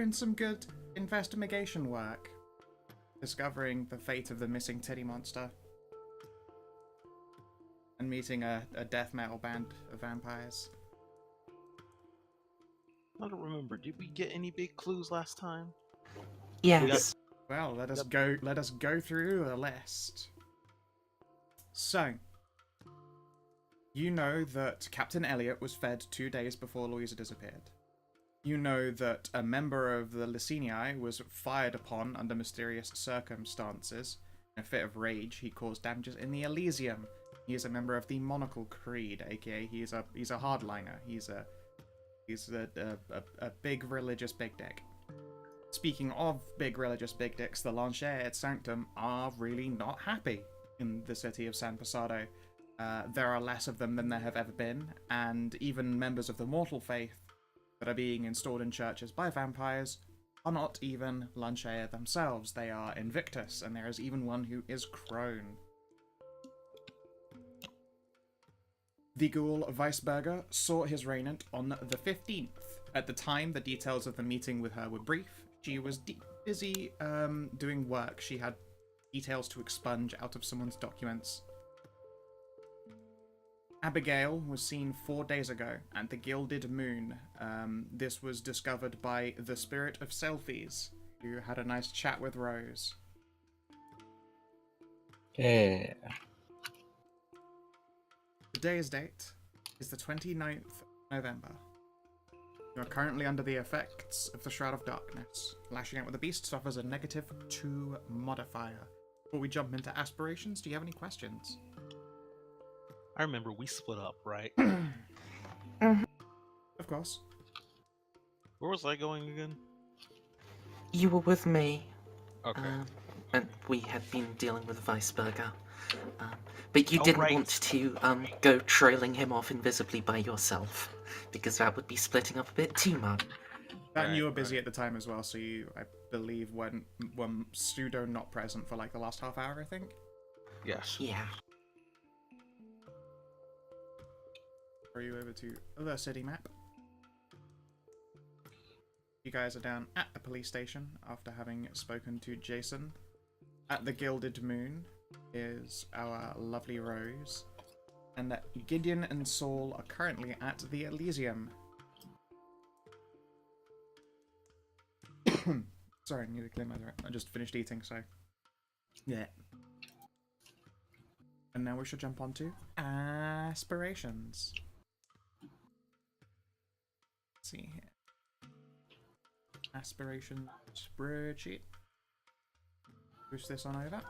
Doing some good investigation work. Discovering the fate of the missing titty monster. And meeting a death metal band of vampires. I don't remember. Did we get any big clues last time? Yes. Well, let us go through the list. So, you know that Captain Elliot was fed 2 days before Louisa disappeared. You know that a member of the Liciniae was fired upon under mysterious circumstances. In a fit of rage, he caused damages in the Elysium. He is a member of the Monocle Creed, aka he's a hardliner. He's a big religious big dick. Speaking of big religious big dicks, the Lanchet et Sanctum are really not happy in the city of San Posado. There are less of them than there have ever been, and even members of the mortal faith that are being installed in churches by vampires are not even Lanchet themselves. They are Invictus, and there is even one who is Crone. The ghoul Weisberger saw his raiment on the 15th. At the time, the details of the meeting with her were brief. She was busy doing work. She had details to expunge out of someone's documents. Abigail was seen 4 days ago at the Gilded Moon. This was discovered by the Spirit of Selfies, who had a nice chat with Rose. Yeah. Today's date is the 29th of November. You are currently under the effects of the Shroud of Darkness. Lashing out with the beast suffers a -2 modifier. Before we jump into aspirations, do you have any questions? I remember we split up, right? Of course. Where was I going again? You were with me, Okay. and we had been dealing with Weisberger. But you Oh, didn't right. want to go trailing him off invisibly by yourself, because that would be splitting up a bit too much. And you were Right, busy right. at the time as well, so you, I believe, were pseudo not present for like the last half hour, I think. Yes. Yeah. Throw you over to the city map. You guys are down at the police station after having spoken to Jason. At the Gilded Moon is our lovely Rose. And that Gideon and Saul are currently at the Elysium. Sorry, I need to clear my throat. I just finished eating, so... yeah. And now we should jump on to Aspirations. Let's see here. Aspiration spreadsheet. Push this on over.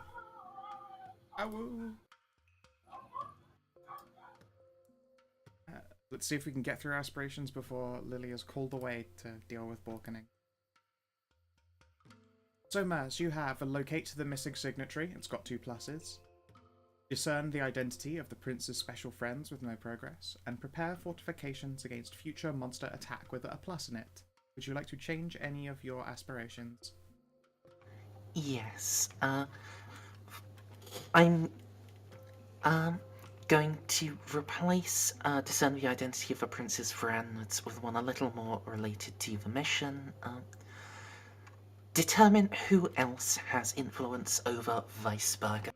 Let's see if we can get through aspirations before Lily is called away to deal with balkaning. So Maz, you have locate the missing signatory. It's got 2 pluses. Discern the identity of the prince's special friends with no progress, and prepare fortifications against future monster attack with a plus in it. Would you like to change any of your aspirations? Yes. I'm going to replace discern the identity of the prince's friends with one a little more related to the mission. Determine who else has influence over Weisberger.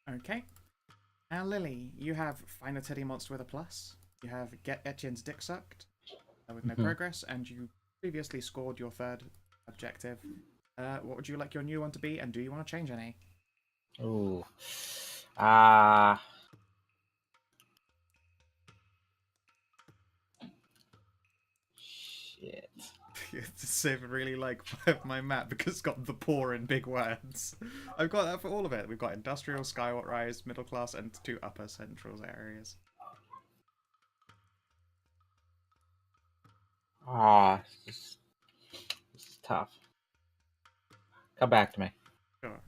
Okay. Now, Lily, you have find a teddy monster with a plus. You have get Etienne's dick sucked with no progress, and you previously scored your 3rd objective. What would you like your new one to be, and do you want to change any? Ooh. Shit. To save really like my map because it's got the poor in big words. I've got that for all of it. We've got industrial, skyward rise, middle class, and 2 upper central areas. This is tough. Come back to me. Sure.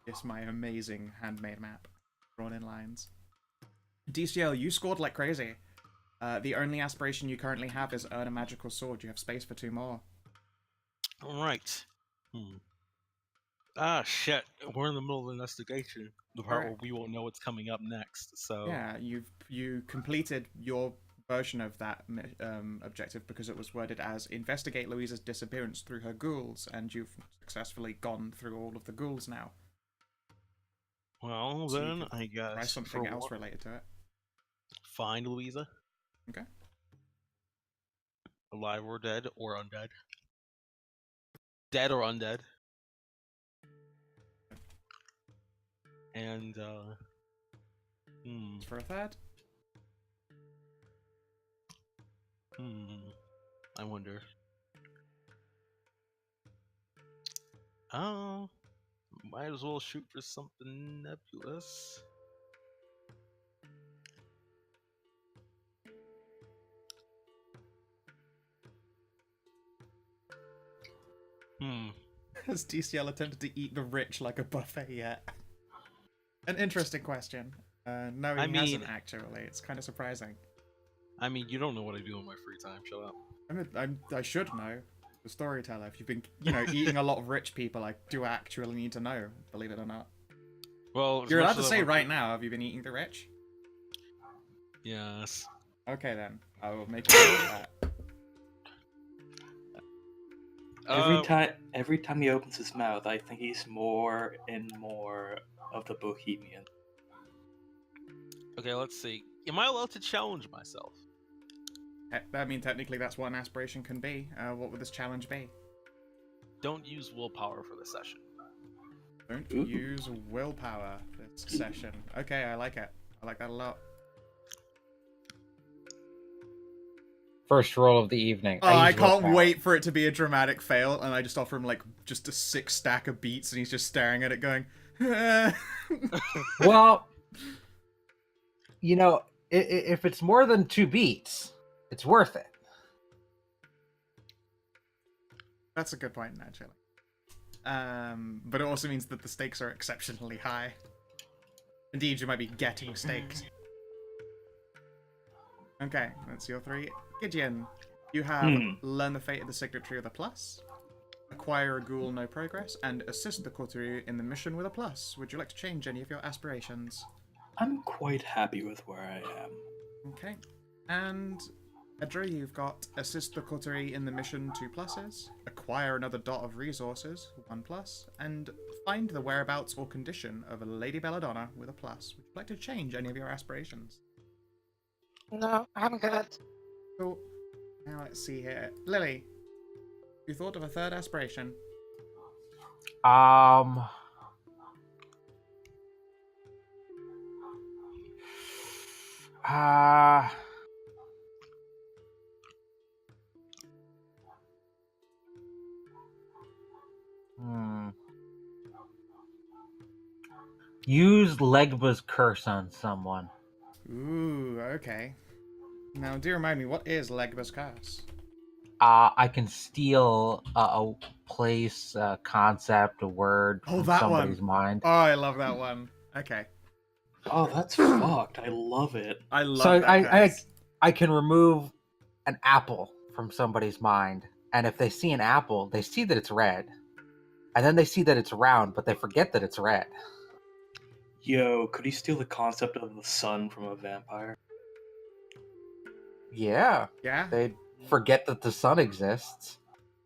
It's my amazing handmade map, drawn in lines. DCL, you scored like crazy. The only aspiration you currently have is earn a magical sword. You have space for 2 more. All right. Ah, shit. We're in the middle of the investigation. The part where Correct. we won't know what's coming up next. So, Yeah, you completed your version of that objective because it was worded as investigate Louisa's disappearance through her ghouls, and you've successfully gone through all of the ghouls now. well, So you then could I try guess something else related to it. find Louisa, Okay. alive or dead or undead, dead or undead, and For a third. I wonder. Oh, might as well shoot for something nebulous. Has DCL attempted to eat the rich like a buffet yet? An interesting question. No, he hasn't actually. It's kind of surprising. I mean, you don't know what I do in my free time. Shut up. I should know. The storyteller. If you've been, eating a lot of rich people, I do actually need to know. Believe it or not. Well, You're allowed to say right now. Have you been eating the rich? Yes. Okay then. I will make you do that. Every time he opens his mouth, I think he's more and more of the bohemian. Okay, let's see. Am I allowed to challenge myself? I mean, technically, that's what an aspiration can be. What would this challenge be? Don't use willpower for the session. Don't Ooh. use willpower this session. Okay, I like it. I like that a lot. First roll of the evening. Oh, I use can't willpower. wait for it to be a dramatic fail, and I just offer him, just a 6 stack of beats, and he's just staring at it going, Well, if it's more than 2 beats, it's worth it. That's a good point, actually. But it also means that the stakes are exceptionally high. Indeed, you might be getting stakes. Okay, that's your 3. Gideon, you have learn the fate of the signatory with a plus, acquire a ghoul, no progress, and assist the coterie in the mission with a plus. Would you like to change any of your aspirations? I'm quite happy with where I am. Okay. And Edra, you've got assist the coterie in the mission, 2 pluses, acquire another dot of resources, 1 plus, and find the whereabouts or condition of a Lady Belladonna with a plus. Would you like to change any of your aspirations? No, I'm good. Cool. Now let's see here. Lily, you thought of a third aspiration? Use Legba's curse on someone. Ooh, okay. Now, do remind me, what is Legba's curse? I can steal a place, a concept, a word from that somebody's one. mind. Oh, I love that one. Okay. Oh, that's fucked. I love it. I love So that curse. I can remove an apple from somebody's mind, and if they see an apple, they see that it's red, and then they see that it's round, but they forget that it's red. Yo, could he steal the concept of the sun from a vampire? Yeah, Yeah? they forget that the sun exists.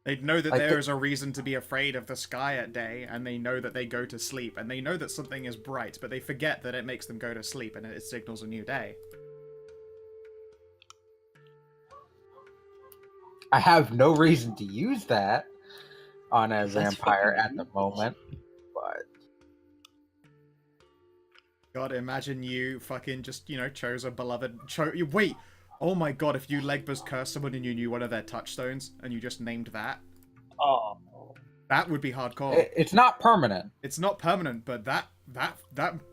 They know that Like there is a reason to be afraid of the sky at day, and they know that they go to sleep, and they know that something is bright, but they forget that it makes them go to sleep, and it signals a new day. I have no reason to use that on a That's vampire fucking at the moment, but God, imagine you fucking just, chose a beloved... Wait! Oh my god, if you Legba's curse someone and you knew one of their touchstones, and you just named that, Oh. that would be hardcore. it's not permanent. It's not permanent, but that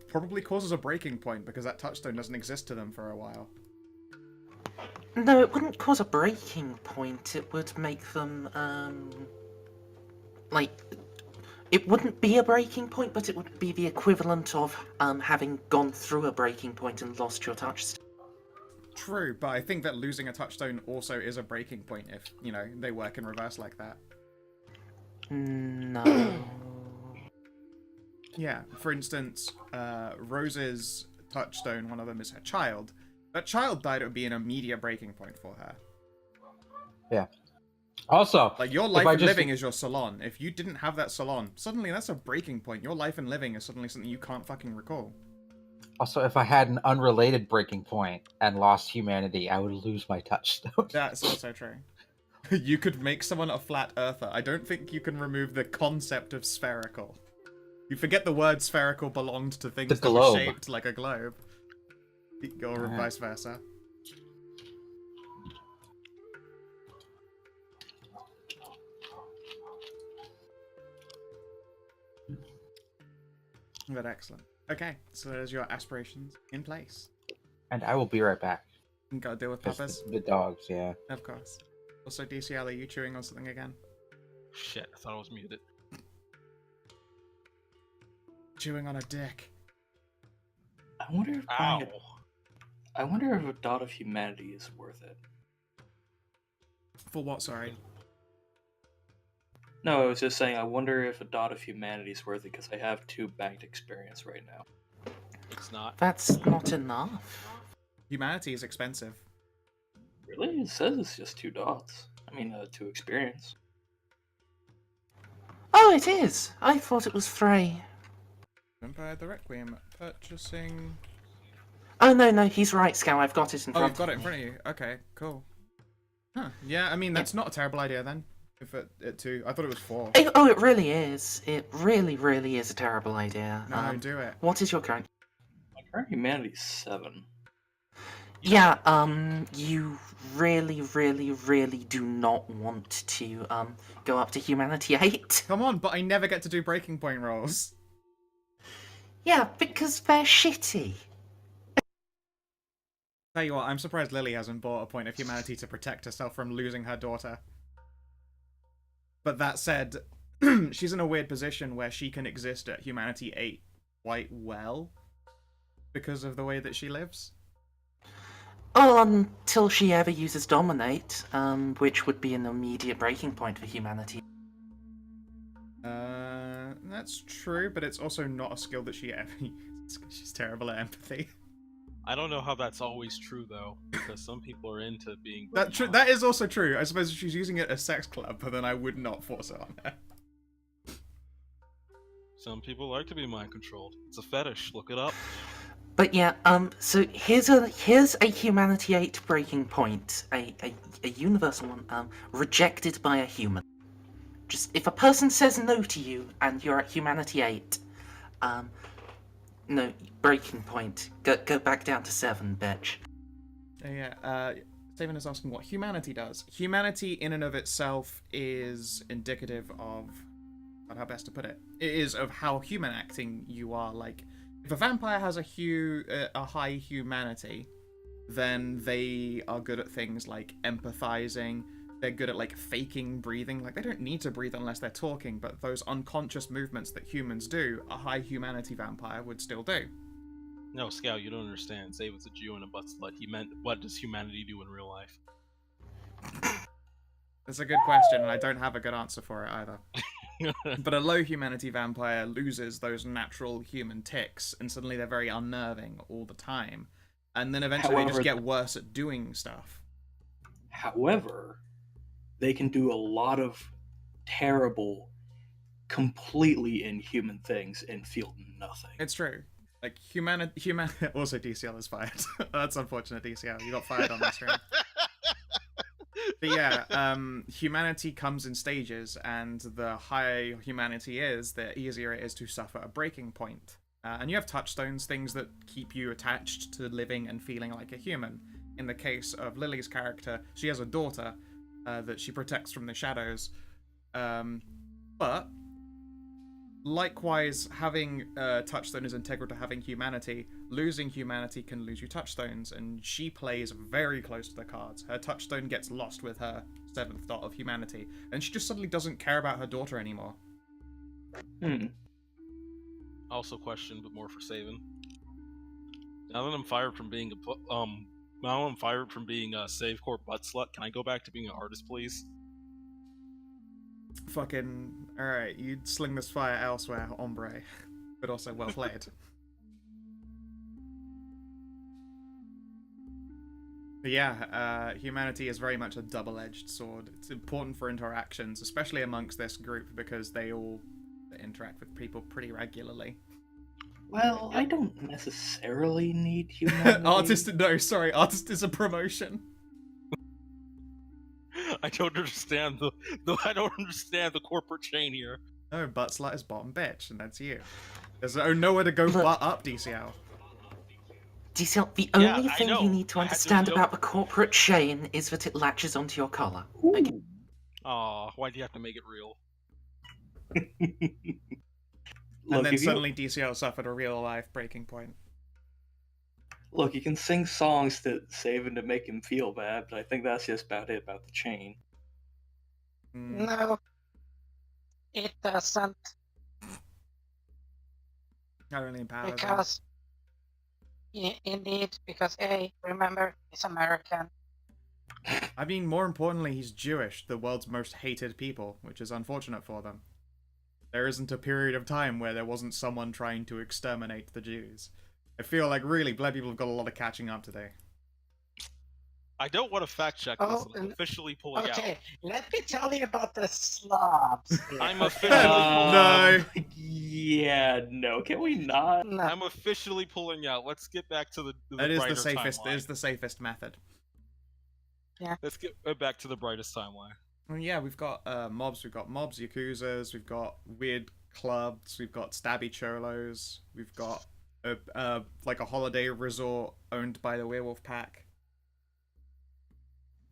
probably causes a breaking point, because that touchstone doesn't exist to them for a while. No, it wouldn't cause a breaking point. It would make them, it wouldn't be a breaking point, but it would be the equivalent of, having gone through a breaking point and lost your touchstone. True, but I think that losing a touchstone also is a breaking point if, they work in reverse like that. No. Yeah, for instance, Rose's touchstone, one of them is her child. That child died, it would be an immediate breaking point for her. Yeah. Also, Like, your if life I and just living is your salon. If you didn't have that salon, suddenly that's a breaking point. Your life and living is suddenly something you can't fucking recall. also if I had an unrelated breaking point and lost humanity, I would lose my touchstone. That's also true. You could make someone a flat earther. I don't think you can remove the concept of spherical. You forget the word spherical belonged to things The that were globe. shaped like a globe. Or vice versa. But excellent. Okay, so there's your aspirations in place. And I will be right back. You gotta deal with 'Cause puppets. The dogs, yeah. Of course. Also, DCL, are you chewing on something again? Shit, I thought I was muted. Chewing on a dick. I wonder if Ow. I wonder if a dot of humanity is worth it. For what, sorry? No, I was just saying, I wonder if a dot of humanity is worth it because I have 2 banked experience right now. It's not. That's not enough. Humanity is expensive. Really? It says it's just 2 dots. I mean, 2 experience. Oh, it is. I thought it was free. Vampire the Requiem. Purchasing... Oh no, he's right, Scow. I've got it in Oh, front. you've got it in front of you. Okay, cool. Huh. Yeah, I mean, that's not a terrible idea then. If it 2. I thought it was 4. Oh, it really is. It really, really is a terrible idea. No, do it. What is your current? My current humanity is 7. Yeah, you really, really, really do not want to, go up to humanity 8. Come on, but I never get to do breaking point rolls. Yeah, because they're shitty. Tell you what, I'm surprised Lily hasn't bought a point of humanity to protect herself from losing her daughter. But that said, she's in a weird position where she can exist at humanity 8 quite well because of the way that she lives. Oh, until she ever uses Dominate, which would be an immediate breaking point for humanity. That's true, but it's also not a skill that she ever uses. She's terrible at empathy. I don't know how that's always true though, because some people are into being. That is also true. I suppose if she's using it as sex club, then I would not force it on her. Some people like to be mind controlled. It's a fetish. Look it up. But yeah, so here's a humanity 8 breaking point, a universal one, rejected by a human. Just if a person says no to you and you're at humanity 8, no breaking point. Go back down to 7, bitch. Yeah, Steven is asking what humanity does. Humanity in and of itself is indicative of, how best to put it, it is of how human acting you are. Like, if a vampire has a high humanity, then they are good at things like empathizing. They're good at like faking breathing. Like, they don't need to breathe unless they're talking, but those unconscious movements that humans do, a high humanity vampire would still do. No, Scout, you don't understand. Save it's a Jew and a butt slut. He meant, what does humanity do in real life? That's a good question, and I don't have a good answer for it either. But a low humanity vampire loses those natural human tics, and suddenly they're very unnerving all the time. And then eventually they just get worse at doing stuff. However, they can do a lot of terrible, completely inhuman things and feel nothing. It's true. Like, also DCL is fired. That's unfortunate, DCL. You got fired on that stream. But yeah, humanity comes in stages, and the higher humanity is, the easier it is to suffer a breaking point. And you have touchstones, things that keep you attached to living and feeling like a human. In the case of Lily's character, she has a daughter that she protects from the shadows. But likewise, having touchstone is integral to having humanity. Losing humanity can lose you touchstones, and she plays very close to the cards. Her touchstone gets lost with her 7th dot of humanity, and she just suddenly doesn't care about her daughter anymore. Also question, but more for saving. Now that I'm fired from being a save corp butt slut, can I go back to being an artist, please? Fucking alright, you'd sling this fire elsewhere, hombre. but also well played. But yeah, humanity is very much a double-edged sword. It's important for interactions, especially amongst this group, because they all interact with people pretty regularly. Well, I don't necessarily need humanity. Artist is a promotion. I don't understand I don't understand the corporate chain here. No, butt slut is bottom bitch, and that's you. There's nowhere to go Look. but up, DCL. DCL, the Yeah, only I thing know. you need to I had to understand joke. about the corporate chain is that it latches onto your collar. Okay. Ooh. Aw, why do you have to make it real? Look, And then if suddenly DCL suffered a real-life breaking point. look, you can sing songs to save him to make him feel bad, but I think that's just about it about the chain. Mm. No, it doesn't, Not really empowers him. because indeed, because remember, he's American. I mean, more importantly, he's Jewish, the world's most hated people, which is unfortunate for them. There isn't a period of time where there wasn't someone trying to exterminate the Jews. I feel like really black people have got a lot of catching up today. I don't want to fact check this. I'm officially pulling out. Okay, let me tell you about the Slavs. here, I'm okay? officially No. Yeah, no. Can we not? No. I'm officially pulling out. Let's get back to the That is brighter the safest. timeline. Is the safest method. Let's get back to the brightest timeline. Well, yeah, we've got mobs. We've got mobs, yakuzas. We've got weird clubs. We've got stabby cholos. We've got like a holiday resort owned by the werewolf pack.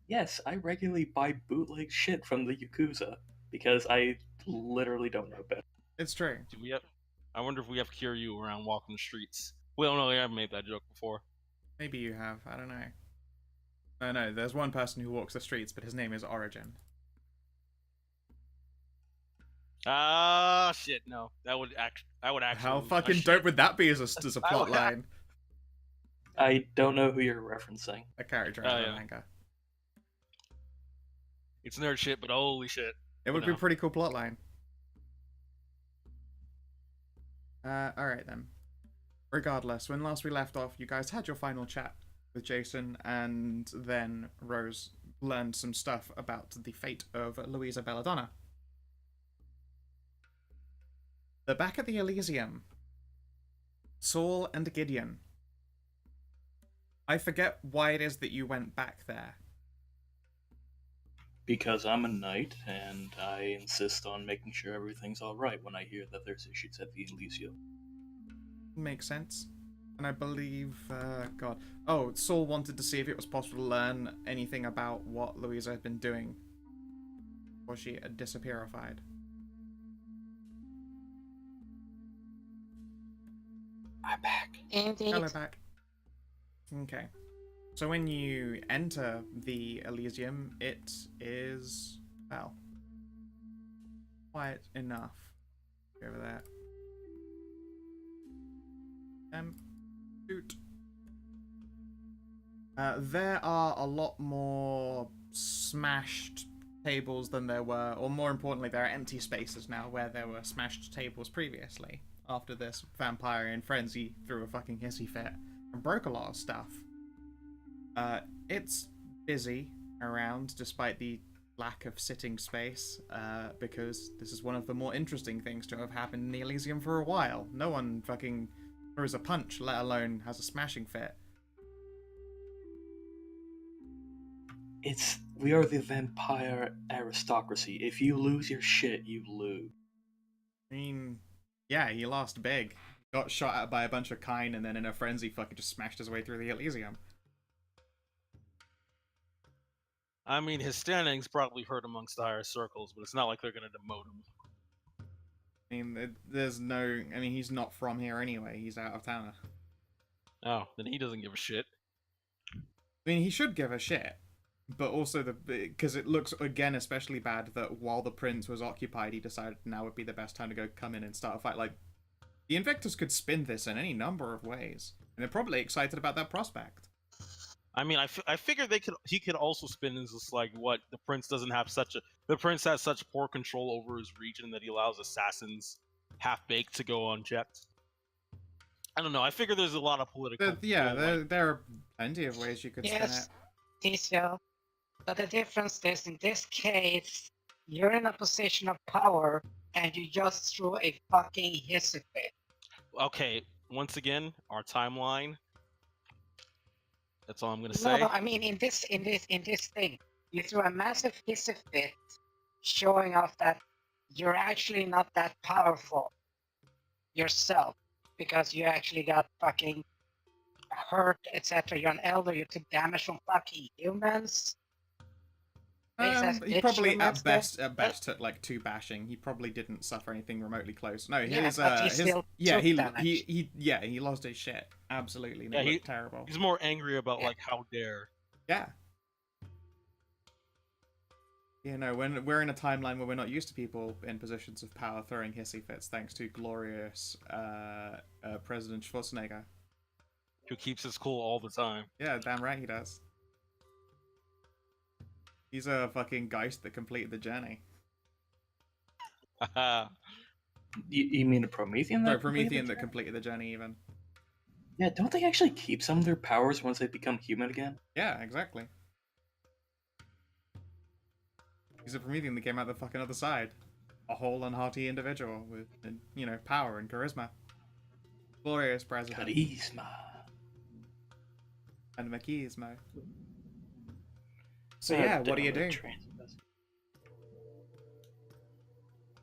Yes, I regularly buy bootleg shit from the Yakuza because I literally don't know better. It's true. Do we have? I wonder if we have Kiryu around walking the streets. Well, no, I've made that joke before. Maybe you have. I don't know. No, there's one person who walks the streets, but his name is Origin. Ah, shit, no. That would actually. How lose my fucking shit. dope would that be as a I plot would- line? I don't know who you're referencing. A character Oh, out of a yeah. manga. It's nerd shit, but holy shit. It would be No. a pretty cool plot line. Alright then. Regardless, when last we left off, you guys had your final chat with Jason, and then Rose learned some stuff about the fate of Louisa Belladonna. They're back at the Elysium. Saul and Gideon. I forget why it is that you went back there. Because I'm a knight, and I insist on making sure everything's alright when I hear that there's issues at the Elysium. Makes sense. And I believe, God. Oh, Saul wanted to see if it was possible to learn anything about what Louisa had been doing. Or she had disappearified. I'm back. Indeed. Hello back. Okay. So when you enter the Elysium, it is, well, quiet enough. Over there. Shoot. There are a lot more smashed tables than there were, or more importantly, there are empty spaces now where there were smashed tables previously. After this vampire in frenzy threw a fucking hissy fit and broke a lot of stuff. It's busy around despite the lack of sitting space, because this is one of the more interesting things to have happened in the Elysium for a while. No one fucking throws a punch, let alone has a smashing fit. We are the vampire aristocracy. If you lose your shit, you lose. I mean, yeah, he lost big. Got shot at by a bunch of kine and then in a frenzy fucking just smashed his way through the Elysium. I mean, his standing's probably heard amongst the higher circles, but it's not like they're gonna demote him. I mean, there's no... I mean, he's not from here anyway. He's out of town. Oh, then he doesn't give a shit. I mean, he should give a shit. But also, because it looks, again, especially bad that while the prince was occupied, he decided now would be the best time to come in and start a fight. Like, the Invictus could spin this in any number of ways. And they're probably excited about that prospect. I mean, I figured he could also spin as just like, what, the prince has such poor control over his region that he allows assassins half-baked to go unchecked. I don't know. I figure there's a lot of political. There are plenty of ways you could spin it. Yes, Tisha. But the difference is, in this case, you're in a position of power, and you just threw a fucking hissy fit. Okay, once again, our timeline. That's all I'm gonna No, say. no, I mean, in this thing, you threw a massive hissy fit, showing off that you're actually not that powerful yourself, because you actually got fucking hurt, etc. You're an elder, you took damage from fucking humans. He probably at best took like 2 bashing. He probably didn't suffer anything remotely close. No, Yeah, his but he still took damage. he lost his shit. Absolutely, and it looked terrible. He's more angry about like how dare. Yeah. You know, when we're in a timeline where we're not used to people in positions of power throwing hissy fits, thanks to glorious President Schwarzenegger. Who keeps his cool all the time. Yeah, damn right he does. He's a fucking Geist that completed the journey. You mean a Promethean? Sorry, Promethean that completed the journey even. Yeah, don't they actually keep some of their powers once they become human again? Yeah, exactly. He's a Promethean that came out the fucking other side. A whole and hearty individual with, you know, power and charisma. Glorious president. Charisma. And machismo. So yeah, what do you do?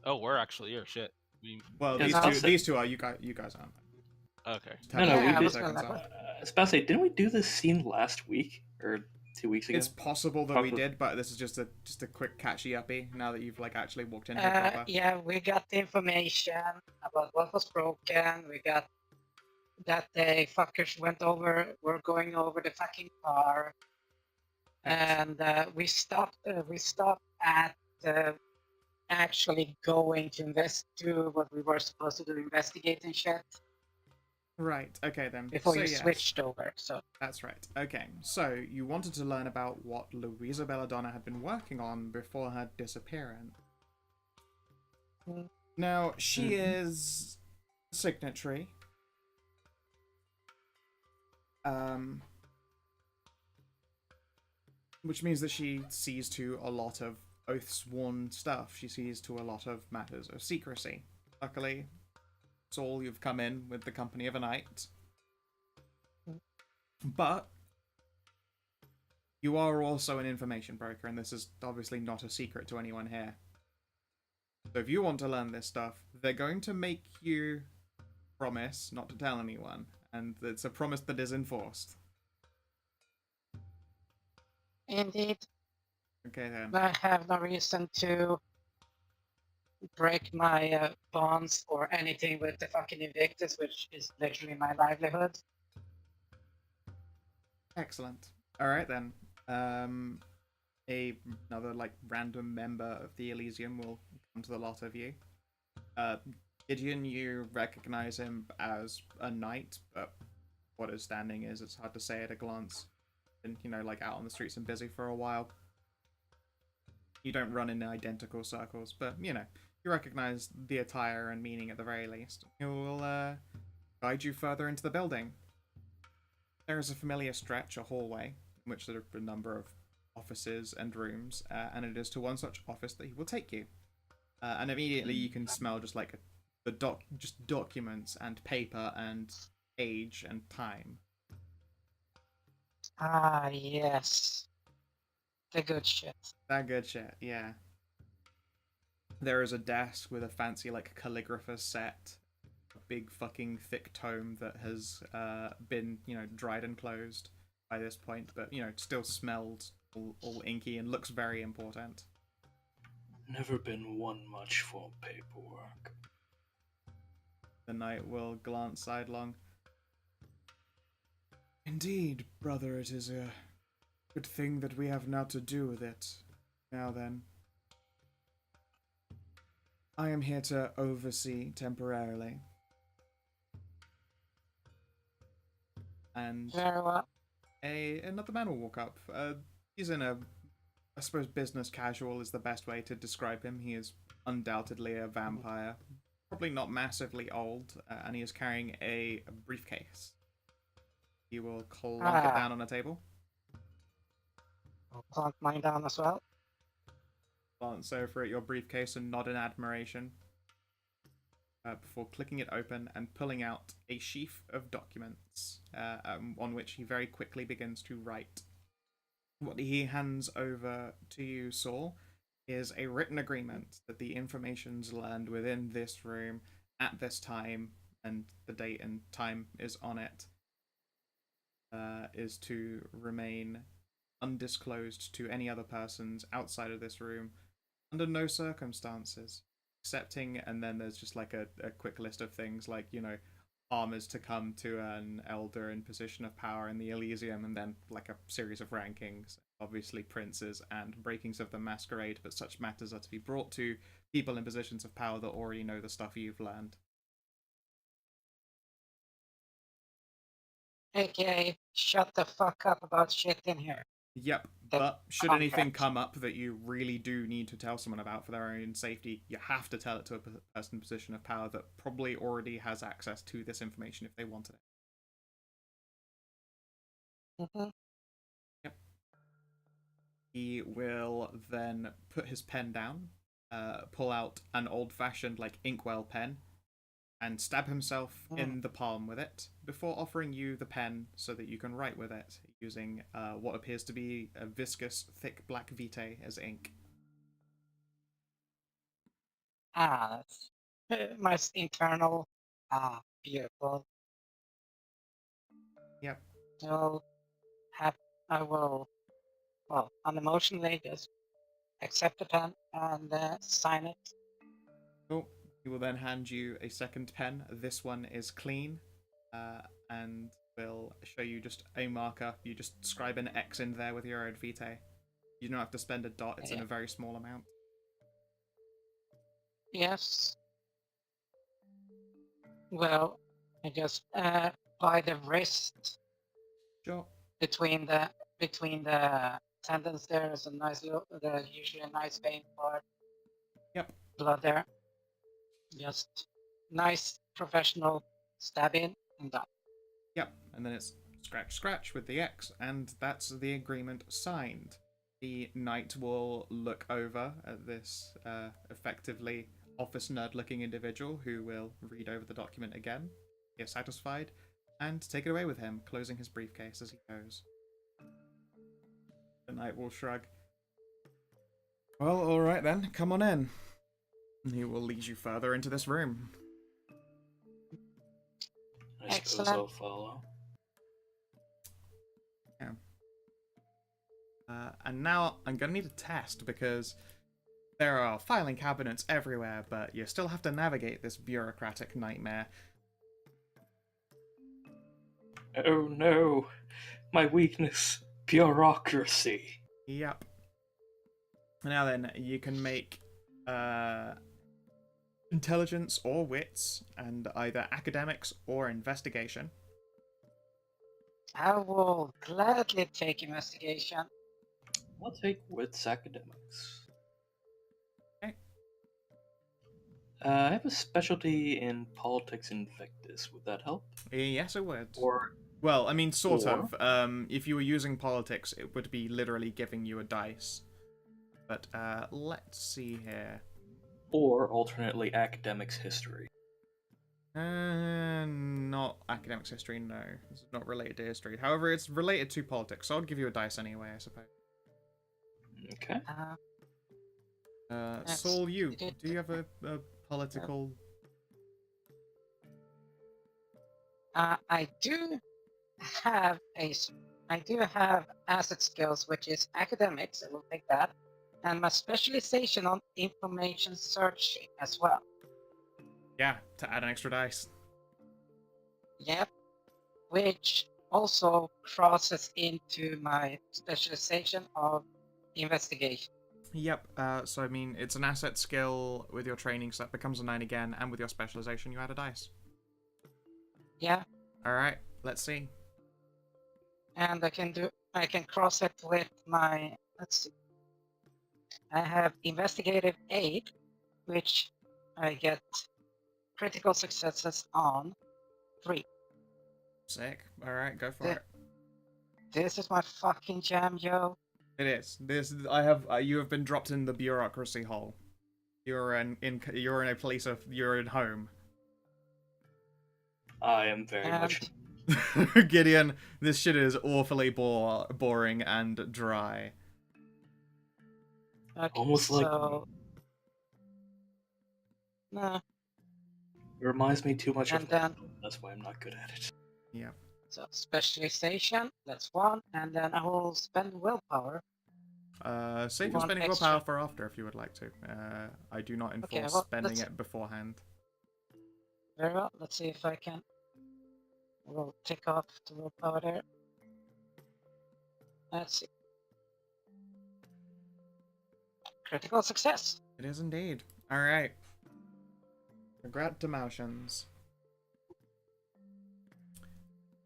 Oh, we're actually here. Shit. Well, these two are you guys aren't. Okay. No, Yeah, I we was did. gonna I was about to say, didn't we do this scene last week or 2 weeks ago? It's possible that we did, but this is just a quick catchy uppy now that you've like actually walked into it proper. Yeah, we got the information about what was broken. We got that the fuckers were going over the fucking car. And we stopped at actually going to do what we were supposed to do, investigating shit. Right, okay then. Before you switched over, so. That's right. Okay, so you wanted to learn about what Louisa Belladonna had been working on before her disappearance. Now, she is a signatory. Which means that she sees to a lot of oath-sworn stuff. She sees to a lot of matters of secrecy. Luckily, Saul, you've come in with the company of a knight. But you are also an information broker, and this is obviously not a secret to anyone here. So if you want to learn this stuff, they're going to make you promise not to tell anyone, and it's a promise that is enforced. Indeed. Okay then. I have no reason to break my bonds or anything with the fucking Invictus, which is literally my livelihood. Excellent. Alright then. Another like random member of the Elysium will come to the lot of you. Gideon, you recognize him as a knight, but what his standing is, it's hard to say at a glance. Been, you know, like out on the streets and busy for a while. You don't run in identical circles, but you know, you recognize the attire and meaning at the very least. He will guide you further into the building. There is a familiar stretch, a hallway, in which there are a number of offices and rooms, and it is to one such office that he will take you. And immediately you can smell just like just documents and paper and age and time. Ah, yes. The good shit. That good shit, yeah. There is a desk with a fancy like calligrapher set, a big fucking thick tome that has been, you know, dried and closed by this point, but you know, still smelled all inky and looks very important. Never been one much for paperwork. The knight will glance sidelong. Indeed, brother, it is a good thing that we have now to do with it. Now then. I am here to oversee temporarily. And Very well. another man will walk up. He's in a, I suppose business casual is the best way to describe him. He is undoubtedly a vampire. probably not massively old, and he is carrying a briefcase. You will clunk it down on a table. I'll clunk mine down as well. Glance over at your briefcase and nod in admiration before clicking it open and pulling out a sheaf of documents on which he very quickly begins to write. What he hands over to you, Saul, is a written agreement that the information's learned within this room at this time, and the date and time is on it, is to remain undisclosed to any other persons outside of this room under no circumstances, accepting. And then there's just like a quick list of things like, harm is to come to an elder in position of power in the Elysium, and then like a series of rankings, obviously princes and breakings of the masquerade, but such matters are to be brought to people in positions of power that already know the stuff you've learned. AKA, shut the fuck up about shit in here. Yep, The but should contract. anything come up that you really do need to tell someone about for their own safety, you have to tell it to a person in position of power that probably already has access to this information if they wanted it. Mm-hmm. Yep. He will then put his pen down, pull out an old-fashioned like inkwell pen, and stab himself in the palm with it before offering you the pen so that you can write with it using what appears to be a viscous, thick black vitae as ink. That's my internal. Beautiful. Yep. So, I will, well, unemotionally just accept the pen and sign it. Cool. He will then hand you a second pen. This one is clean, and will show you just a marker. You just scribe an X in there with your own vitae. You don't have to spend a dot. It's in a very small amount. Yes. Well, I just by the wrist Sure. between the tendons there is a nice little, there's usually a nice vein part. Yep. Blood there. Just nice professional stab in and done. Yep. And then it's scratch, scratch with the X, and that's the agreement signed. The knight will look over at this effectively office nerd-looking individual who will read over the document again, get satisfied, and take it away with him, closing his briefcase as he goes. The knight will shrug. Well, alright then, come on in. He will lead you further into this room. I suppose I'll follow. Yeah. And now I'm going to need a test because there are filing cabinets everywhere, but you still have to navigate this bureaucratic nightmare. Oh no, my weakness, bureaucracy. Yep. Now then, you can make intelligence or wits, and either academics or investigation. I will gladly take investigation. I'll take wits academics. Okay. I have a specialty in politics and Invictus. Would that help? Yes, it would. Or Well, I mean, sort of. If you were using politics, it would be literally giving you a dice. But let's see here. Or alternately, academics history. Not academics history, no. It's not related to history. However, it's related to politics, so I'll give you a dice anyway, I suppose. Okay. Saul, do you have a political... I do have asset skills, which is academics. I will take that, and my specialization on information searching as well. Yeah, to add an extra dice. Yep, which also crosses into my specialization of investigation. Yep, so I mean, it's an asset skill with your training, so that becomes a 9 again, and with your specialization, you add a dice. Yeah. Alright, let's see. And I can cross it with my, let's see. I have investigative aid, which I get critical successes on 3. Sick. All right, go for Yeah. it. This is my fucking jam, yo. It is. I have. You have been dropped in the bureaucracy hole. You're You're in a place of. You're in home. I am very much. Gideon, this shit is awfully boring and dry. Okay, Almost like so... Nah, it reminds me too much and of. then... That's why I'm not good at it. Yeah. So, specialization, that's 1, and then I will spend willpower. Save your One spending extra. willpower for after if you would like to. I do not enforce Okay, well, spending let's- it beforehand. Very well, let's see if I can... We'll tick off the willpower there. Let's see. Critical success! It is indeed. All right. Congratulations.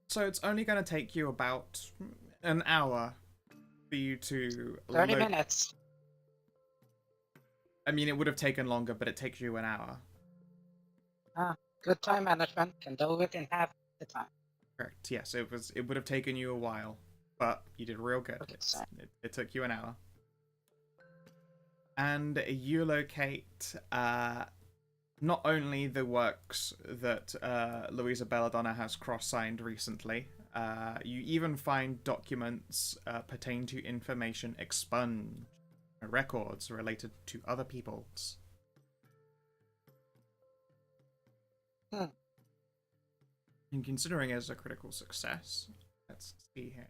So it's only going to take you about an hour for you to 30 minutes. I mean, it would have taken longer, but it takes you an hour. Good time management, can do it in half the time. Correct. Yes, it would have taken you a while, but you did real good. Okay, so- It took you an hour. And you locate not only the works that Luisa Belladonna has cross-signed recently, you even find documents pertaining to information expunged, records related to other people's. And considering it as a critical success, let's see here.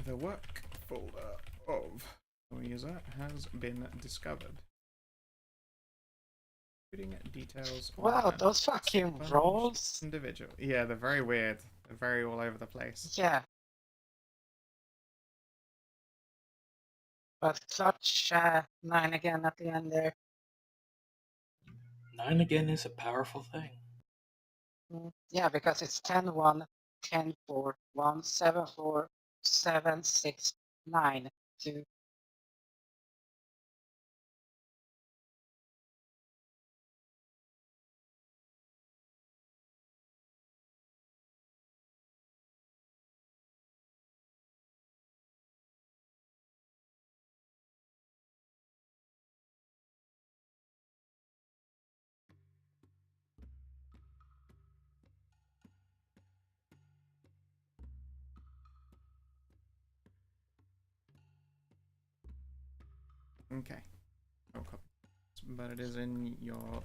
The work folder of Louisa has been discovered. Including details Wow, on those fucking expunged rolls! individual. Yeah, they're very weird. They're very all over the place. Yeah. But clutch 9 again at the end there. 9 again is a powerful thing. Yeah, because it's 10-1, 10-4, 1, 7-4, 7-6, 9, 2. Okay. No copy. But it is in your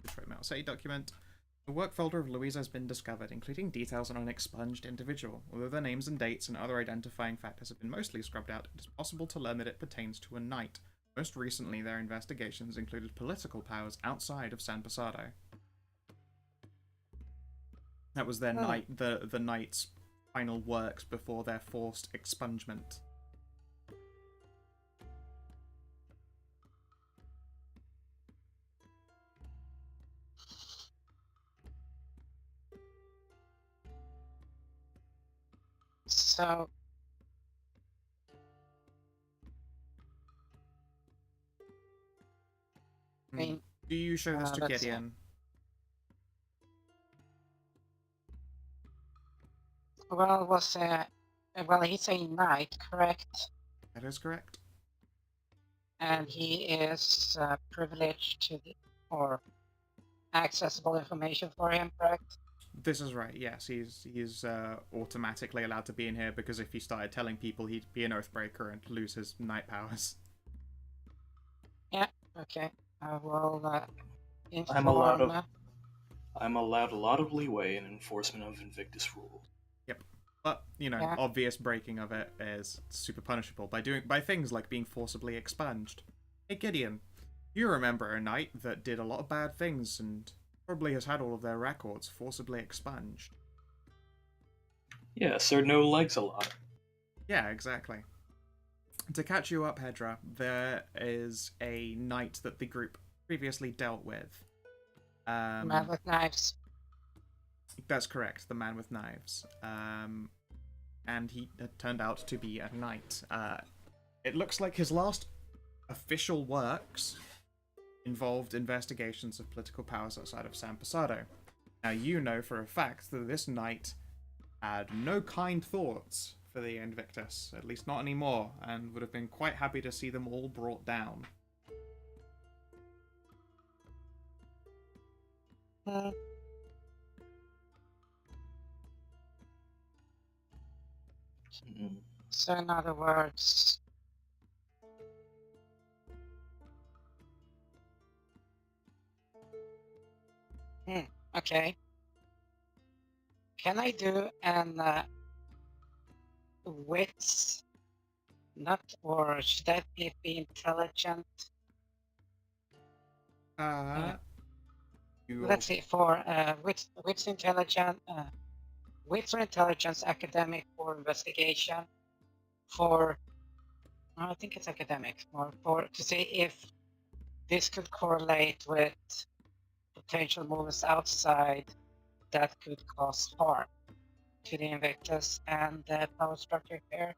Detroit Mail City document. The work folder of Louisa has been discovered, including details on an expunged individual. Although their names and dates and other identifying factors have been mostly scrubbed out, it is possible to learn that it pertains to a knight. Most recently, their investigations included political powers outside of San Pasado. That was their the knight's final works before their forced expungement. So, I mean, Do you show this to let's see. Gideon? well, well, he's a knight, correct? That is correct. And he is privileged to, or accessible information for him, correct? This is right. Yes, he's automatically allowed to be in here because if he started telling people, he'd be an oathbreaker and lose his knight powers. Yeah. Okay. I will inform. I'm allowed a lot of leeway in enforcement of Invictus rules. Yep. But you know, Yeah. obvious breaking of it is super punishable by things like being forcibly expunged. Hey Gideon, you remember a knight that did a lot of bad things and probably has had all of their records forcibly expunged. Yeah, Sir No Legs a lot. Yeah, exactly. To catch you up, Hedra, there is a knight that the group previously dealt with. Man with knives. That's correct, the man with knives. And he turned out to be a knight. It looks like his last official works involved investigations of political powers outside of San Posado. Now, you know for a fact that this knight had no kind thoughts for the Invictus, at least not anymore, and would have been quite happy to see them all brought down. So in other words, okay. Can I do an wits, not, or should that be intelligent? Let's see, for wits intelligent, wits or intelligence, academic or investigation, for, I think it's academic, or for, to see if this could correlate with potential movements outside that could cause harm to the Invictus and the power structure here.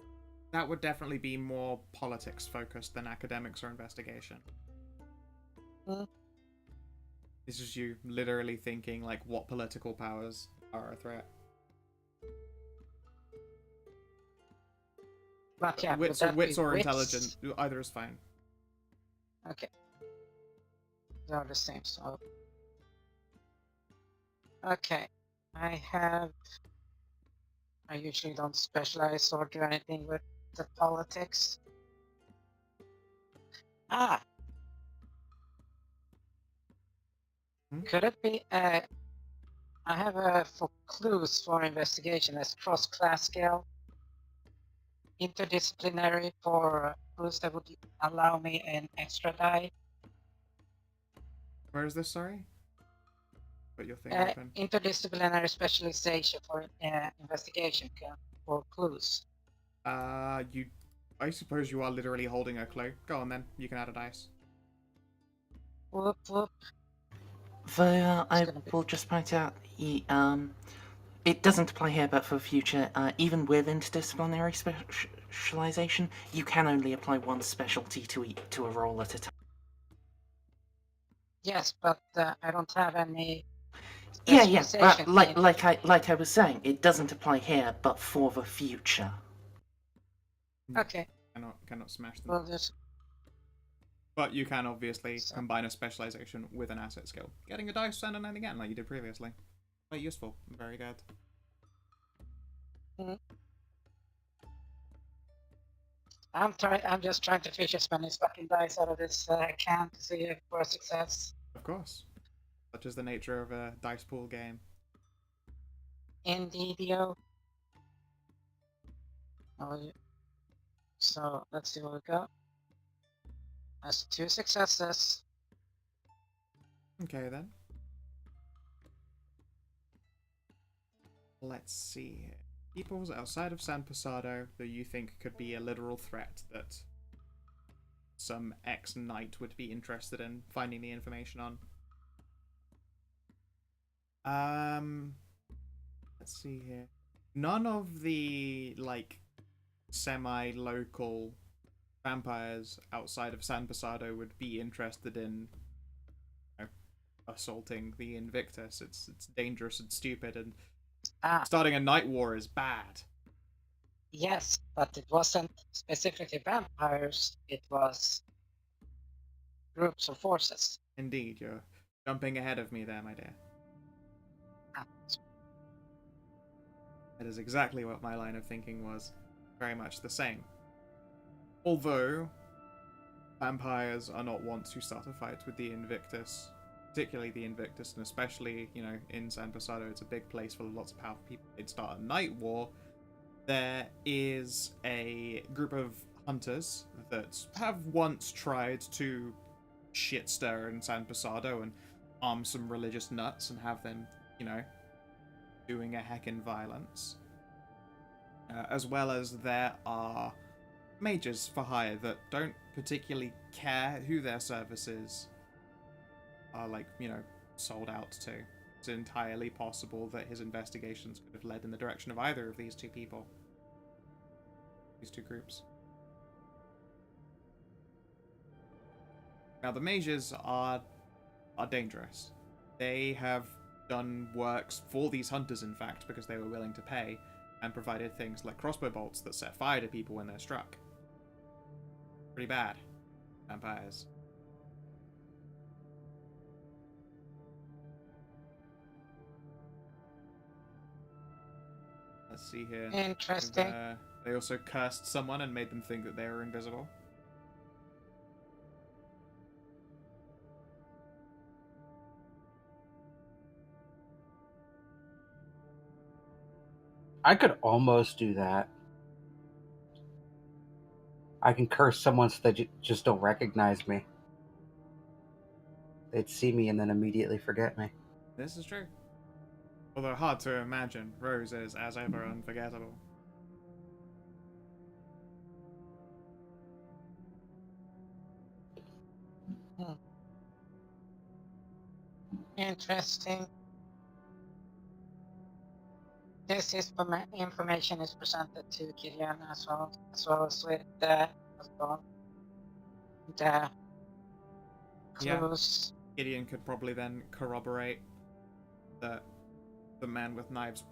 That would definitely be more politics focused than academics or investigation. This is you literally thinking like what political powers are a threat. But yeah, wits or intelligent, either is fine. Okay. They're the same, so. Okay. I usually don't specialize or do anything with the politics. Could it be, I have for clues for investigation as cross-class scale, interdisciplinary for clues that would allow me an extra die. Where is this, sorry? Put your thing open. Interdisciplinary specialization for investigation for clues. I suppose you are literally holding a clue. Go on then, you can add a dice. Whoop whoop. Though I will just point out, it doesn't apply here, but for future, even with interdisciplinary specialization, you can only apply one specialty to a role at a time. Yes, but I don't have any. Yeah, but like I was saying, it doesn't apply here, but for the future. Okay. Cannot smash them. Well, just. But you can obviously combine a specialization with an asset skill. Getting a dice and an again, like you did previously. Quite useful. Very good. I'm just trying to fish as many fucking dice out of this can to see if for success. Of course. Such is the nature of a dice pool game. Indeedio. So let's see what we got. That's 2 successes. Okay then. Let's see here. Peoples outside of San Posado that you think could be a literal threat that some ex-knight would be interested in finding the information on. Let's see here. None of the, like, semi-local vampires outside of San Posado would be interested in, you know, assaulting the Invictus. It's dangerous and stupid, and starting a night war is bad. Yes, but it wasn't specifically vampires, it was groups or forces. Indeed, you're jumping ahead of me there, my dear. That is exactly what my line of thinking was. Very much the same. Although, vampires are not wont to start a fight with the Invictus, particularly the Invictus, and especially, you know, in San Posado, it's a big place full of lots of powerful people. They'd start a night war. There is a group of hunters that have once tried to shit stir in San Posado and arm some religious nuts and have them, you know, doing a heckin' violence. As well as there are mages for hire that don't particularly care who their services are, like, you know, sold out to. It's entirely possible that his investigations could have led in the direction of either of these two people. These two groups. Now, the mages are dangerous. They have done works for these hunters, in fact, because they were willing to pay, and provided things like crossbow bolts that set fire to people when they're struck. Pretty bad. Vampires. Let's see here. Interesting. They also cursed someone and made them think that they were invisible. I could almost do that. I can curse someone so they just don't recognize me. They'd see me and then immediately forget me. This is true. Although hard to imagine, Rose is, as ever, unforgettable. Interesting. This information is presented to Gideon as well as with the clues. Gideon could probably then corroborate that the man with knives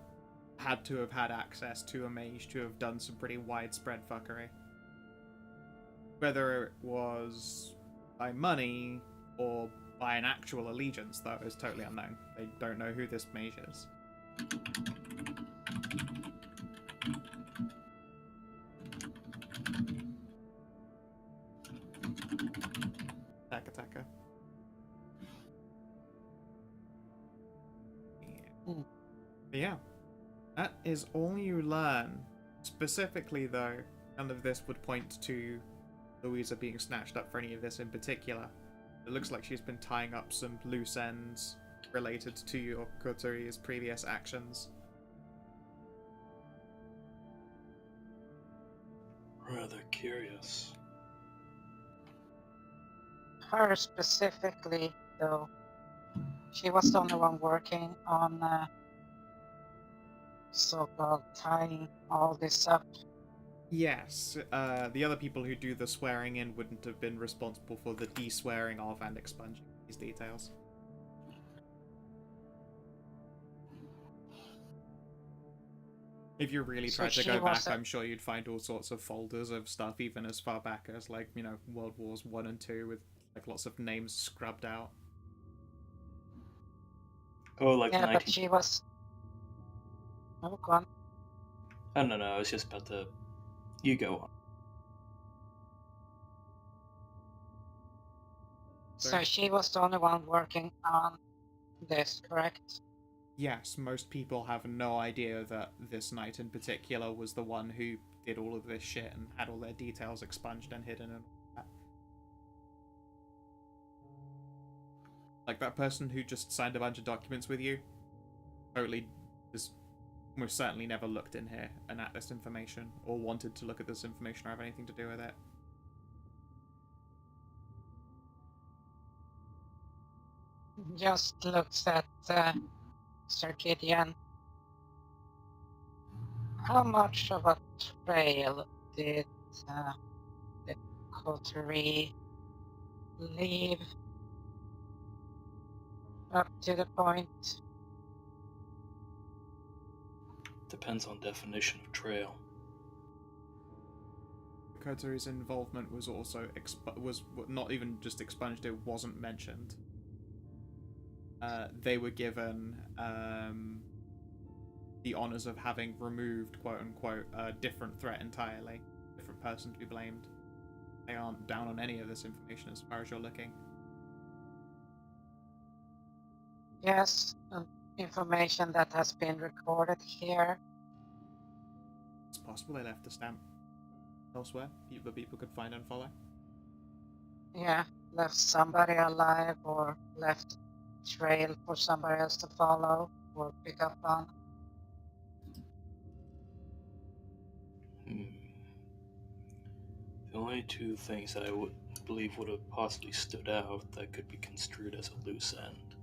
had to have had access to a mage to have done some pretty widespread fuckery. Whether it was by money or by an actual allegiance, though, is totally unknown. They don't know who this mage is. Taka. But yeah, that is all you learn. Specifically, though, none of this would point to Louisa being snatched up for any of this in particular. It looks like she's been tying up some loose ends related to your Couturier's previous actions. Rather curious. Her specifically, though, she was the only one working on so-called tying all this up. Yes, the other people who do the swearing in wouldn't have been responsible for the de-swearing of and expunging these details. If you really tried to go back, I'm sure you'd find all sorts of folders of stuff, even as far back as, like, you know, World Wars 1 and 2, with, like, lots of names scrubbed out. Oh, like yeah, 19... but she was... Oh, go on. Oh, no, I was just about to... You go on. So she was the only one working on this, correct? Yes, most people have no idea that this knight in particular was the one who did all of this shit and had all their details expunged and hidden and all that. Like that person who just signed a bunch of documents with you, totally has most certainly never looked in here and at this information, or wanted to look at this information or have anything to do with it. Just looks at Sir Gideon. How much of a trail did the coterie leave up to the point? Depends on definition of trail. Kotori's involvement was also was not even just expunged; it wasn't mentioned. They were given the honors of having removed, quote unquote, a different threat entirely, different person to be blamed. They aren't down on any of this information as far as you're looking. Yes, information that has been recorded here. It's possible they left a stamp elsewhere that people could find and follow. Yeah, left somebody alive or left trail for somebody else to follow or pick up on. The only two things that I would believe would have possibly stood out that could be construed as a loose end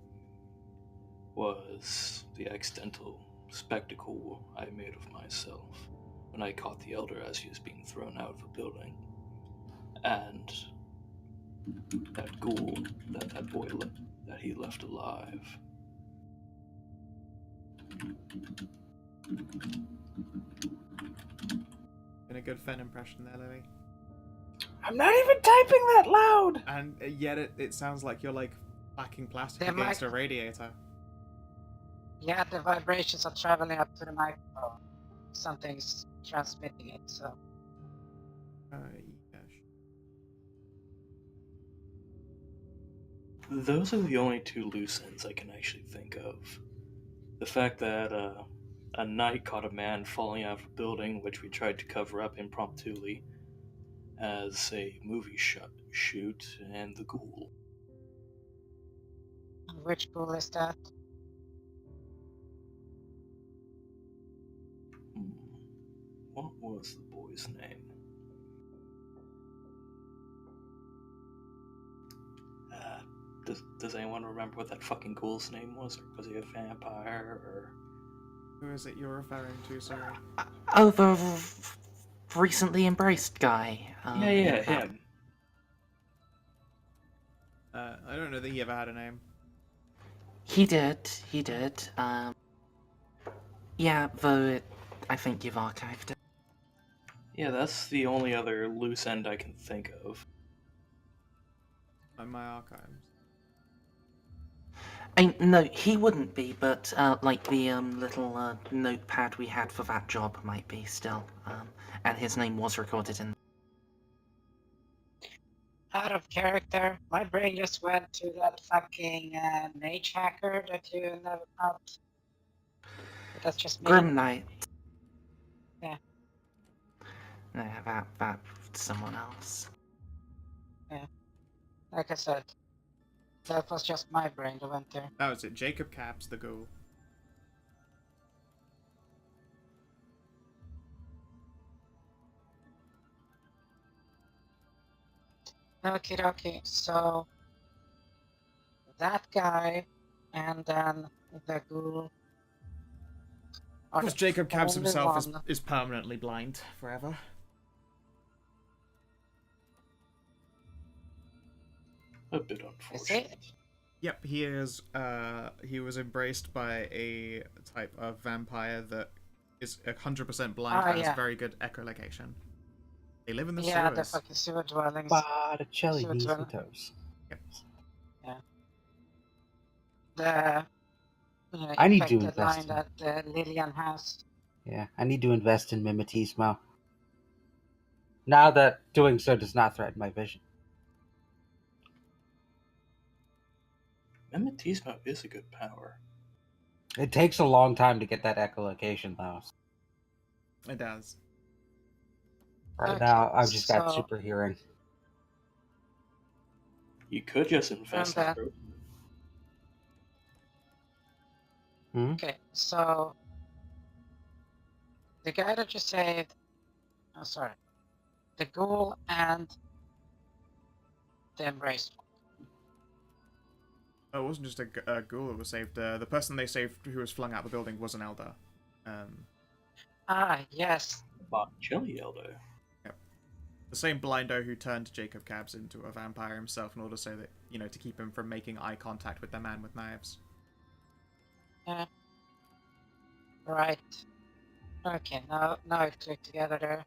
was the accidental spectacle I made of myself when I caught the elder as he was being thrown out of a building, and That ghoul that boy that he left alive. In a good Fen impression there, Lily. I'm not even typing that loud. And yet it sounds like you're like backing plastic The against a mic- radiator. Yeah, the vibrations are traveling up to the microphone. Something's transmitting it, so. Yes. Those are the only two loose ends I can actually think of. The fact that a knight caught a man falling out of a building, which we tried to cover up impromptuli as a movie shoot, and the ghoul. Which ghoul is that? What was the boy's name? Does anyone remember what that fucking ghoul's name was? Or was he a vampire? Or Who is it you're referring to? Sorry. Oh, the recently embraced guy. yeah, that- him. I don't know that he ever had a name. He did. Yeah, though I think you've archived it. Yeah, that's the only other loose end I can think of. In my archives. No, he wouldn't be, but like the little notepad we had for that job might be still. And his name was recorded in. Out of character, my brain just went to that fucking mage hacker that you never caught. But that's just me. Grim Knight. Yeah. No, that's someone else. Like I said, that was just my brain that went there. That was it. Jacob Cabs, the ghoul. Okay, so that guy and then the ghoul are Because the Jacob Cabs only himself one. is permanently blind forever. A bit unfortunate. Yep, he is. He was embraced by a type of vampire that is 100% blind, Ah, has yeah. very good echolocation. They live in the Yeah, the sewers. fucking sewer dwellings. Botticelli So it's needs well- some toes. The I need to infected invest line in- that Lillian has. Yeah, I need to invest in mimetismo. Now that doing so does not threaten my vision. Mimetismo is a good power. It takes a long time to get that echolocation, though. It does. Right Okay, now, I've just got so- super hearing. You could just invest in that- protein. Okay, so the guy that you saved, oh sorry, the ghoul and the embraced one. Oh, it wasn't just a ghoul that was saved. The person they saved who was flung out the building was an elder. Ah, yes, Botticelli Elder. The same blindo who turned Jacob Cabs into a vampire himself in order so that, to keep him from making eye contact with the man with knives. right. Okay, now it clicked together there.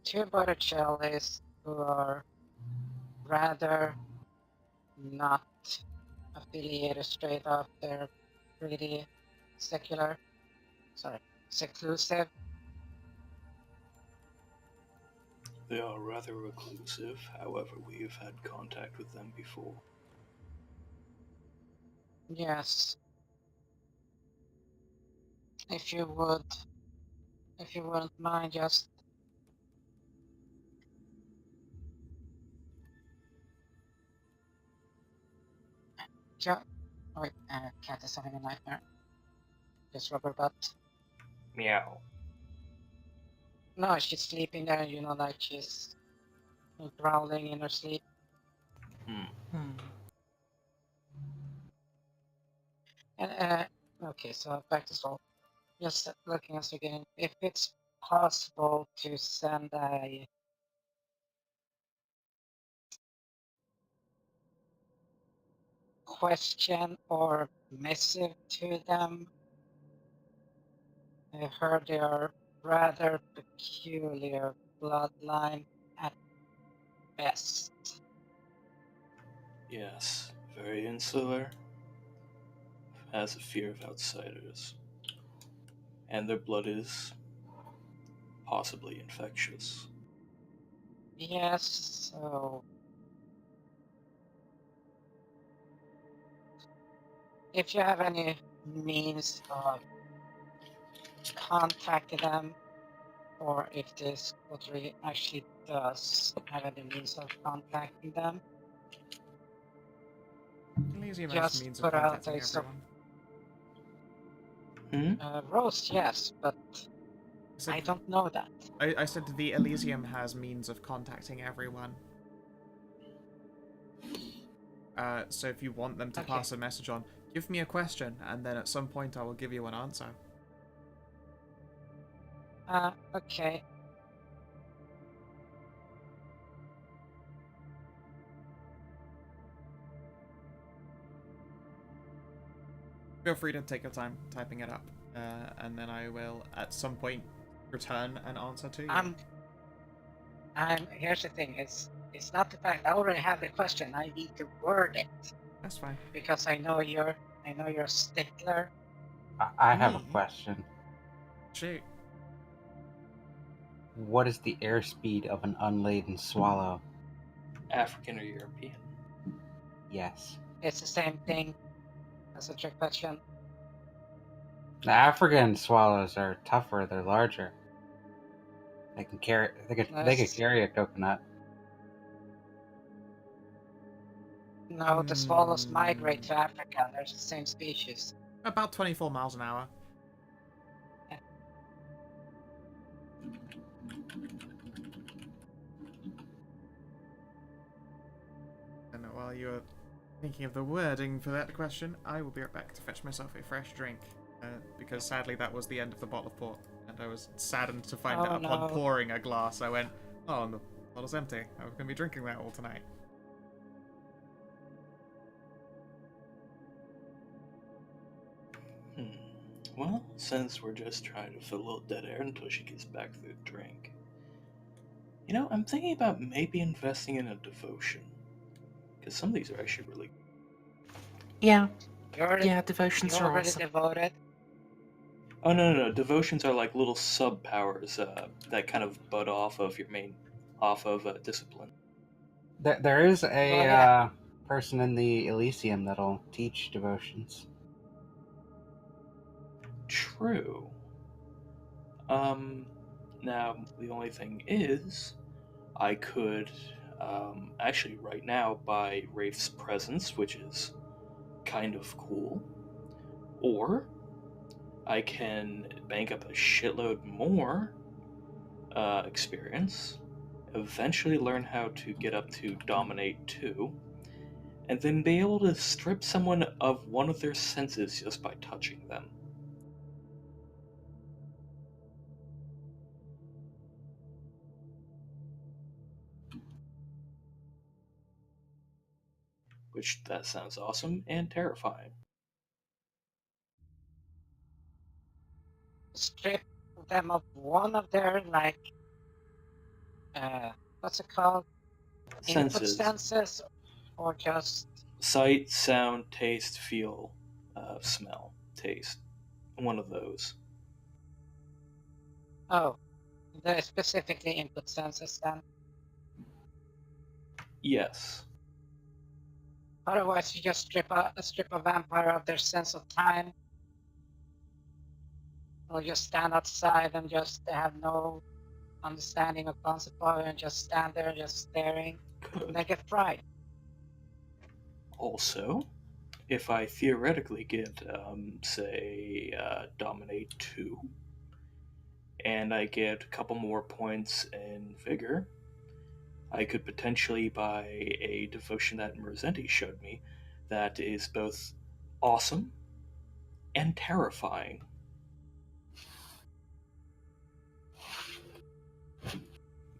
Two Botticellis who are rather not affiliated straight up. They're pretty seclusive. They are rather reclusive, however, we've had contact with them before. Yes. If you wouldn't mind just wait, cat is having a nightmare. Just rubber butt. Meow. No, she's sleeping there, like she's growling in her sleep. And okay, so back to Sol. Just looking us again, if it's possible to send a question or missive to them. I heard they are rather peculiar bloodline at best. Yes, very insular, has a fear of outsiders, and their blood is possibly infectious. Yes, so if you have any means of contacting them, or if this coterie actually does have any means of contacting them, Elysium has just means of put out contacting a everyone. roast, yes, but I don't know that. I said the Elysium has means of contacting everyone. So if you want them to Okay. pass a message on, give me a question, and then at some point I will give you an answer. Okay. Feel free to take your time typing it up, and then I will, at some point, return an answer to you. Here's the thing. It's not the fact I already have the question. I need to word it That's fine. because I know you're a stickler. I have a Me? question. Shoot. What is the airspeed of an unladen swallow? African or European? Yes. It's the same thing as a trick question. The African swallows are tougher. They're larger. They can carry. They could carry a coconut. No, the swallows migrate to Africa. They're the same species. About 24 miles an hour. Yeah. And while you're thinking of the wording for that question, I will be right back to fetch myself a fresh drink. Because sadly that was the end of the bottle of port. And I was saddened to find that upon pouring a glass, I went, oh, and the bottle's empty. I was going to be drinking that all tonight. Well, since we're just trying to fill a little dead air until she gets back to the drink, you know, I'm thinking about maybe investing in a devotion. Because some of these are actually really Yeah, You're devotions you're are already awesome. devoted. Oh, no. Devotions are like little sub-powers that kind of bud off of your main... off of discipline. There is a yeah. person in the Elysium that'll teach devotions. True. Now, the only thing is, I could, actually right now buy Rafe's presence, which is kind of cool. Or, I can bank up a shitload more experience, eventually learn how to get up to Dominate 2, and then be able to strip someone of one of their senses just by touching them. Which, that sounds awesome and terrifying. Strip them of one of their what's it called? Input Senses. senses, or just Sight, sound, taste, feel, smell, taste. One of those. the specifically input senses then. Yes. Otherwise, you just strip a vampire of their sense of time, or just stand outside and just have no understanding of concept power and just stand there just staring. Could. They get fried. Also, if I theoretically get, say, Dominate 2, and I get a couple more points in Vigor, I could potentially buy a devotion that Merzenti showed me that is both awesome and terrifying.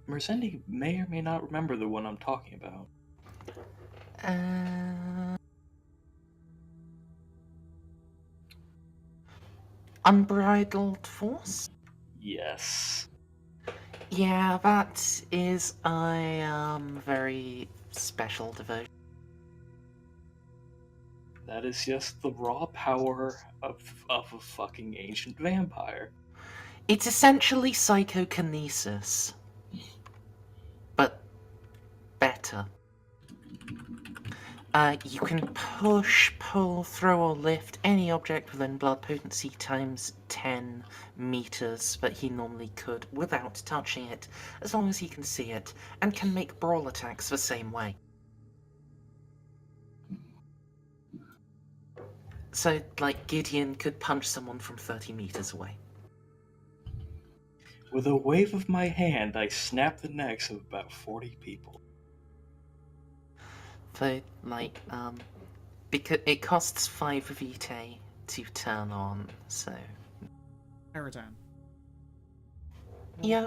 Merzenti may or may not remember the one I'm talking about. Unbridled force? Yes. Yeah, that is a very special devotion. That is just the raw power of a fucking ancient vampire. It's essentially psychokinesis, but better. You can push, pull, throw, or lift any object within blood potency times 10 meters that he normally could without touching it, as long as he can see it, and can make brawl attacks the same way. So, like, Gideon could punch someone from 30 meters away. With a wave of my hand, I snap the necks of about 40 people. So, like, because it costs 5 vitae to turn on, so... I return. Yeah.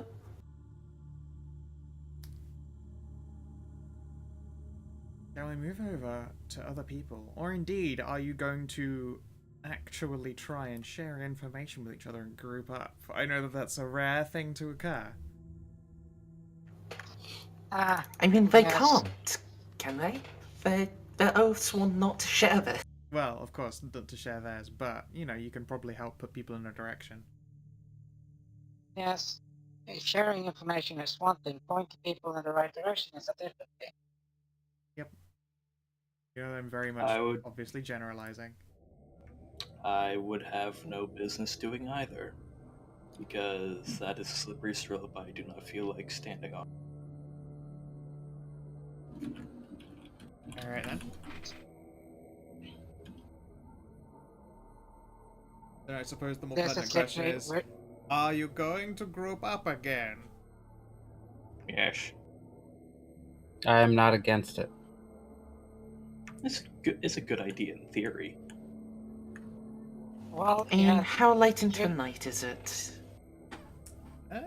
Shall we move over to other people? Or indeed, are you going to actually try and share information with each other and group up? I know that that's a rare thing to occur. Ah, I mean, they yes. can't, can they? They're oath sworn not to share this. Well, of course, not to share theirs, but, you know, you can probably help put people in a direction. Yes. Sharing information is one thing. Pointing people in the right direction is a different thing. You know, I'm very much I would- obviously generalizing. I would have no business doing either, because that is a slippery slope I do not feel like standing on. Alright then. Then I suppose the more This pertinent is question literally is, we're- are you going to group up again? Yes. I am not against it. It's a good idea in theory. well, I mean, yeah. how late into the you- night is it? Uh,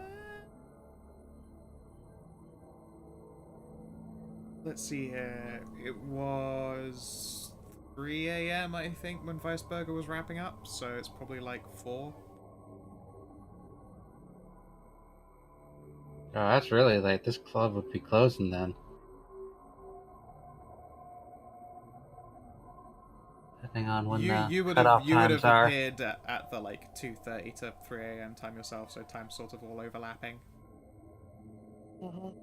let's see here. It was 3 a.m. I think when Weisberger was wrapping up, so it's probably like 4. Oh, that's really late. This club would be closing then. Depending on when You the would cutoff you would times have are. appeared at the like 2:30 to 3 a.m. time yourself, so time's sort of all overlapping. Mhm.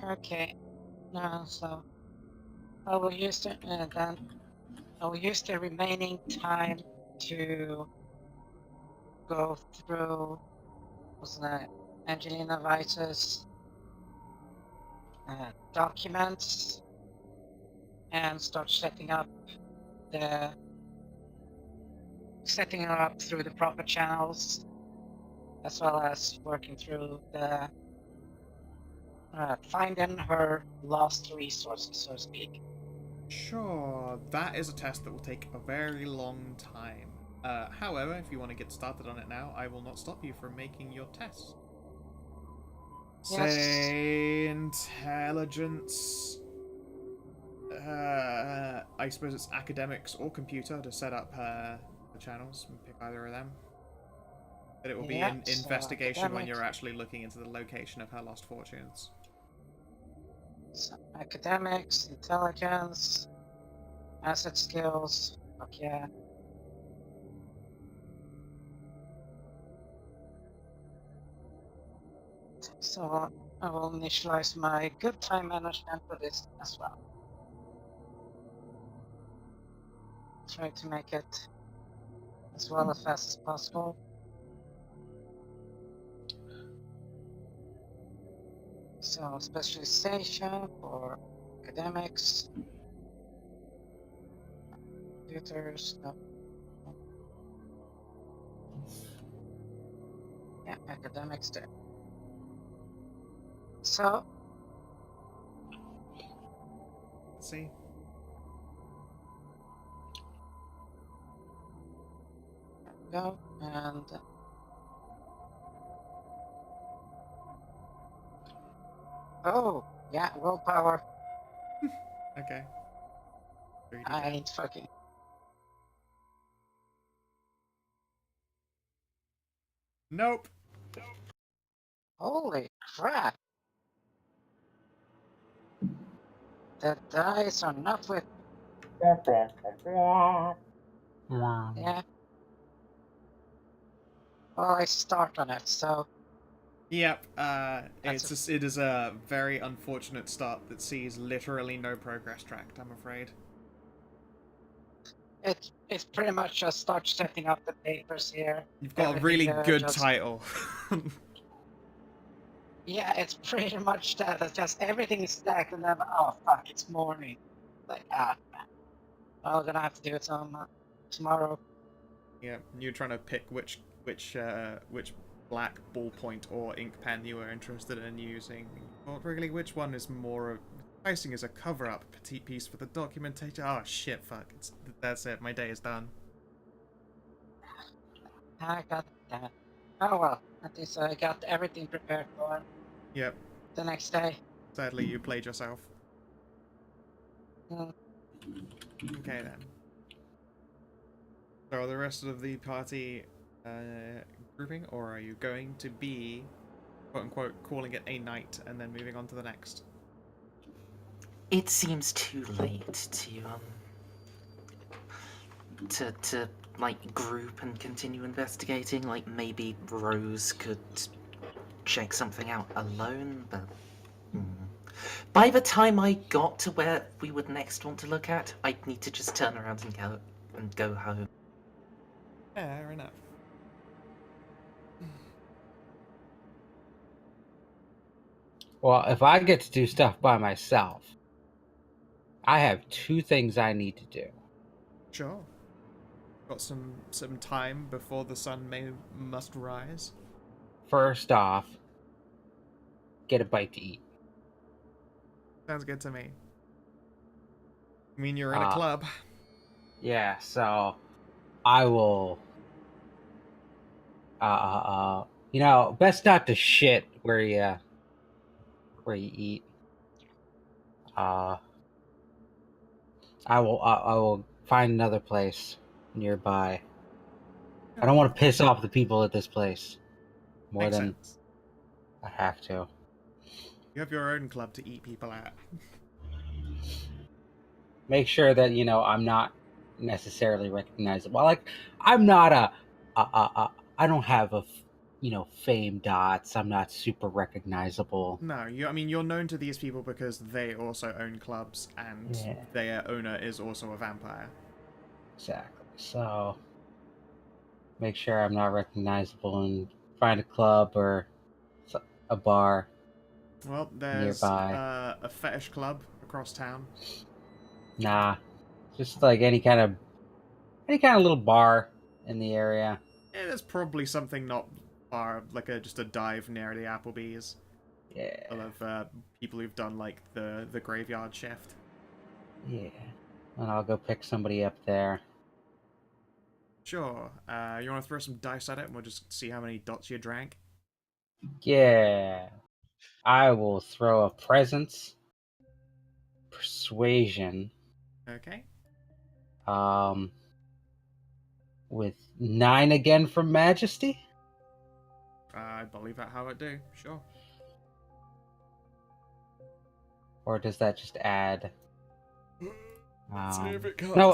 Okay. No, so I will use the then I will use the remaining time to go through what's that Angelina Weiss's documents and start setting her up through the proper channels, as well as working through the finding her lost resources, so to speak. Sure, that is a test that will take a very long time. However, if you want to get started on it now, I will not stop you from making your test. Yes. Say intelligence. I suppose it's academics or computer to set up the channels and pick either of them. But it will be Yeah, in so investigation when academics. you're actually looking into the location of her lost fortunes. So, academics, intelligence, asset skills. Fuck yeah. So I will initialize my good time management for this as well. Try to make it as well as fast as possible. So specialization for academics, computers, no. Yeah, academics there. So Let's see. go and oh yeah, willpower. Okay. 3d10. I ain't fucking Nope. Holy crap. The dice are not with. Yeah. Well, I start on it, so Yep. That's It is a very unfortunate start that sees literally no progress tracked. I'm afraid. it's pretty much just start setting up the papers here. You've got a Everything really good just title. yeah, it's pretty much that. It's just everything is stacked, and then oh fuck, it's morning. Like I'm gonna have to do it tomorrow. Yeah, you're trying to pick which black ballpoint or ink pen you were interested in using. Well, really, which one is more pricing as a cover-up petite piece for the documentation? Oh shit, fuck! That's it. My day is done. I got that. Oh well, at least I got everything prepared for Yep. the next day. Sadly, you played yourself. Mm. Okay then. So are the rest of the party grouping, or are you going to be, quote unquote, calling it a night and then moving on to the next? It seems too late to like group and continue investigating. Like maybe Rose could check something out alone, but by the time I got to where we would next want to look at, I'd need to just turn around and go home. Fair enough. Well, if I get to do stuff by myself, I have two things I need to do. Sure. Got some time before the sun must rise. First off, get a bite to eat. Sounds good to me. I mean, you're in a club. Yeah, so I will. Best not to shit where you eat. I will find another place nearby. I don't want to piss off the people at this place more Makes than sense. I have to. You have your own club to eat people at. Make sure that I'm not necessarily recognizable. Like I'm not I don't have fame dots. I'm not super recognizable. No, I mean, you're known to these people because they also own clubs, and Yeah. their owner is also a vampire. Exactly. So make sure I'm not recognizable and find a club or a bar Well, there's nearby. a fetish club across town. Nah, just like any kind of little bar in the area. Yeah, there's probably something not far, like just a dive near the Applebee's. Yeah. Full of people who've done like the graveyard shift. Yeah. And I'll go pick somebody up there. Sure. You want to throw some dice at it, and we'll just see how many dots you drank? Yeah. I will throw a presence, persuasion, Okay. with 9 again from Majesty. I believe that how it do. Sure. Or does that just add? Let's see if it comes. No.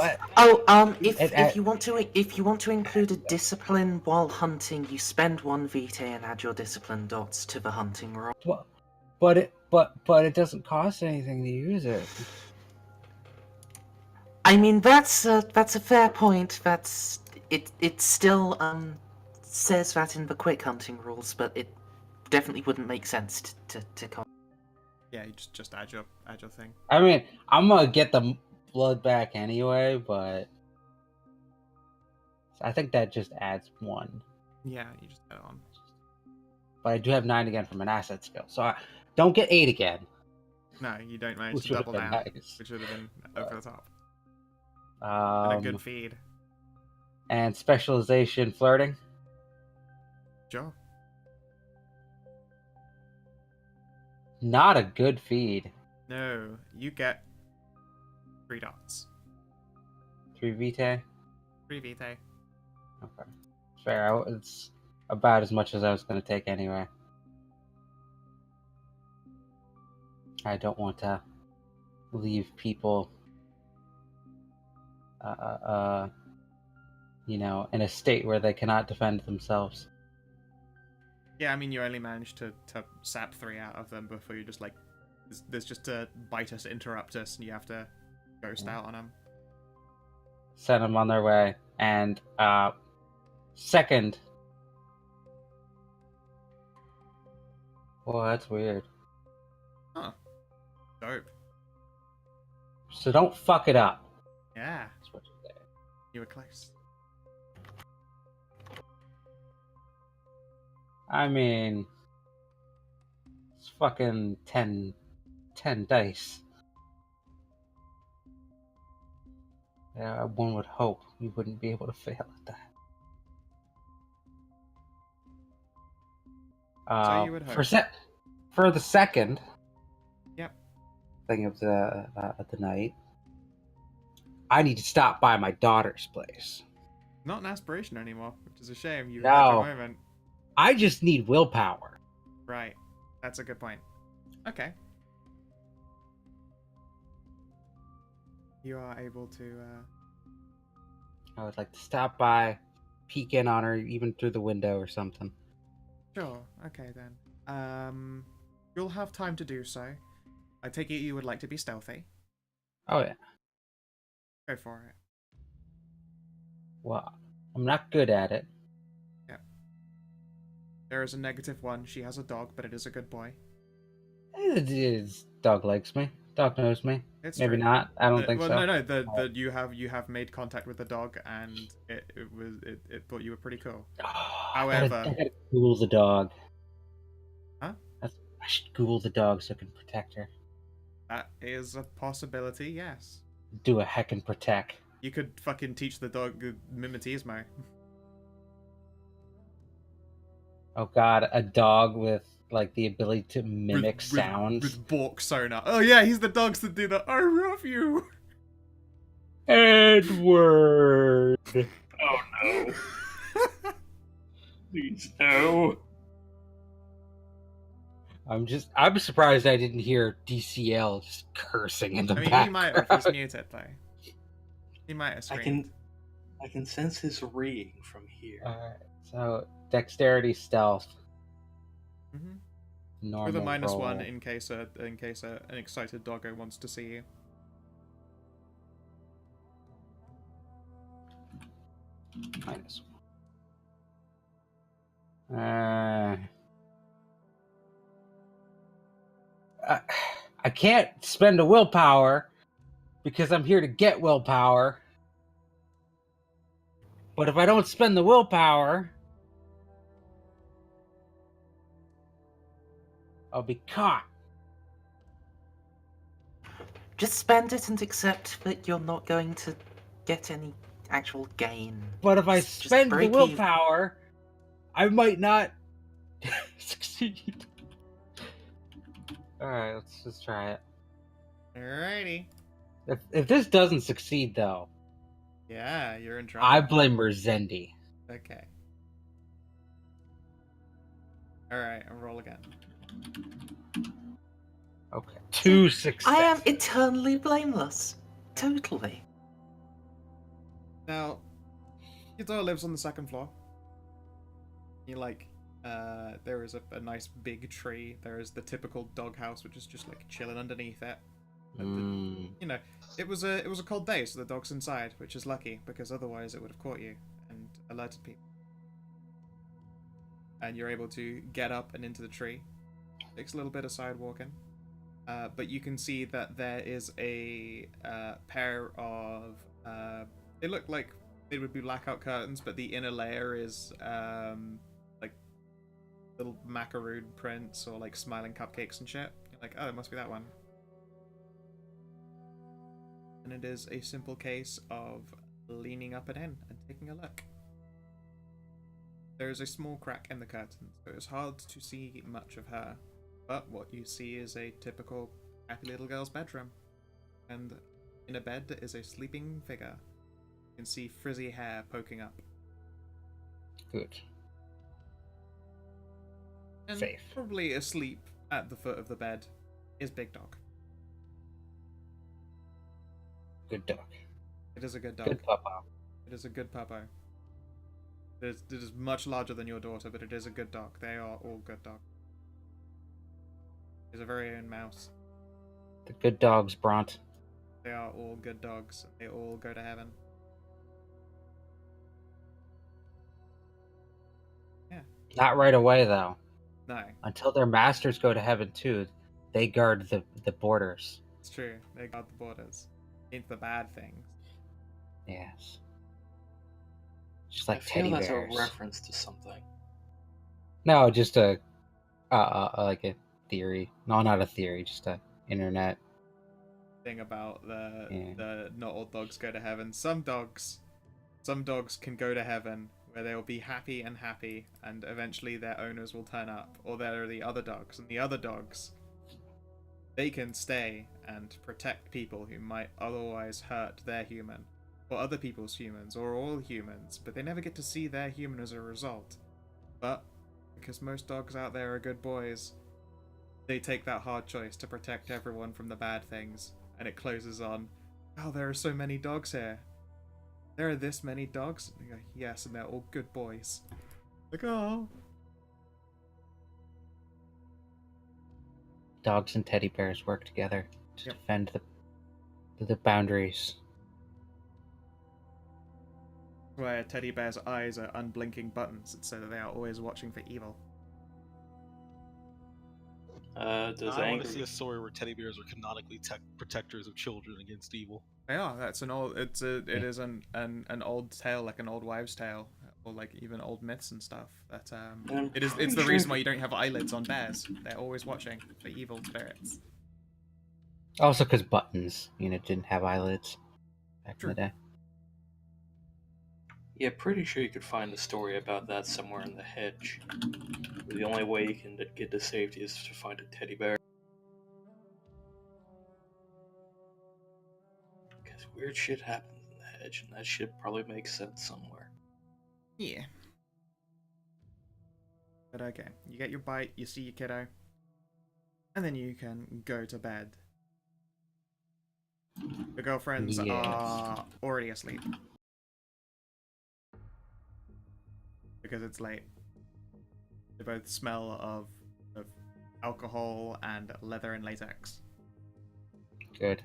If you want to include a discipline while hunting, you spend 1 vitae and add your discipline dots to the hunting roll. But it doesn't cost anything to use it. I mean, that's a fair point. It still says that in the quick hunting rules, but it definitely wouldn't make sense to cost. Yeah, you just add your thing. I mean, I'm gonna get the blood back anyway, but I think that just adds 1. Yeah, you just add it on. But I do have 9 again from an asset skill, so I don't get 8 again. No, you don't manage Which to would double have down, been nice. which would have been over the top. And a good feed. And specialization flirting. Sure. Not a good feed. No, you get 3 dots. 3 vitae. 3 vitae. Okay, fair. about as much as I was going to take anyway. I don't want to leave people, in a state where they cannot defend themselves. Yeah, I mean, you only managed to sap 3 out of them before you just like, there's just to bite us, interrupt us, and you have to ghost out on them. Send them on their way. And second, well, that's weird. Huh. Dope. So don't fuck it up. Yeah, That's what you say. you were close. I mean, it's fucking 10 dice. Yeah, one would hope you wouldn't be able to fail at that. So you would hope. For the second. Yep. Thing of the night, I need to stop by my daughter's place. Not an aspiration anymore, which is a shame. You No. had your moment. I just need willpower. Right. That's a good point. Okay. You are able to, I would like to stop by, peek in on her, even through the window or something. Sure. Okay, then. You'll have time to do so. I take it you would like to be stealthy. Oh yeah. Go for it. Well, I'm not good at it. There is a -1. She has a dog, but it is a good boy. Dog likes me. Dog knows me. It's Maybe true. not. I don't think well, so. No. You have made contact with the dog, and it thought you were pretty cool. However, I gotta Google the dog. Huh? I should Google the dog so I can protect her. That is a possibility. Yes. Do a heckin' protect. You could fucking teach the dog mimetismo. Oh god, a dog with like the ability to mimic sounds. With Bork sonar. Oh yeah, he's the dogs that do that. I love you. Edward. Oh no. Please no. I'm surprised I didn't hear DCL just cursing in the background. He might have. He's muted though. He might have screamed. I can sense his reeing from here. Alright, so dexterity, stealth. Mm-hmm. Normal With a -1 roll. in case an excited doggo wants to see you. -1. I can't spend a willpower because I'm here to get willpower. But if I don't spend the willpower, I'll be caught. Just spend it and accept that you're not going to get any actual gain. But if I Just spend the break willpower, I might not succeed. Alright, let's just try it. Alrighty. If this doesn't succeed, though, Yeah, you're in trouble. I blame Rezendi. Okay. Alright, I'll roll again. Okay. 2 success. I am eternally blameless. Totally. Now, your daughter lives on the 2nd floor. There is a nice big tree. There is the typical doghouse, which is just like chilling underneath it. It was a cold day, so the dog's inside, which is lucky because otherwise it would have caught you and alerted people. And you're able to get up and into the tree. Takes a little bit of side walking, but you can see that there is a pair of they look like it would be blackout curtains, but the inner layer is like little macaroon prints or like smiling cupcakes and shit. You're like, oh, it must be that one. And it is a simple case of leaning up and in and taking a look. There is a small crack in the curtain, so it's hard to see much of her. But what you see is a typical happy little girl's bedroom. And in a bed is a sleeping figure. You can see frizzy hair poking up. Good. And Safe. probably asleep at the foot of the bed is Big Dog. Good dog. It is a good dog. Good papa. It is a good puppo. It is much larger than your daughter, but it is a good dog. They are all good dogs. It's a very own mouse. The good dogs, Bront. They are all good dogs. They all go to heaven. Yeah. Not right away, though. No, Until their masters go to heaven, too. They guard the borders. it's true. They guard the borders. Ain't the bad things. Yes. Just like I feel teddy that's bears. a reference to something. No, just a like a theory. No, not a theory. Just a internet. Thing about the Yeah. not all dogs go to heaven. Some dogs can go to heaven where they'll be happy, and eventually their owners will turn up. Or there are the other dogs, and the other dogs, they can stay and protect people who might otherwise hurt their human, or other people's humans, or all humans, but they never get to see their human as a result. But because most dogs out there are good boys, they take that hard choice to protect everyone from the bad things, and it closes on, oh, there are so many dogs here. There are this many dogs? And you go, yes, and they're all good boys. Like, oh. Dogs and teddy bears work together to Yep. defend the boundaries. Where teddy bear's eyes are unblinking buttons, so that they are always watching for evil. Does I want anger to see a story where teddy bears are canonically protectors of children against evil. They are. That's an old. It is an old tale, like an old wives' tale, or like even old myths and stuff. That I'm It's pretty the sure reason why you don't have eyelids on bears. They're always watching for evil spirits. Also, because buttons, didn't have eyelids back in the day. Yeah, pretty sure you could find a story about that somewhere in the hedge. The only way you can get to safety is to find a teddy bear. Because weird shit happens in the hedge, and that shit probably makes sense somewhere. Yeah. But okay, you get your bite, you see your kiddo, and then you can go to bed. The girlfriends Yes. are already asleep. Because it's late. They both smell of alcohol and leather and latex. Good.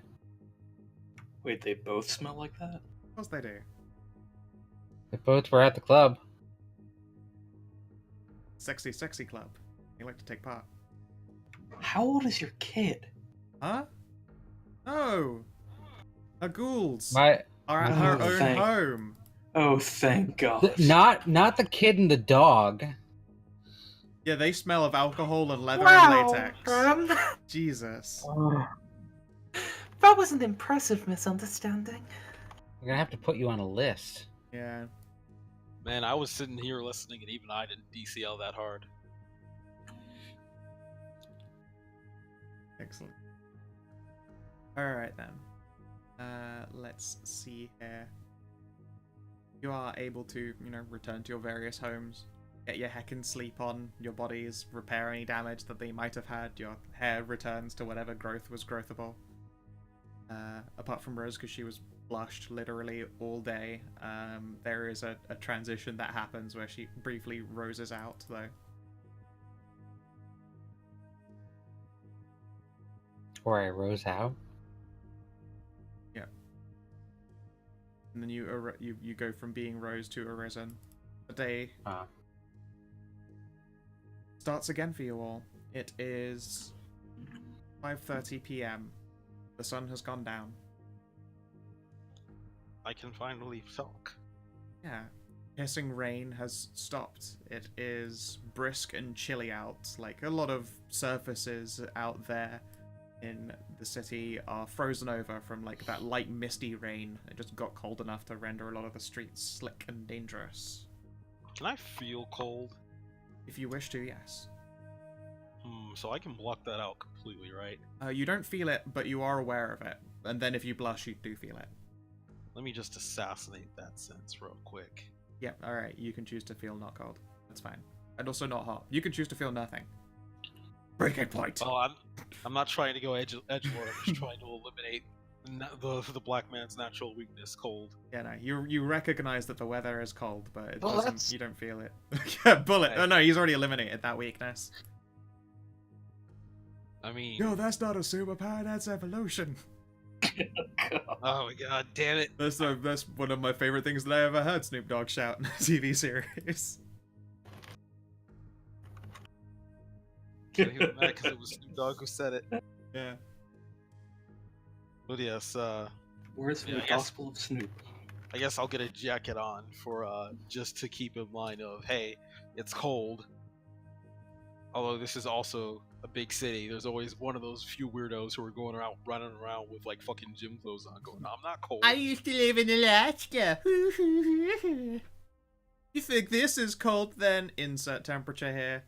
Wait, they both smell like that? Of course they do. They both were at the club. Sexy, sexy club. You like to take part. How old is your kid? Huh? Oh! Her ghouls My are at her Oh, own thank- home. Oh, thank God. not the kid and the dog. Yeah, they smell of alcohol and leather and latex. Wow, Jesus. that was an impressive misunderstanding. I'm gonna have to put you on a list. Yeah. Man, I was sitting here listening, and even I didn't DCL that hard. Excellent. Alright then. Let's see here. You are able to, return to your various homes, get your heckin' sleep on, your bodies repair any damage that they might have had, your hair returns to whatever growth was growthable. Apart from Rose, because she was blushed literally all day, there is a transition that happens where she briefly roses out, though. Or I rose out. And then you go from being Rose to Arisen. The day starts again for you all. It is 5:30 p.m. The sun has gone down. I can finally talk. Yeah. Hissing rain has stopped. It is brisk and chilly out. Like, a lot of surfaces out there in the city are frozen over from, like, that light misty rain. It just got cold enough to render a lot of the streets slick and dangerous. Can I feel cold? If you wish to, yes. So I can block that out completely, right? You don't feel it, but you are aware of it. And then if you blush, you do feel it. Let me just assassinate that sense real quick. Yep, alright, you can choose to feel not cold. That's fine. and also not hot. You can choose to feel nothing. Breaking point. Well, I'm not trying to go edgelord. I'm just trying to eliminate the black man's natural weakness, cold. Yeah, no, you recognize that the weather is cold, but it Bullets. doesn't. You don't feel it. Yeah, bullet. Hey. Oh no, he's already eliminated that weakness. I mean, Yo, that's not a superpower. That's evolution. oh my god, damn it! That's one of my favorite things that I ever heard Snoop Dogg shout in a TV series. Can't even mad because it was Snoop Dogg who said it. Yeah. But yes, Where's Yeah, the I guess- Gospel of Snoop? I guess I'll get a jacket on for just to keep in mind of, hey, it's cold. Although this is also a big city, there's always one of those few weirdos who are going around running around with like fucking gym clothes on, going, "I'm not cold." I used to live in Alaska. You think this is cold? Then insert temperature here.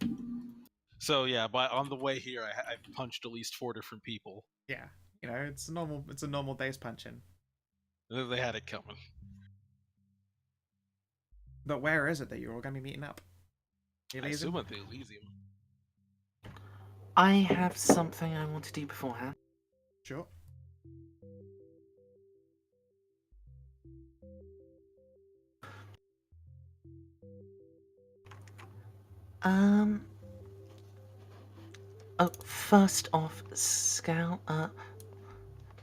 So yeah, but on the way here, I punched at least 4 different people. Yeah, you know, it's a normal day's punching. They had it coming. But where is it that you're all gonna be meeting up? I Elysium? assume at the Elysium. I have something I want to do beforehand. Sure. Oh, first off, Scout,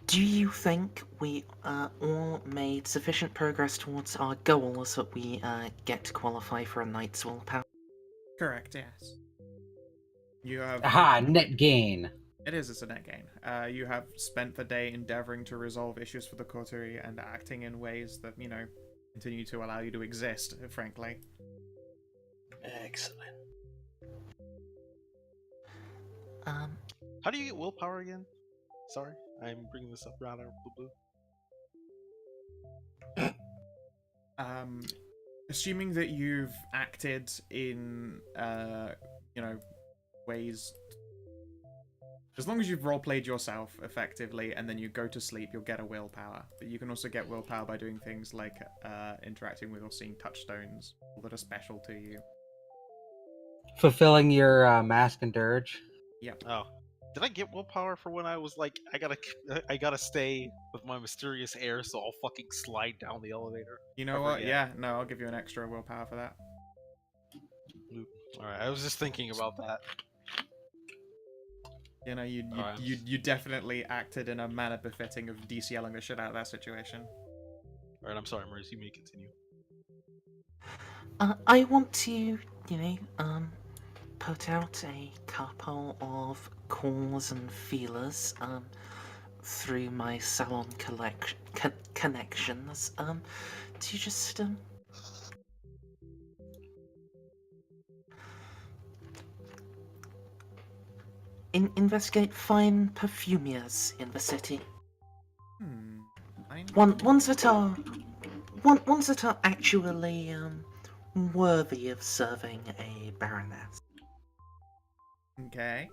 do you think we all made sufficient progress towards our goal so that we get to qualify for a knight's willpower? Correct. Yes. You have. Aha, net gain. It's a net gain. You have spent the day endeavoring to resolve issues for the coterie and acting in ways that, you know, continue to allow you to exist, frankly. Excellent. How do you get willpower again? Sorry, I'm bringing this up right out of the blue. Assuming that you've acted in, you know, ways. As long as you've roleplayed yourself effectively and then you go to sleep, you'll get a willpower. But you can also get willpower by doing things like interacting with or seeing touchstones that are special to you. Fulfilling your mask and dirge. Yep. Oh, did I get willpower for when I was like, I gotta stay with my mysterious air, so I'll fucking slide down the elevator? You know I what? forget. Yeah, no, I'll give you an extra willpower for that. All right, I was just thinking about that. You know, Alright. you definitely acted in a manner befitting of DCLing the shit out of that situation. All right, I'm sorry, Maurice. You may continue. I want to, you know, put out a couple of calls and feelers, through my salon connections, to just, investigate fine perfumiers in the city. Ones that are actually worthy of serving a baroness. Okay.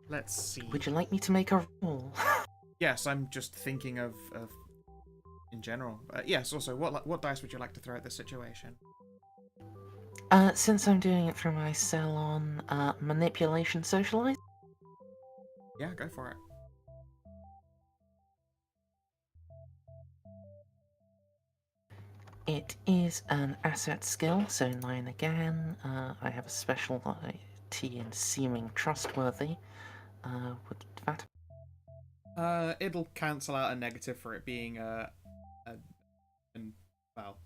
Let's see. Would you like me to make a roll? Yes, I'm just thinking of in general. Yes. Also, what dice would you like to throw at this situation? Since I'm doing it through my salon, manipulation socialize. Yeah, go for it. It is an asset skill, so 9 again. I have a specialty in seeming trustworthy. Would that? It'll cancel out a negative for it being well,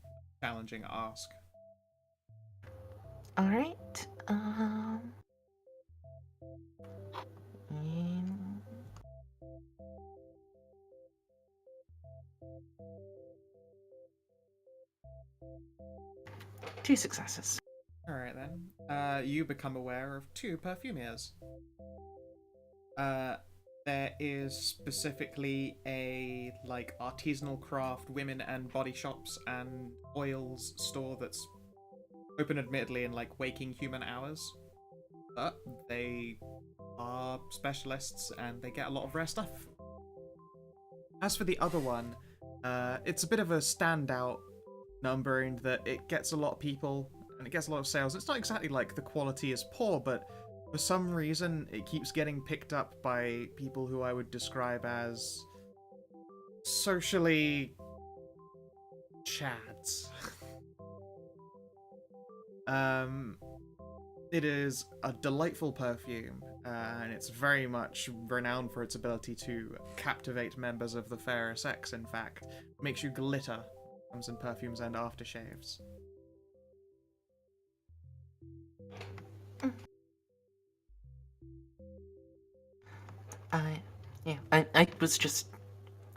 challenging ask. Alright, two successes. Alright then. You become aware of 2 perfumiers. There is specifically a, like, artisanal craft women and body shops and oils store that's open admittedly in like waking human hours, but they are specialists and they get a lot of rare stuff. As for the other one, it's a bit of a standout number in that it gets a lot of people and it gets a lot of sales. It's not exactly like the quality is poor, but for some reason it keeps getting picked up by people who I would describe as socially chads. It is a delightful perfume, and it's very much renowned for its ability to captivate members of the fairer sex, in fact. Makes you glitter. Comes in perfumes and aftershaves. I was just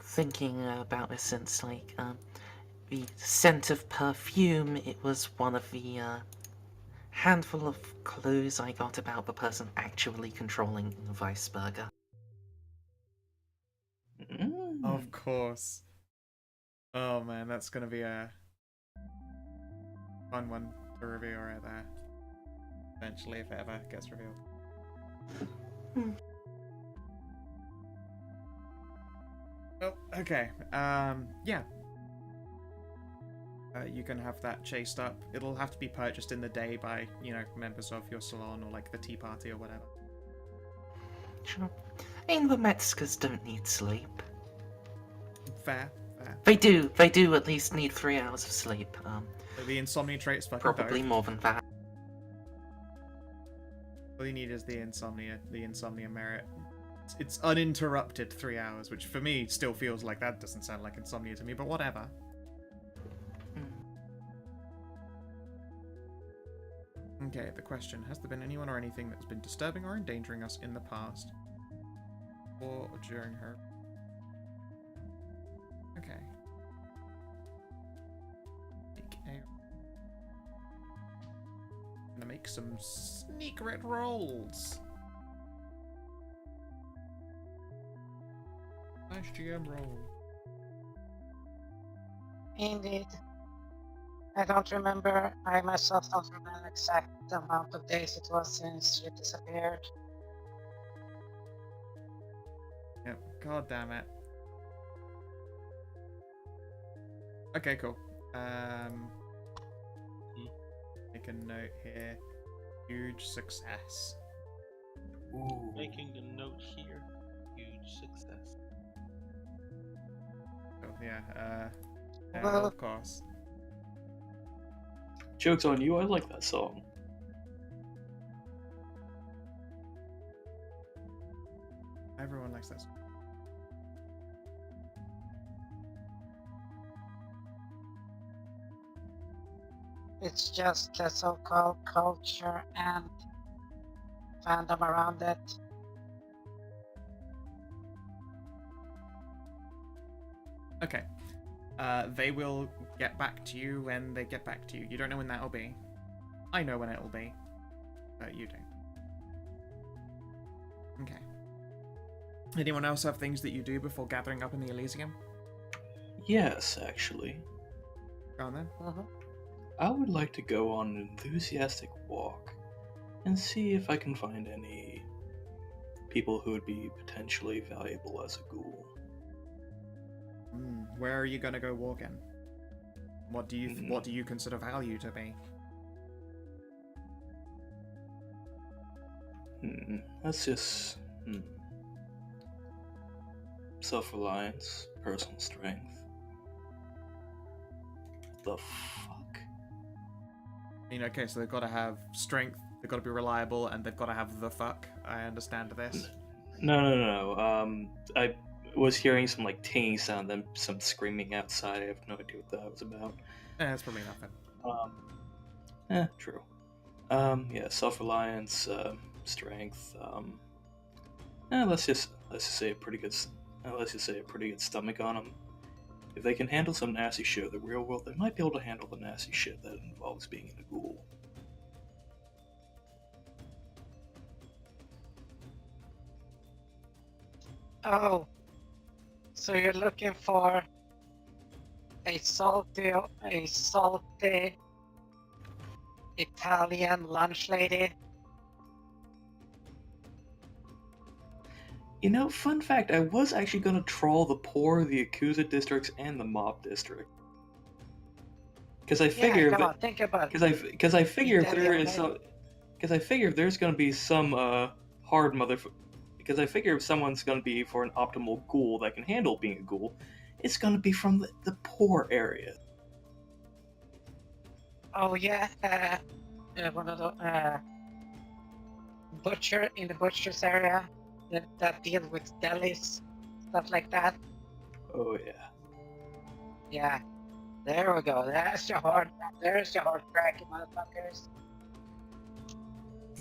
thinking about this since, like, the scent of perfume, it was one of the, handful of clues I got about the person actually controlling the Weisberger. Of course. Oh man, that's gonna be a fun one to reveal right there. Eventually, if it ever gets revealed. Oh, okay. Yeah. You can have that chased up. It'll have to be purchased in the day by, you know, members of your salon or like the tea party or whatever. Sure. I mean, the Metzgers don't need sleep. Fair, fair. They do at least need 3 hours of sleep. The insomnia trait's fucking Probably dope. more than that. All you need is the insomnia merit. It's uninterrupted 3 hours, which for me still feels like that doesn't sound like insomnia to me, but whatever. Okay, the question, has there been anyone or anything that's been disturbing or endangering us in the past? Or during her? Okay. Gonna make some sneak red rolls. Nice GM roll. Indeed. I don't remember. I myself don't remember the exact amount of days it was since she disappeared. Yep, god damn it. Okay, cool. Make a note here. Huge success. Ooh. Making a note here. Huge success. Oh, yeah, Well- of course. Joke's on you, I like that song. Everyone likes that song. It's just the so-called culture and fandom around it. Okay. They will get back to you when they get back to you. You don't know when that'll be. I know when it'll be. But you don't. Okay. Anyone else have things that you do before gathering up in the Elysium? Yes, actually. Go on then. I would like to go on an enthusiastic walk and see if I can find any people who would be potentially valuable as a ghoul. Where are you gonna go walking? What do you consider value to be? That's just self-reliance, personal strength. The fuck? I mean, okay, so they've got to have strength, they've got to be reliable, and they've got to have the fuck. I understand this. No. I was hearing some like tinging sound, then some screaming outside. I have no idea what that was about. It's probably nothing. True. Yeah, self-reliance, strength. Let's just say a pretty good stomach on them. If they can handle some nasty shit in the real world, they might be able to handle the nasty shit that involves being in a ghoul. Oh, so you're looking for a salty Italian lunch lady. You know, fun fact, I was actually gonna troll the poor, the Yakuza districts, and the mob district. Because I Yeah, figure come that on, think about it. because I figure if there Italian is some because I figure if there's gonna be some hard because I figure if someone's gonna be for an optimal ghoul that can handle being a ghoul, it's gonna be from the poor area. Oh yeah, one of the butcher in the butcher's area that deals with delis, stuff like that. Oh yeah. Yeah, there we go. There's your hard cracking motherfuckers.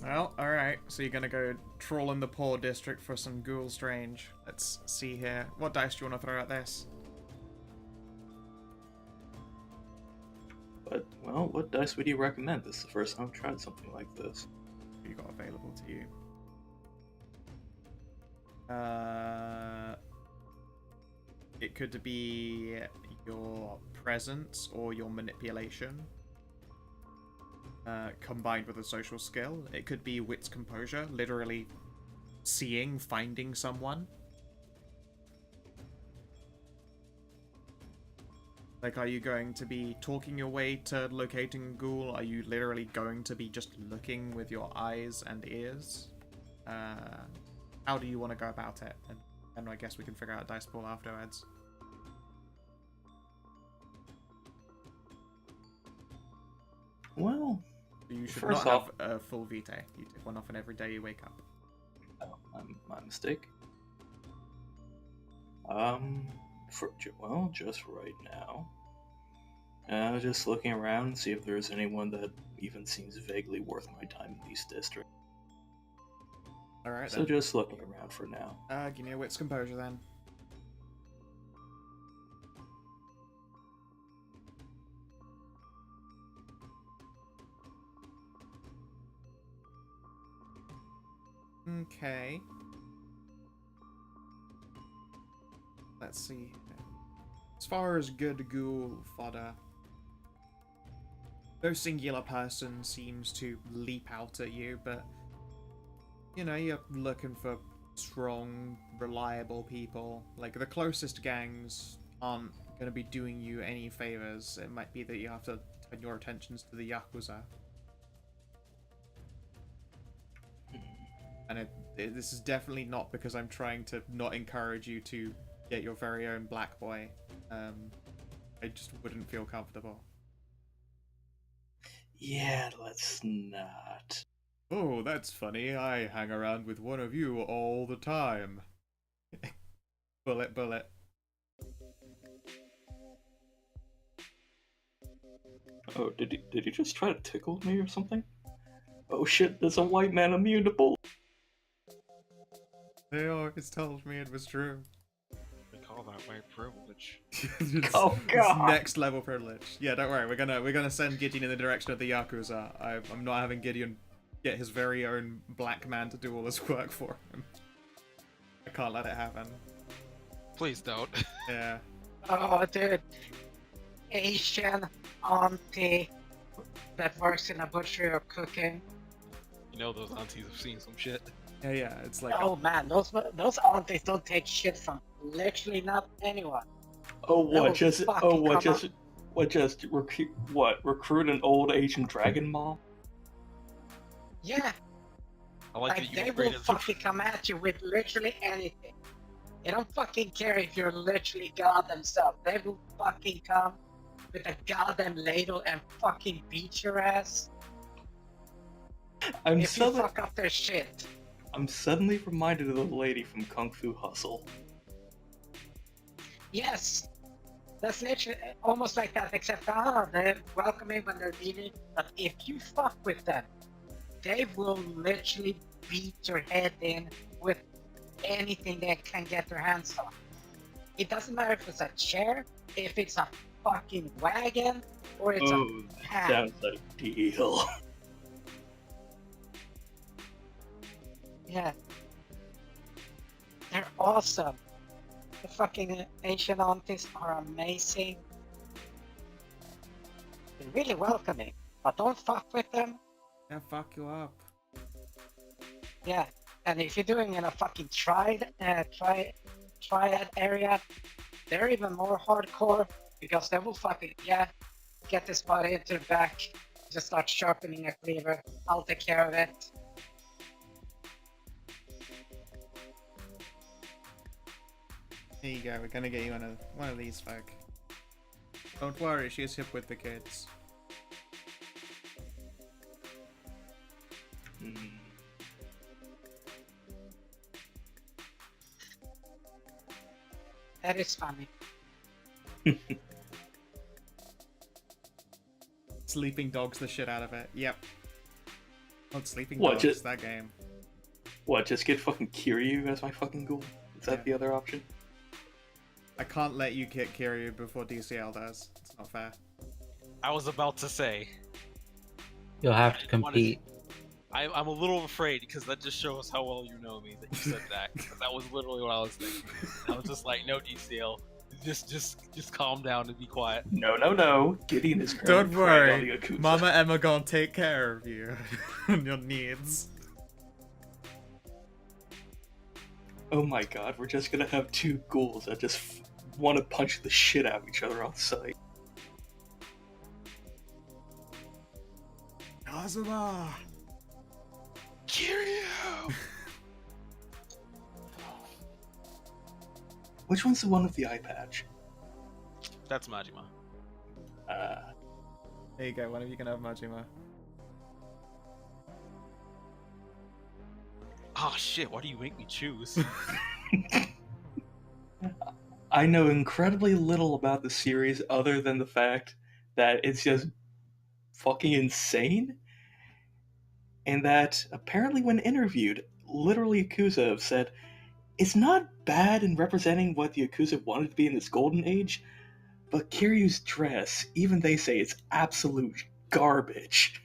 Well, alright, so you're gonna go troll in the poor district for some ghoul strange. Let's see here. What dice do you want to throw at this? But well, what dice would you recommend? This is the first time I've tried something like this. What you got available to you? It could be your presence or your manipulation. Combined with a social skill. It could be wits composure, literally finding someone. Like, are you going to be talking your way to locating a ghoul? Are you literally going to be just looking with your eyes and ears? How do you want to go about it? And I guess we can figure out dice pool afterwards. Well, You should first not off, have a full vitae. You take one off in every day you wake up. oh, my mistake. Just right now. Just looking around, see if there's anyone that even seems vaguely worth my time in these districts. Alright So then. just looking around for now. Give me a wits composure then. Okay. Let's see. As far as good ghoul fodder, no singular person seems to leap out at you, but you know, you're looking for strong, reliable people. Like, the closest gangs aren't going to be doing you any favors. It might be that you have to turn your attentions to the Yakuza. And this is definitely not because I'm trying to not encourage you to get your very own black boy. I just wouldn't feel comfortable. Yeah, let's not. Oh, that's funny. I hang around with one of you all the time. Bullet, bullet. Oh, did he just try to tickle me or something? Oh shit, there's a white man immune to bullets. They always told me it was true. We call that white privilege. Oh, God. Next level privilege. Yeah, don't worry. We're gonna send Gideon in the direction of the Yakuza. I'm not having Gideon get his very own black man to do all this work for him. I can't let it happen. Please don't. Yeah. Oh, dude. Asian auntie that works in a butchery or cooking. You know those aunties have seen some shit. Yeah, it's like... Oh man, those aunties don't take shit from literally not anyone. Recruit an old Asian dragon mom? Yeah, I like like that you they will upgraded fucking come at you with literally anything. They don't fucking care if you're literally God themselves. They will fucking come with a goddamn ladle and fucking beat your ass if you fuck up their shit. I'm suddenly reminded of the lady from Kung Fu Hustle. Yes, that's literally almost like that, except they're welcoming when they're leaving. But if you fuck with them, they will literally beat your head in with anything they can get their hands on. It doesn't matter if it's a chair, if it's a fucking wagon, or it's a hat. Sounds like a deal. Yeah. They're awesome. The fucking Asian aunties are amazing. They're really welcoming. but don't fuck with them. They'll fuck you up. Yeah, and if you're doing in a fucking triad area, they're even more hardcore because they will fucking get this body into the back, just start sharpening a cleaver. I'll take care of it. Here you go. We're gonna get you one of these folk. Don't worry, she's hip with the kids. That is funny. Sleeping dogs the shit out of it. Yep. Not sleeping What, dogs. just- That game. What, just get fucking Kiryu as my fucking ghoul? Is that Yeah. the other option? I can't let you kick Kiryu before DCL does. It's not fair. I was about to say, You'll have to What is- compete. I'm a little afraid because that just shows how well you know me that you said that. 'Cause that was literally what I was thinking. I was just like, no DCL, just calm down and be quiet. No. Gideon is Don't currently preying on the worry, Yakuza. Mama Emma gonna take care of you and your needs. Oh my god, we're just gonna have two ghouls that just want to punch the shit out of each other on sight. Kazuma! Kiryu! Which one's the one with the eye patch? That's Majima. There you go, one of you can have Majima. Oh shit, why do you make me choose? I know incredibly little about the series other than the fact that it's just fucking insane. And that apparently, when interviewed, literally Yakuza have said it's not bad in representing what the Yakuza wanted to be in this golden age, but Kiryu's dress, even they say it's absolute garbage.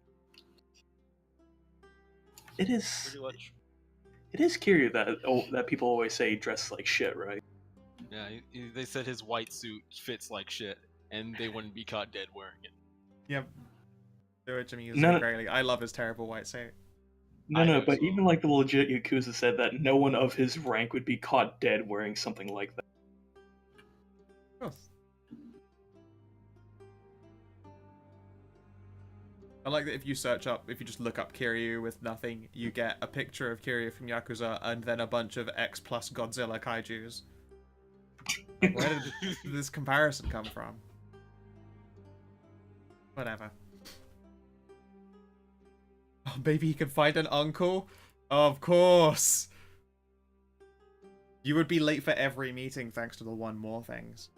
It is. Pretty much. It is Kiryu that people always say dresses like shit, right? Yeah, they said his white suit fits like shit, and they wouldn't be caught dead wearing it. Yep. Which I'm using No. greatly. I love his terrible white suit. No, I do but as well. even like the legit Yakuza said that no one of his rank would be caught dead wearing something like that. Of course. I like that if you just look up Kiryu with nothing, you get a picture of Kiryu from Yakuza and then a bunch of X plus Godzilla kaijus. Like, where did this comparison come from? Whatever. Oh, maybe he can find an uncle? Of course! You would be late for every meeting thanks to the one more things.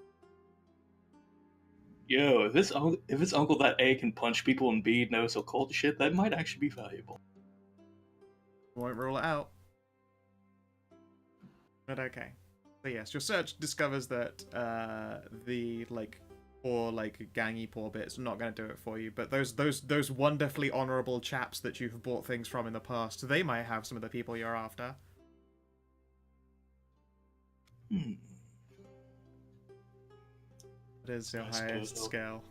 Yo, if it's Uncle that A can punch people and B knows occult shit, that might actually be valuable. Won't rule it out. But okay. So yes, your search discovers that the poor gangy poor bits are not going to do it for you, but those wonderfully honourable chaps that you've bought things from in the past, they might have some of the people you're after. What is your I suppose highest so. scale?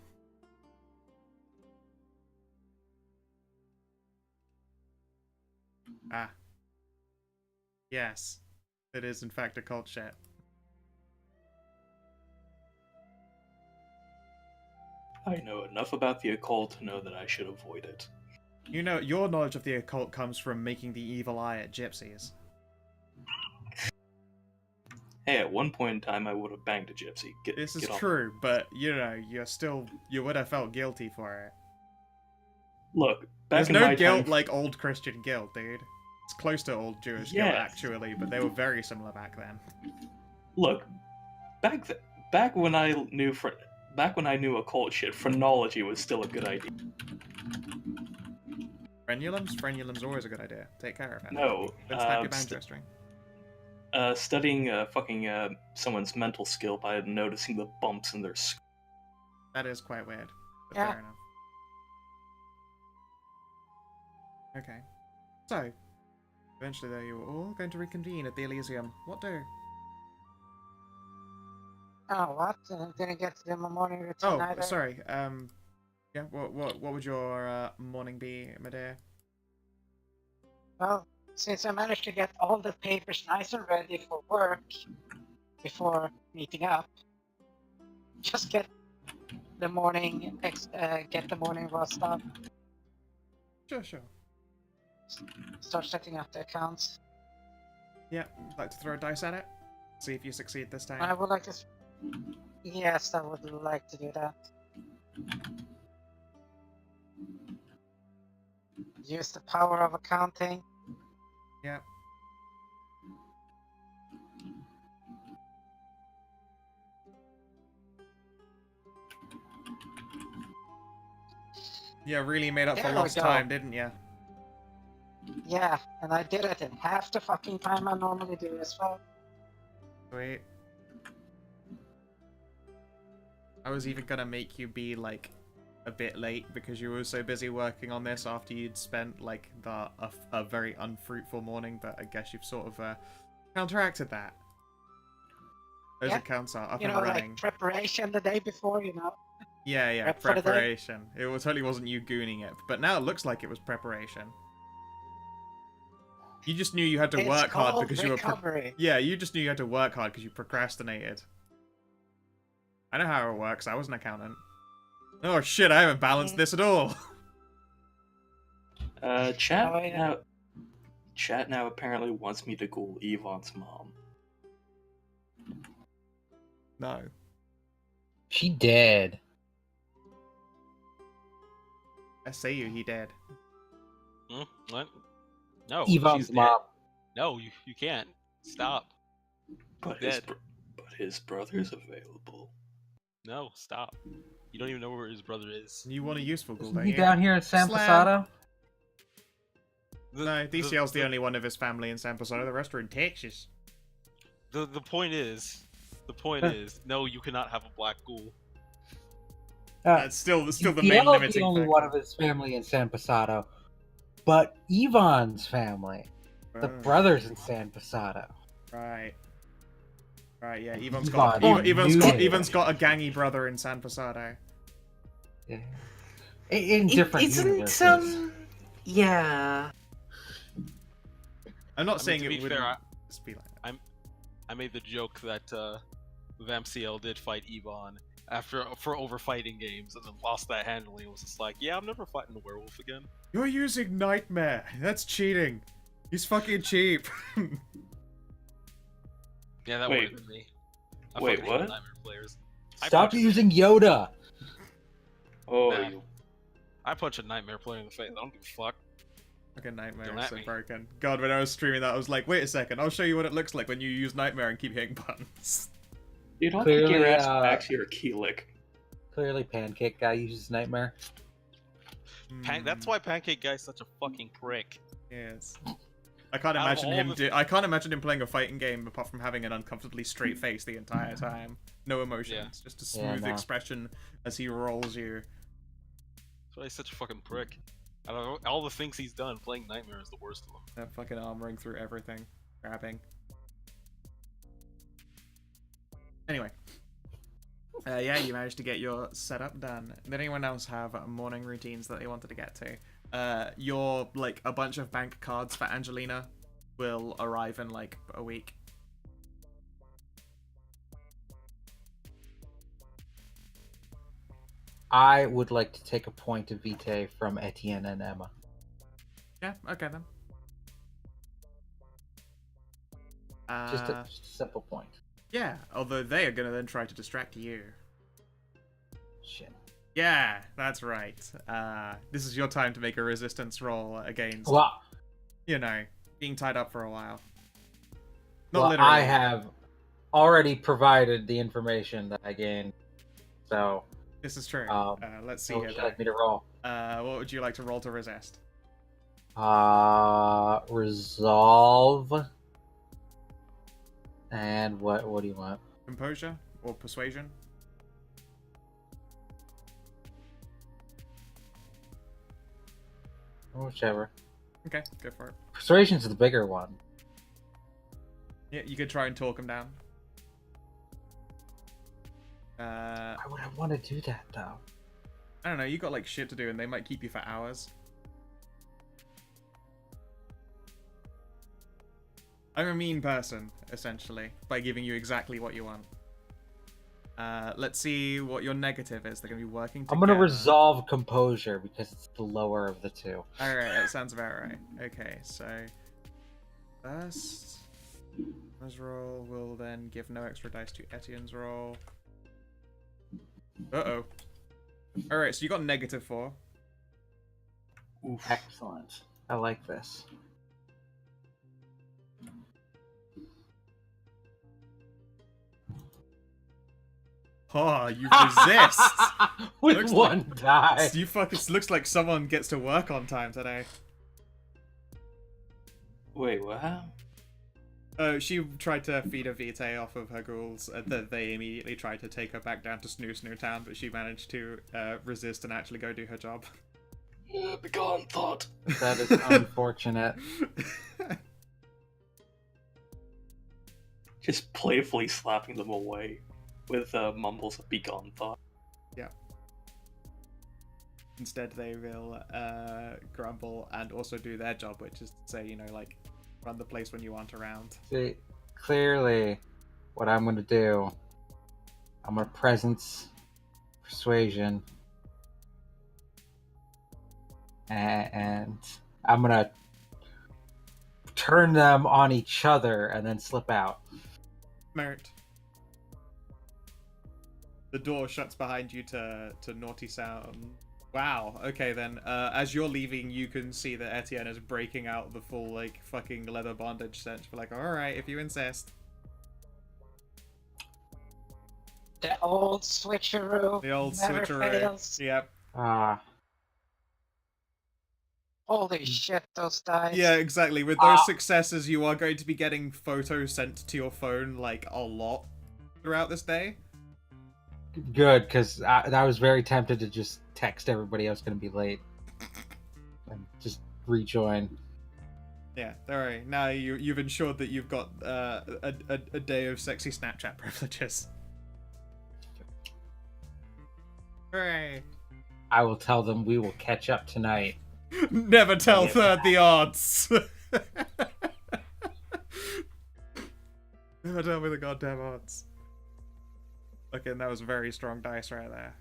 Ah. Yes. It is in fact a cult shit. I know enough about the occult to know that I should avoid it. You know, your knowledge of the occult comes from making the evil eye at gypsies. Hey, at one point in time, I would have banged a gypsy. This is get on. true, but you know, you would have felt guilty for it. Look, back There's in no my guilt time, like old Christian guilt, dude. It's close to old Jewish guilt, Yes. actually, but they were very similar back then. look, back when I knew occult shit, phrenology was still a good idea. Frenulums? Frenulums are always a good idea. Take care of it. No, Then snap your banjo string. studying someone's mental skill by noticing the bumps in their skull. That is quite weird, but Yeah. fair enough. Okay. So, eventually though, you were all going to reconvene at the Elysium. What do? Oh, what? Didn't get to the morning routine Oh, either. sorry. Yeah. What would your morning be, Medea? Well, since I managed to get all the papers nice and ready for work before meeting up, just get the morning raw stuff. Sure. Start setting up the accounts. Yeah. Like to throw a dice at it? See if you succeed this time. I would like to. Yes, I would like to do that. Use the power of accounting. Yeah. Yeah, really made up for There we lost go. time, didn't you? Yeah, and I did it in half the fucking time I normally do as well. Sweet. I was even gonna make you be like a bit late because you were so busy working on this after you'd spent like a very unfruitful morning, but I guess you've sort of counteracted that. Those Yeah. accounts are up You and know, running. like preparation the day before, Yeah, prep for the day. preparation. It totally wasn't you gooning it, but now it looks like it was preparation. You just knew you had to It's work hard called because you were recovery. yeah, you just knew you had to work hard because you procrastinated. I know how it works. I was an accountant. Oh shit, I haven't balanced this at all. Chat Oh, yeah. now. Chat now apparently wants me to Google Yvonne's mom. No. She dead. I say you, he dead. What? No. Yvonne's she's mom. dead. No, you can't. Stop. But Dead. his brother's available. No, stop. You don't even know where his brother is. You want a useful goal, Isn't don't he you? down here in San Slam. Posado? No, DCL's the only one of his family in San Posado. The rest are in Texas. The point is, no, you cannot have a black ghoul. That's still the main DCL's limiting the only factor. one of his family in San Posado. But Yvonne's family, the Oh, brothers in San Posado. Right. Right, yeah. Yvonne's Evan's got a gangy brother in San Posado. Yeah. In different universes. Yeah. I'm not I saying mean, to it be would fair, just be like that. I made the joke that VamCL did fight Yvonne for over fighting games, and then lost that handily. And was just like, yeah, I'm never fighting a werewolf again. You're using Nightmare. That's cheating. He's fucking cheap. Yeah, that Wait. would have been me. Wait, fucking hate what? Nightmare players. Stop using Yoda. Oh, Nah. you I punch a Nightmare player in the face. I don't give a fuck. Fucking Nightmare Don't is at so me. broken. God, when I was streaming that, I was like, wait a second, I'll show you what it looks like when you use Nightmare and keep hitting buttons. You don't think Clearly, your ass backs your Keelik. Clearly, Pancake Guy uses Nightmare. That's why Pancake Guy's such a fucking prick. Yes. I can't Out of imagine all him. the- I can't imagine him playing a fighting game apart from having an uncomfortably straight face the entire time. No emotions, just a Yeah, smooth no. expression as he rolls you. That's why he's such a fucking prick. I don't know, all the things he's done, playing Nightmare is the worst of them. That fucking armoring through everything, grabbing. Anyway. Yeah, you managed to get your setup done. Did anyone else have morning routines that they wanted to get to? Your, like, a bunch of bank cards for Angelina will arrive in, like, a week. I would like to take a point of vitae from Etienne and Emma. Yeah, okay then. Just a simple point. Yeah, although they are gonna then try to distract you. Shit. Yeah, that's right. This is your time to make a resistance roll against, Well, you know, being tied up for a while. Not well, literally. I have already provided the information that I gained. So, This is true. Let's see what here. would you like me to roll? What would you like to roll to resist? Resolve. And what do you want? Composure or persuasion? Whichever. Okay, go for it. Persuasion's the bigger one. Yeah, you could try and talk him down. Why would I want to do that though? I don't know, you got like shit to do and they might keep you for hours. I'm a mean person, essentially, by giving you exactly what you want. Let's see what your negative is. They're going to be working together. I'm going to resolve composure because it's the lower of the two. Alright, that sounds about right. Okay, so... First... His roll will then give no extra dice to Etienne's roll. Uh-oh. Alright, so you got -4. Oof. Excellent. I like this. Oh, you resist! With Looks one die. You fucking looks like someone gets to work on time today. Wait, what happened? She tried to feed a vitae off of her ghouls. They immediately tried to take her back down to Snoo Town, but she managed to resist and actually go do her job. Begone thought. That is unfortunate. Just playfully slapping them away with mumbles of begone thought. Yeah. Instead, they will grumble and also do their job, which is to say, you know, like, run the place when you aren't around. See, clearly, what I'm going to do, I'm going to presence, persuasion, and I'm going to turn them on each other and then slip out. Merit. The door shuts behind you to naughty sound. Wow, okay then. As you're leaving, you can see that Etienne is breaking out the full, like, fucking leather bondage cinch. But like, alright, if you insist. The old switcheroo. The old never switcheroo. fails. Yep. Holy shit, those dice. Yeah, exactly. With those successes, you are going to be getting photos sent to your phone, like, a lot throughout this day. Good, because I was very tempted to just text everybody I was going to be late. And just rejoin. Yeah, alright. Now you've ensured that you've got a day of sexy Snapchat privileges. Hooray. I will tell them we will catch up tonight. Never tell third the odds. Never tell me the goddamn odds. Okay, that was very strong dice right there.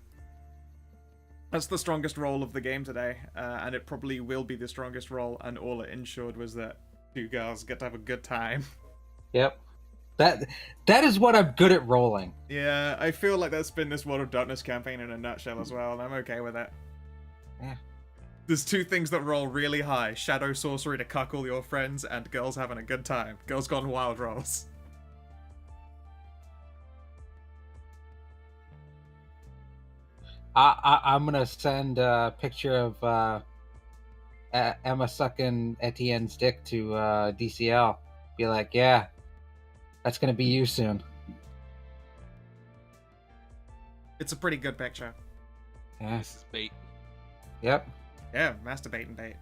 That's the strongest roll of the game today, and it probably will be the strongest roll, and all it ensured was that two girls get to have a good time. Yep. That is what I'm good at rolling. Yeah, I feel like that's been this World of Darkness campaign in a nutshell as well, and I'm okay with it. Yeah. There's two things that roll really high. Shadow sorcery to cuck all your friends, and girls having a good time. Girls Gone Wild rolls. I'm gonna send a picture of Emma sucking Etienne's dick to DCL. Be like, yeah, that's gonna be you soon. It's a pretty good picture. Yeah. This is bait. Yep. Yeah, masturbating bait.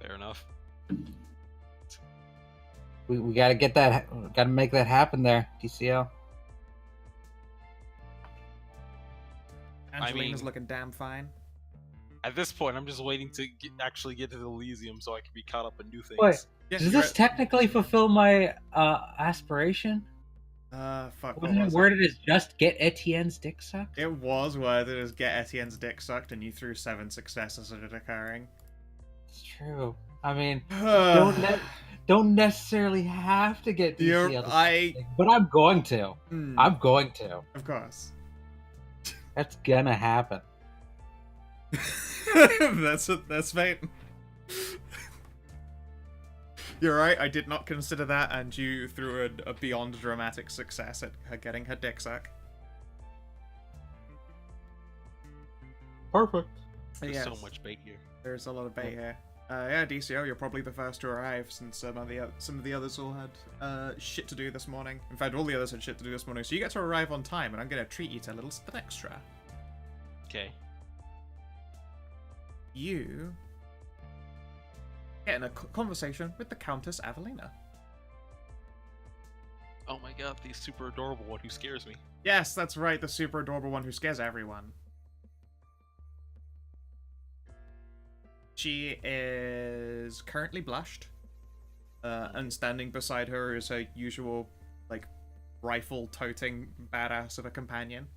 Fair enough. We gotta get that. Gotta make that happen there, DCL. Angelina's looking damn fine. At this point, I'm just waiting to actually get to the Elysium so I can be caught up in new things. Wait, Yeah, does this technically fulfill my aspiration? Fuck. Wasn't it worded as just get Etienne's dick sucked? It was worded as get Etienne's dick sucked, and you threw 7 successes at it occurring. It's true. I mean, don't necessarily have to get DCL, but I'm going to. I'm going to. Of course. That's gonna happen. That's fate. You're right, I did not consider that, and you threw a beyond dramatic success at her getting her dick sucked. Perfect. There's so much bait here. There's a lot of bait here. Yeah, DCO, you're probably the first to arrive, since some of the others all had shit to do this morning. In fact, all the others had shit to do this morning, so you get to arrive on time, and I'm going to treat you to a little something extra. Okay. You get in a conversation with the Countess Avelina. Oh my god, the super adorable one who scares me. Yes, that's right, the super adorable one who scares everyone. She is currently blushed, and standing beside her is her usual, like, rifle-toting badass of a companion,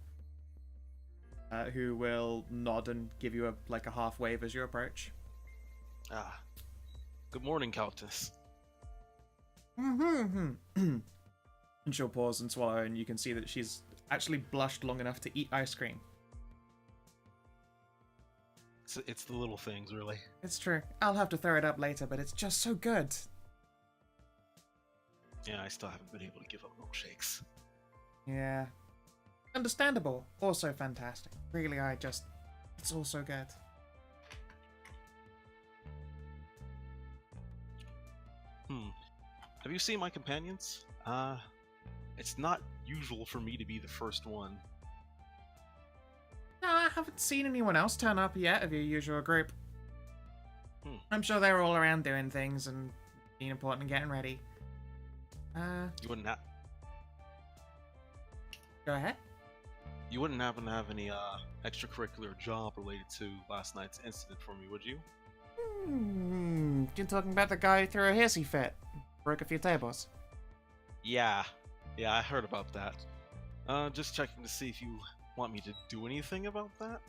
who will nod and give you a half wave as you approach. Ah, good morning, Countess. And she'll pause and swallow, and you can see that she's actually blushed long enough to eat ice cream. It's the little things, really. It's true. I'll have to throw it up later, but it's just so good. Yeah, I still haven't been able to give up milkshakes. Yeah. Understandable. Also fantastic. Really, it's all so good. Have you seen my companions? It's not usual for me to be the first one. No, I haven't seen anyone else turn up yet of your usual group. I'm sure they're all around doing things and being important and getting ready. You wouldn't Go ahead. You wouldn't happen to have any extracurricular job related to last night's incident for me, would you? You're talking about the guy who threw a hissy fit, broke a few tables. Yeah, I heard about that. Just checking to see if you want me to do anything about that?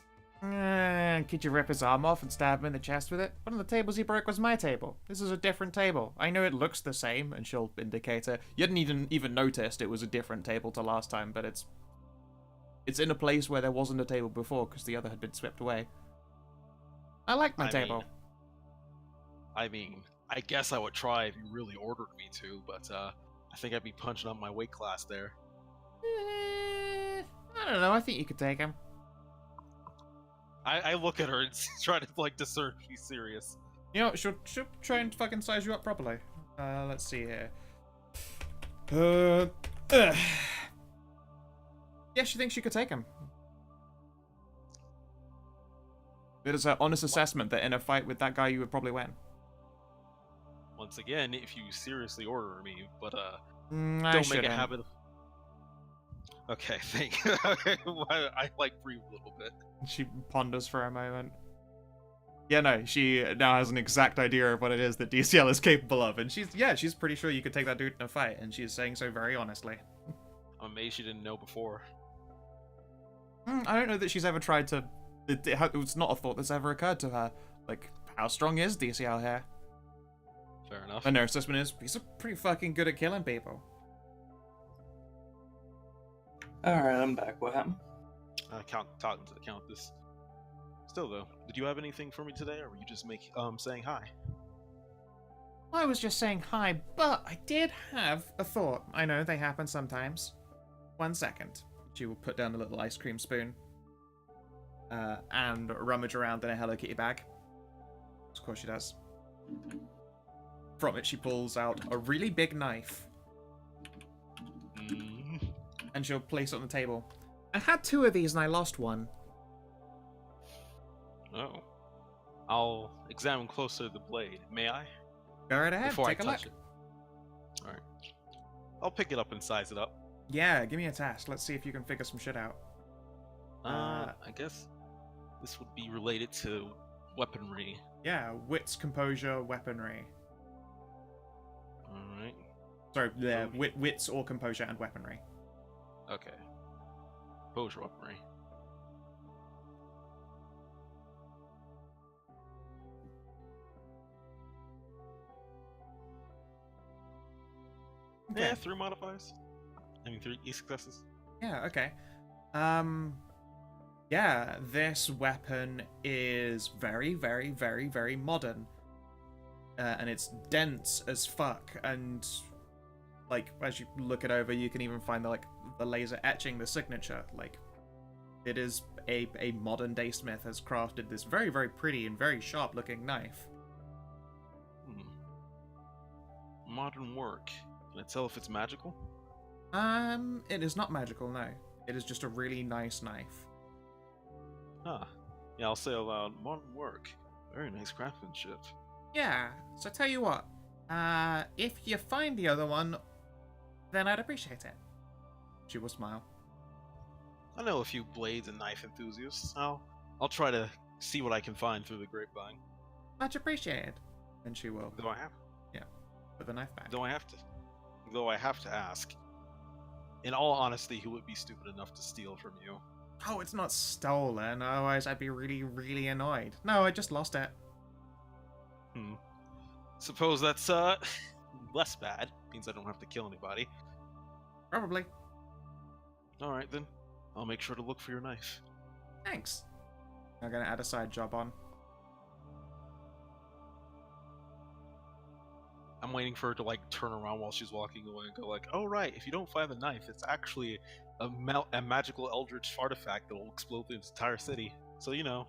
Could you rip his arm off and stab him in the chest with it? One of the tables he broke was my table. This is a different table. I know it looks the same, and she'll indicate it. You hadn't even noticed it was a different table to last time, but it's in a place where there wasn't a table before because the other had been swept away. I like my table. I guess I would try if you really ordered me to, but I think I'd be punching up my weight class there. I don't know. I think you could take him. I look at her and try to discern if she's serious. You know, she'll try and fucking size you up properly. Let's see here. Yeah, she thinks she could take him. It is her honest assessment that in a fight with that guy, you would probably win. Once again, if you seriously order me, but don't make a habit of... Okay, thank you. I breathe a little bit. She ponders for a moment. Yeah, no, she now has an exact idea of what it is that DCL is capable of, and she's pretty sure you could take that dude in a fight, and she's saying so very honestly. I'm amazed she didn't know before. I don't know that she's ever tried to... It's not a thought that's ever occurred to her. Like, how strong is DCL here? Fair enough. And her assessment is, he's pretty fucking good at killing people. Alright, I'm back. What happened? Talking to the Countess. Still though, did you have anything for me today, or were you just saying hi? I was just saying hi, but I did have a thought. I know they happen sometimes. 1 second. She will put down a little ice cream spoon and rummage around in a Hello Kitty bag. Of course she does. From it, she pulls out a really big knife. And she'll place it on the table. I had 2 of these and I lost one. Oh. I'll examine closer the blade. May I? Go right ahead, Before take I a touch look. it. Alright. I'll pick it up and size it up. Yeah, give me a test. Let's see if you can figure some shit out. I guess this would be related to weaponry. Yeah, wits, composure, weaponry. Alright. Sorry, yeah, wits or composure and weaponry. Okay. Composure weaponry. Okay. Yeah, 3 modifiers. 3 successes. Yeah, okay. Yeah, this weapon is very, very, very, very modern. And it's dense as fuck, and as you look it over, you can even find the laser etching the signature. It is a modern day smith has crafted this very, very pretty and very sharp looking knife. Modern work. Can I tell if it's magical? It is not magical, no. It is just a really nice knife. Ah, yeah, I'll say aloud, modern work. Very nice craftsmanship. Yeah, so tell you what, if you find the other one, then I'd appreciate it. She will smile. I know a few blades and knife enthusiasts. I'll try to see what I can find through the grapevine. Much appreciated. And she will Though I have, put the knife back. though I have to ask. In all honesty, who would be stupid enough to steal from you? Oh, it's not stolen. Otherwise, I'd be really, really annoyed. No, I just lost it. Suppose that's less bad. Means I don't have to kill anybody. Probably. All right then. I'll make sure to look for your knife. Thanks. I'm gonna add a side job on. I'm waiting for her to like turn around while she's walking away and go like, "Oh right, if you don't find the knife, it's actually a magical eldritch artifact that will explode the entire city." So you know.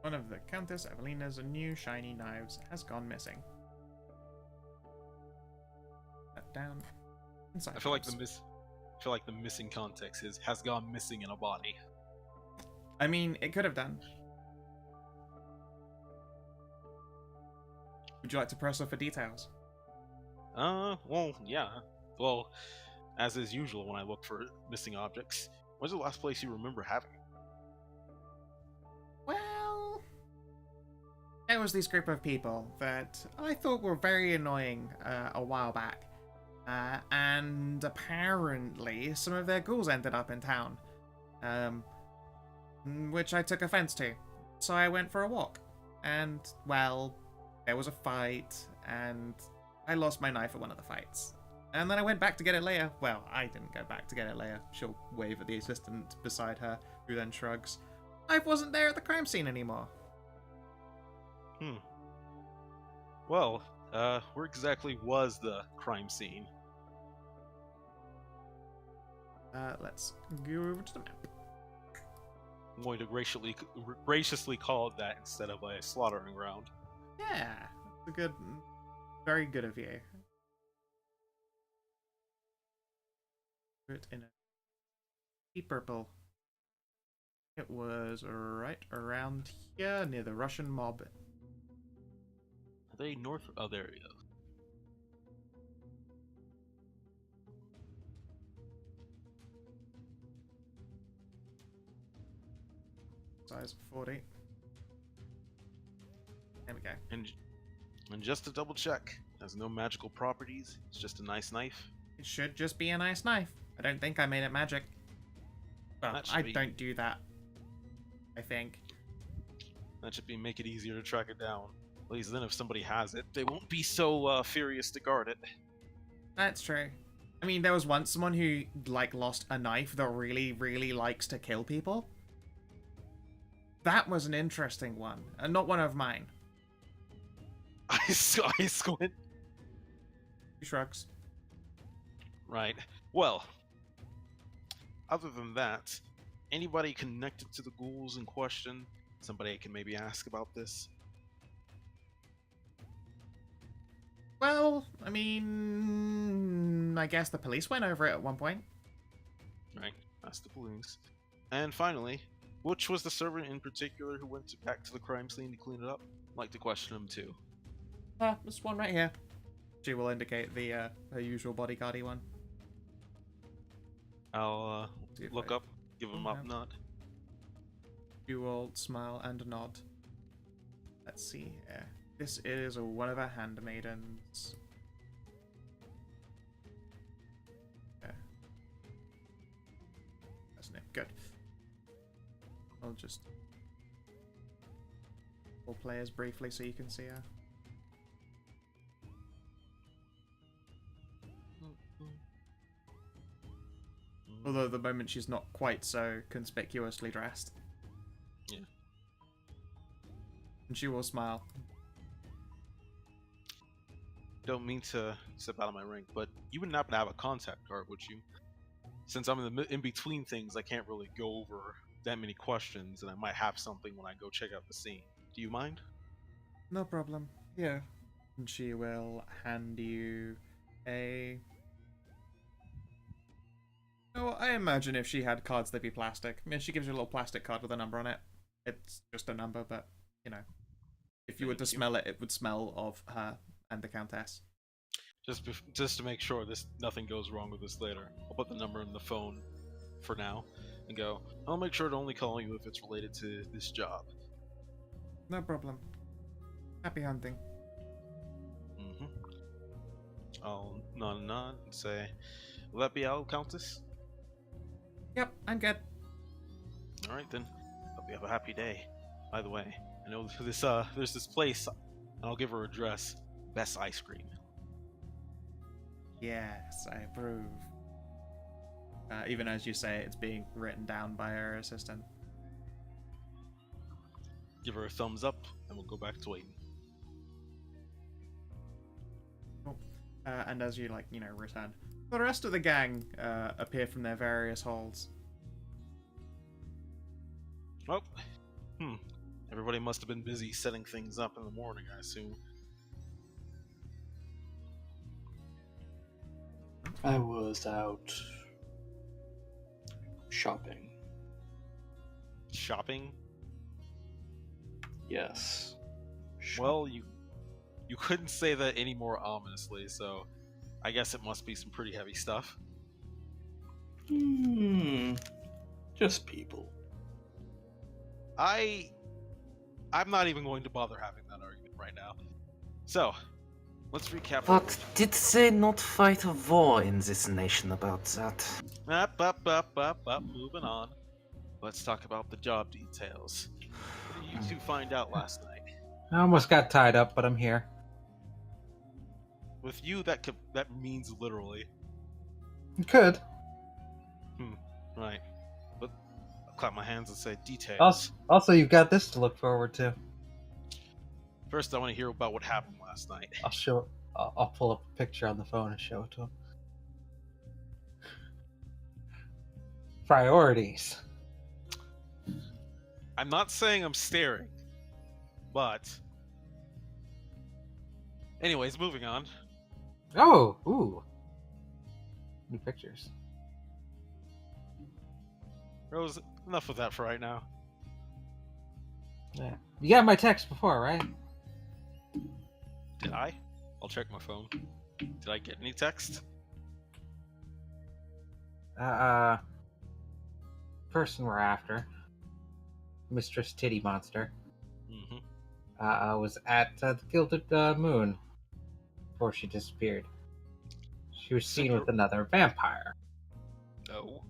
One of the Countess Evelina's new shiny knives has gone missing. That down. Inside. I feel like the missing context has gone missing in a body. I mean, it could have done. Would you like to press her for details? Well, yeah. Well, as is usual when I look for missing objects. When's the last place you remember having it? Well, there was this group of people that I thought were very annoying a while back. And apparently some of their ghouls ended up in town. Which I took offense to. So I went for a walk. And, well, there was a fight, and I lost my knife at one of the fights. And then I went back to get it later. Well, I didn't go back to get it later. She'll wave at the assistant beside her, who then shrugs. I wasn't there at the crime scene anymore. Well, where exactly was the crime scene? Let's go over to the map. I'm going to graciously call it that instead of a slaughtering ground. Yeah, it's a good, very good of you. Put it in a deep purple. It was right around here near the Russian mob. Are they north? Oh, there you go. Size 40. There we go. And just to double check, it has no magical properties. It's just a nice knife. It should just be a nice knife. I don't think I made it magic. Well, I don't do that. I think. That should make it easier to track it down. At least then if somebody has it, they won't be so furious to guard it. That's true. I mean, there was once someone who, like, lost a knife that really, really likes to kill people. That was an interesting one, and not one of mine. I squint. He shrugs. Right. Well, other than that, anybody connected to the ghouls in question? Somebody I can maybe ask about this? Well, I mean, I guess the police went over it at one point. Right. Ask the police. And finally, which was the servant in particular who went back to the crime scene to clean it up? I'd like to question him too. This one right here. She will indicate the her usual bodyguardy one. I'll See if look I- up, give him up nod. You will smile and nod. Let's see here. This is one of our handmaidens. Yeah. That's it. Good. I'll just all players briefly so you can see her. Although at the moment she's not quite so conspicuously dressed. Yeah. And she will smile. Don't mean to step out of my ring, but you wouldn't happen to have a contact card, would you? Since I'm in between things, I can't really go over that many questions, and I might have something when I go check out the scene. Do you mind? No problem. Here. And she will hand you a... Oh, I imagine if she had cards, they'd be plastic. I mean, she gives you a little plastic card with a number on it. It's just a number, but, you know. If you were to smell it, it would smell of her and the Countess. Just to make sure nothing goes wrong with this later. I'll put the number in the phone for now and go. I'll make sure to only call you if it's related to this job. No problem. Happy hunting. Mm-hmm. I'll nod and say, "Will that be all, Countess?" Yep, I'm good. All right then. Hope you have a happy day. By the way, I know there's this place, and I'll give her a address. Best ice cream. Yes, I approve. Even as you say, it's being written down by her assistant. Give her a thumbs up, and we'll go back to waiting. Cool. And as you return, the rest of the gang appear from their various halls. Well, everybody must have been busy setting things up in the morning, I assume. I was out shopping. Shopping? Yes. Well, you couldn't say that any more ominously, so I guess it must be some pretty heavy stuff. Just people. I'm not even going to bother having that argument right now. So, let's recap. But did they not fight a war in this nation about that? Up, moving on. Let's talk about the job details. What did you two find out last night? I almost got tied up, but I'm here. With you, that means literally. You could. Right. But I'll clap my hands and say details. Also, you've got this to look forward to. First, I want to hear about what happened last night. I'll pull up a picture on the phone and show it to him. Priorities. I'm not saying I'm staring, but... Anyways, moving on. Oh, ooh. New pictures. Rose, enough of that for right now. Yeah. You got my text before, right? Did I? I'll check my phone. Did I get any text? Person we're after. Mistress Titty Monster. Mm-hmm. Was at the Gilded Moon before she disappeared. She was seen with another vampire. Oh.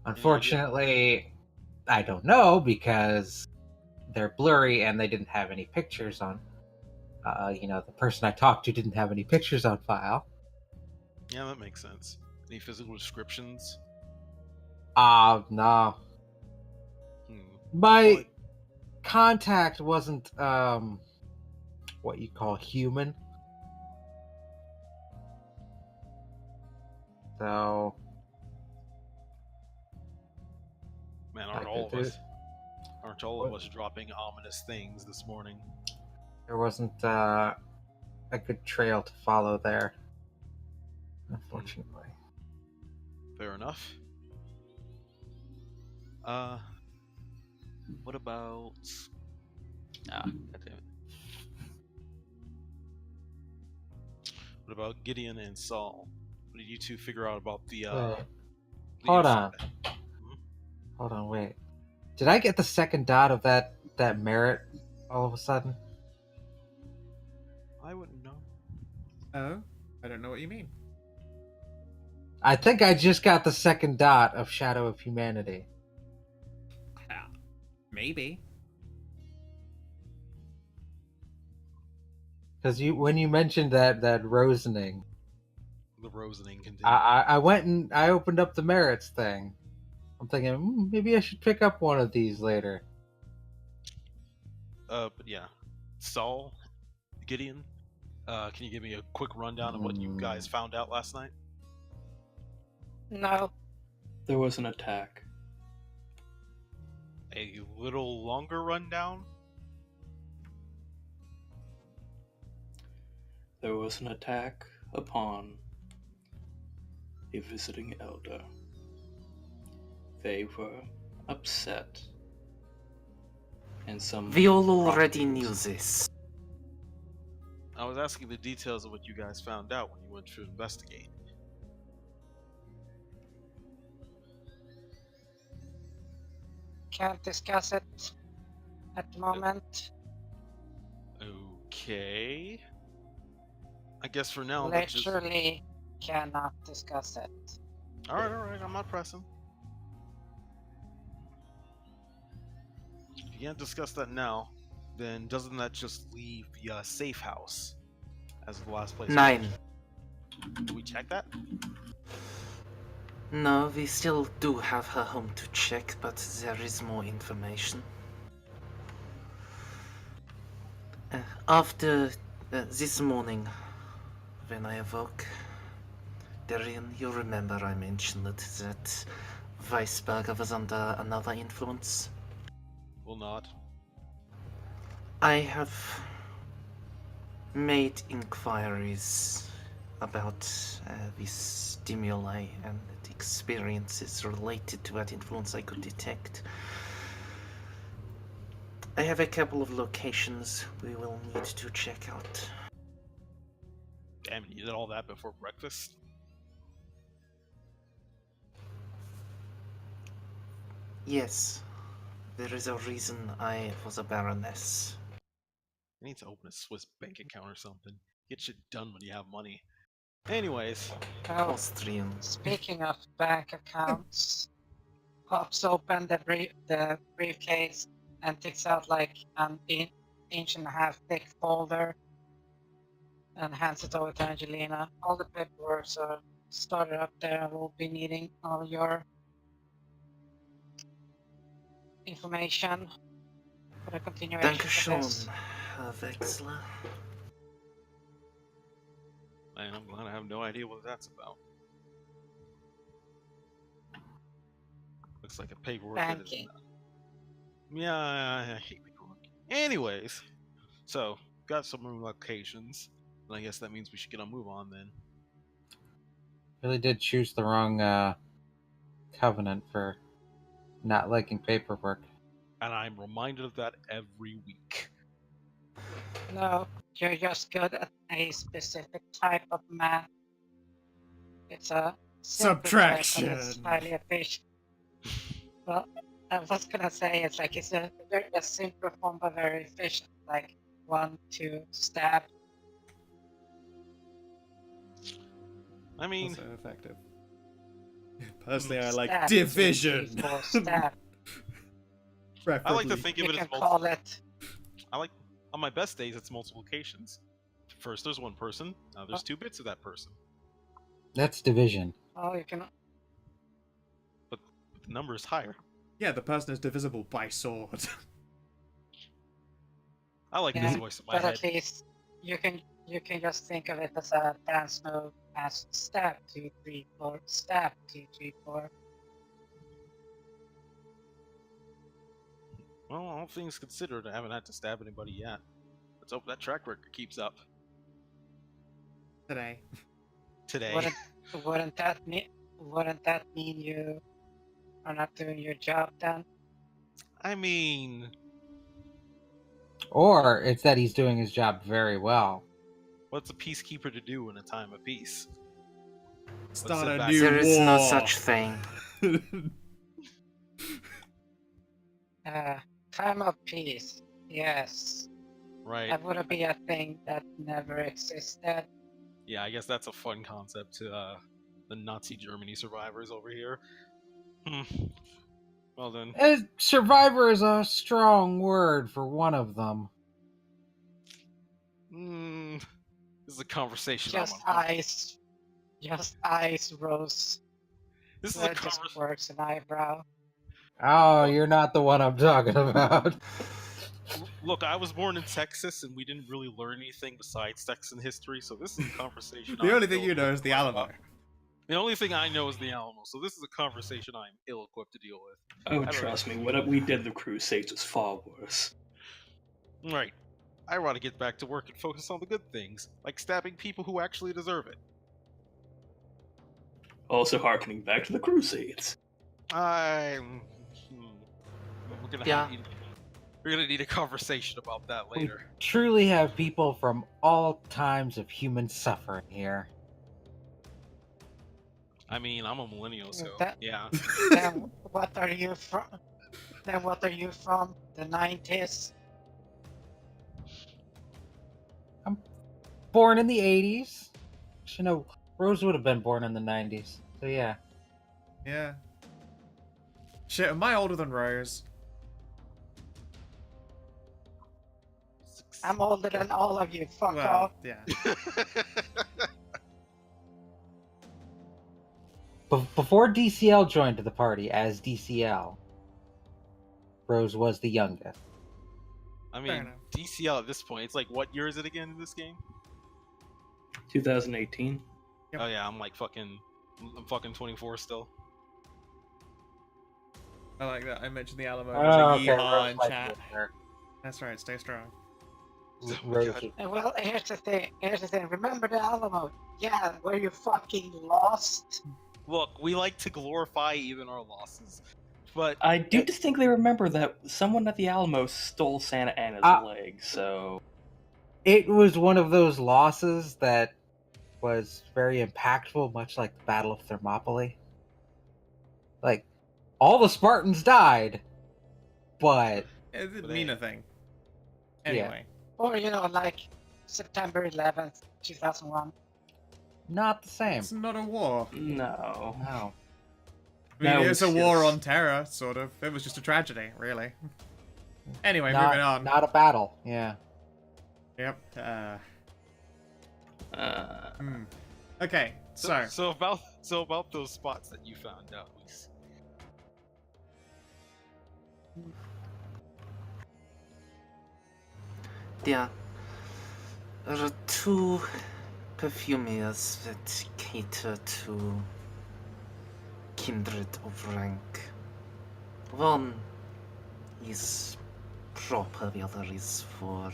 Unfortunately, I don't know because they're blurry and they didn't have any pictures on. The person I talked to didn't have any pictures on file. Yeah, that makes sense. Any physical descriptions? No. My contact wasn't, what you call human. So... Man, aren't all of us dropping ominous things this morning? There wasn't, a good trail to follow there. Unfortunately. Fair enough. What about... goddammit. What about Gideon and Saul? What did you two figure out about the, Hold on. Hold on, wait. Did I get the second dot of that merit all of a sudden? I wouldn't know. Oh? I don't know what you mean. I think I just got the second dot of Shadow of Humanity. Maybe. Because when you mentioned that Rosening... The Rosening continues. I went and I opened up the merits thing. I'm thinking, maybe I should pick up one of these later. But yeah. Saul, Gideon, can you give me a quick rundown of what you guys found out last night? No. There was an attack. A little longer rundown? There was an attack upon a visiting elder. They were upset. And some... We all already knew this. I was asking the details of what you guys found out when you went to investigate. Can't discuss it at the moment. Okay. I guess for now, let's just... Literally cannot discuss it. Alright, I'm not pressing. If you can't discuss that now, then doesn't that just leave the safe house as the last place? 9. Do we check that? No, we still do have her home to check, but there is more information. After this morning, when I awoke, Darian, you remember I mentioned that Weisberger was under another influence? Will not. I have made inquiries about the stimuli and the experiences related to that influence I could detect. I have a couple of locations we will need to check out. Damn, you did all that before breakfast? Yes, there is a reason I was a baroness. I need to open a Swiss bank account or something. Get shit done when you have money. Anyways, Oh, Austrian. speaking of bank accounts, pops open the briefcase and takes out like an inch and a half thick folder and hands it over to Angelina. All the paperwork are started up there. We'll be needing all your information for the continuation of Dankeschön, this. Herr Wechsler. man, I'm glad I have no idea what that's about. Looks like a paperwork that is Banking. not. Yeah, I hate paperwork. Anyways, so got some room locations, and I guess that means we should get a move on then. Really did choose the wrong covenant for not liking paperwork. And I'm reminded of that every week. No, you're just good at a specific type of math. It's a simple type, but it's Subtraction. highly efficient. Well, I was gonna say it's like it's a simple form but very efficient, like 1, 2 stab. I mean, Also effective. Personally, I like Stab, division. 2, 3, 4 stab. I like to Preferably. think of You it as can multiple. call it. I like on my best days, it's multiplications. First, there's one person. Now there's 2 bits of that person. That's division. Oh, you can. But the number is higher. Yeah, the person is divisible by sword. I like Yeah, this voice in my but head. at least you can just think of it as a dance move as stab 2, 3, 4 stab 2, 3, 4. Well, all things considered, I haven't had to stab anybody yet. Let's hope that track record keeps up. Today. Today. Wouldn't that mean you are not doing your job then? I mean, Or it's that he's doing his job very well. what's a peacekeeper to do in a time of peace? Start sit a back. new There war. is no such thing. Time of peace. Yes. Right. That would be a thing that never existed. Yeah, I guess that's a fun concept to the Nazi Germany survivors over here. Well then. Survivor is a strong word for one of them. This is a conversation. Just ice. Just ice, Rose. This is a That just conversation. works an eyebrow. Oh, you're not the one I'm talking about. Look, I was born in Texas, and we didn't really learn anything besides Texan history, so this is a conversation. The only thing you know is the Alamo. The only thing I know is the Alamo, so this is a conversation I'm ill-equipped to deal with. Oh, don't trust me, what we did the Crusades was far worse. Right. I want to get back to work and focus on the good things, like stabbing people who actually deserve it. Also harkening back to the Crusades. We're gonna Yeah. have We're gonna need a conversation about that We later. truly have people from all times of human suffering here. I mean, I'm a millennial, so That- yeah. Then what are you from? Then what are you from? The 90s? Born in the 80s. Actually, no, Rose would have been born in the 90s. So yeah. Yeah. Shit, am I older than Rose? I'm older than all of you. Fuck Well, off. yeah. Before DCL joined the party as DCL, Rose was the youngest. I Fair mean, enough. DCL at this point, it's like, what year is it again in this game? 2018. Yep. Oh yeah, I'm fucking 24 still. I like that. I mentioned the Alamo. Oh, There's a okay, yeehaw Rose in might chat. be there. That's right. Stay strong. Oh my Rose. God. Well, here's the thing. Remember the Alamo? Yeah, were you fucking lost? Look, we like to glorify even our losses, but I do distinctly remember that someone at the Alamo stole Santa Anna's leg, so It was one of those losses that was very impactful, much like the Battle of Thermopylae. Like, all the Spartans died, but It didn't But mean hey. a thing. Yeah. Anyway. Or, like September 11th, 2001. not the same. It's not a war. no. No. I mean, No, it's a it's war just- on terror, sort of. It was just a tragedy, really. Anyway, not, moving on. Not a battle, yeah. Yep. Uh, Okay, so. so about those spots that you found out, Luis. There are two perfumiers that cater to kindred of rank. One is proper, the other is for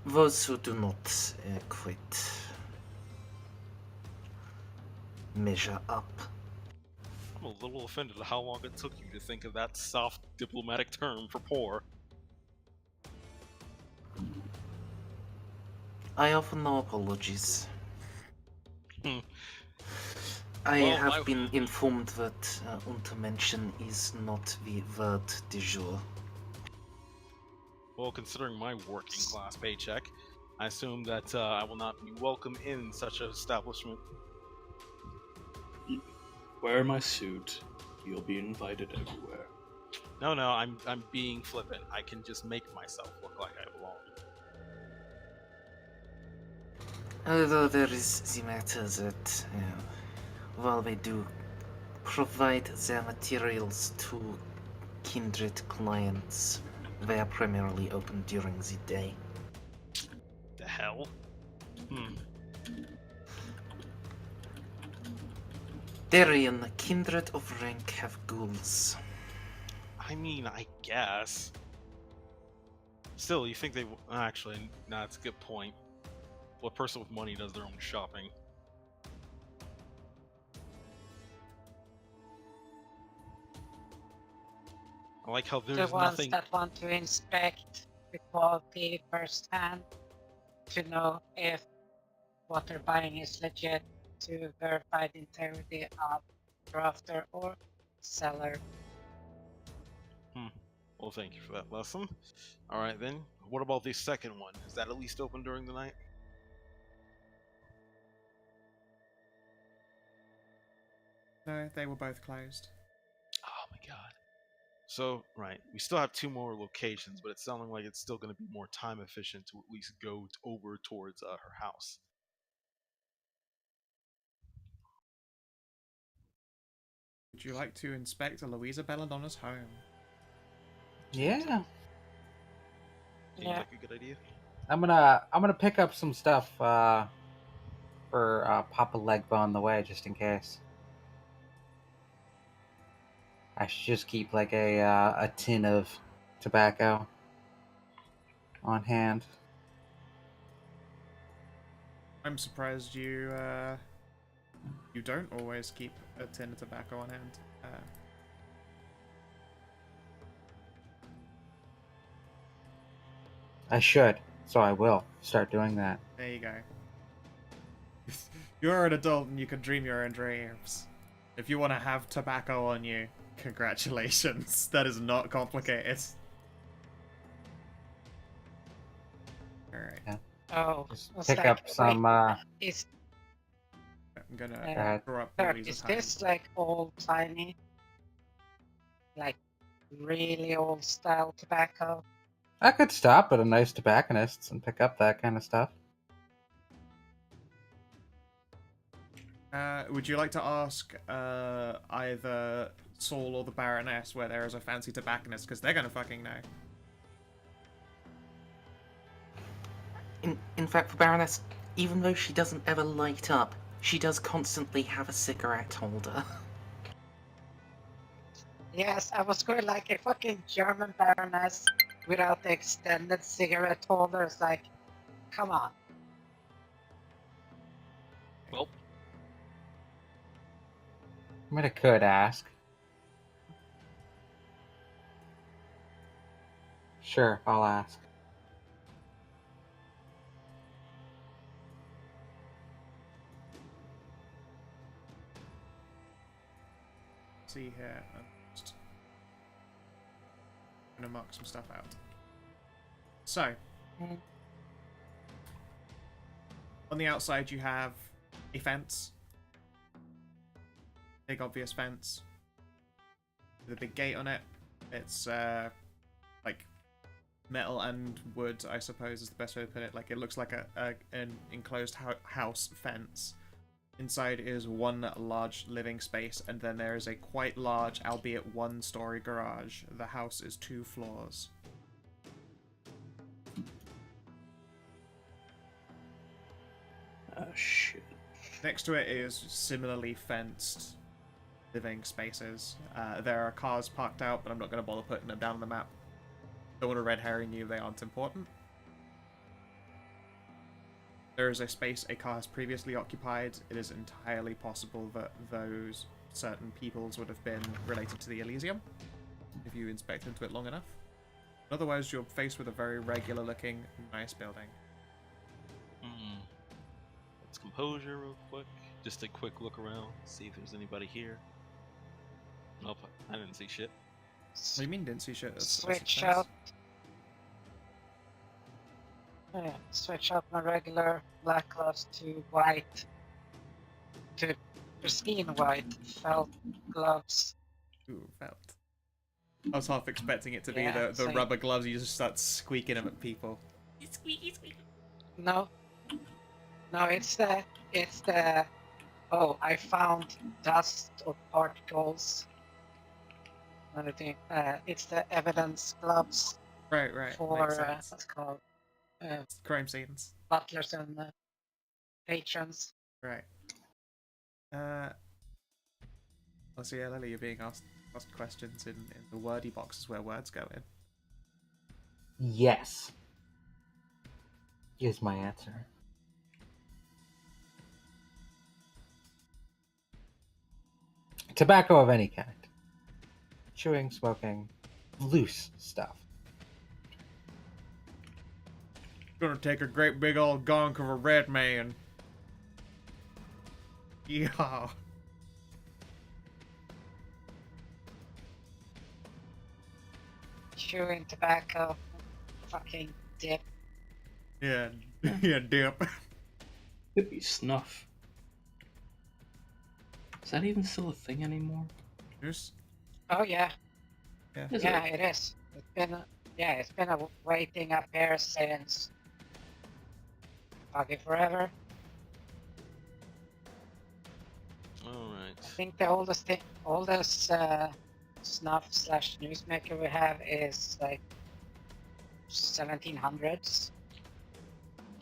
those who do not quite measure up. I'm a little offended at how long it took you to think of that soft diplomatic term for poor. I offer no apologies. Hmm. I Well, have been informed that Untermenschen is not the word du jour. Well, considering my working class paycheck, I assume that I will not be welcome in such an establishment. wear my suit. You'll be invited everywhere. No, I'm being flippant. I can just make myself look like I belong. Although there is the matter that while they do provide their materials to kindred clients, they are primarily open during the day. The hell? Darien, kindred of rank have ghouls. I mean, I guess. Still, you think they... Actually, nah, that's a good point. What person with money does their own shopping? I like how The there's ones nothing... that want to inspect the quality firsthand to know if what they're buying is legit, to verify the integrity of crafter or seller. Well, thank you for that lesson. Alright then, what about the second one? Is that at least open during the night? No, they were both closed. Oh my god. So, right, we still have two more locations, but it's sounding like it's still going to be more time efficient to at least go over towards her house. Would you like to inspect Louisa Belladonna's home? Yeah. Seems Yeah. like a good idea. I'm gonna pick up some stuff for Papa Legba on the way, just in case. I should just keep like a tin of tobacco on hand. I'm surprised you You don't always keep a tin of tobacco on hand. I should, so I will start doing that. There you go. You're an adult and you can dream your own dreams. If you want to have tobacco on you, congratulations. That is not complicated. Alright. Yeah. Oh, Just it's pick like, up some. Is I'm gonna uh, throw up Kurt, Louisa's is this like old timey, like really old style tobacco? I could stop at a nice tobacconist's and pick up that kind of stuff. Would you like to ask either Saul or the Baroness where there is a fancy tobacconist? Because they're gonna fucking know. In fact, the Baroness, even though she doesn't ever light up, she does constantly have a cigarette holder. Yes, I was going like a fucking German baroness without the extended cigarette holders. Like, come on. Well, I mean, I could ask. Sure, I'll ask. See here. I'm just gonna mark some stuff out. So, Mm. on the outside you have a fence. Big obvious fence. With a big gate on it. It's like metal and wood, I suppose is the best way to put it. Like it looks like an enclosed house fence. Inside is one large living space, and then there is a quite large, albeit one-story garage. The house is 2 floors. Oh shit. Next to it is similarly fenced living spaces. There are cars parked out, but I'm not going to bother putting them down on the map. Don't want to red herring you, they aren't important. There is a space a car has previously occupied. It is entirely possible that those certain peoples would have been related to the Elysium, if you inspect into it long enough. Otherwise, you're faced with a very regular-looking, nice building. let's composure real quick. Just a quick look around, see if there's anybody here. Nope, I didn't see shit. What do you mean didn't see shit? Switch out. Yeah, switch out my regular black gloves to white. To pristine white felt gloves. Ooh, felt. I was half expecting it to be Yeah, the same. rubber gloves you just start squeaking them at people. No. No, it's the oh, I found dust or particles. Another thing. It's the evidence gloves Right. for Makes sense. what's it called Crime scenes. butlers and patrons. Right. Let's see, Lily, you're being asked questions in the wordy boxes where words go in. Yes. Here's my answer. Tobacco of any kind. Chewing, smoking, loose stuff. Gonna take a great big old gonk of a red man. Yeah. Chewing tobacco, fucking dip. Yeah, yeah, dip. Could be snuff. Is that even still a thing anymore? Just, Oh yeah, Is yeah, it? it is. It's been a waiting up here since fucking forever. Alright. I think the oldest snuff slash newsmaker we have is like 1700s.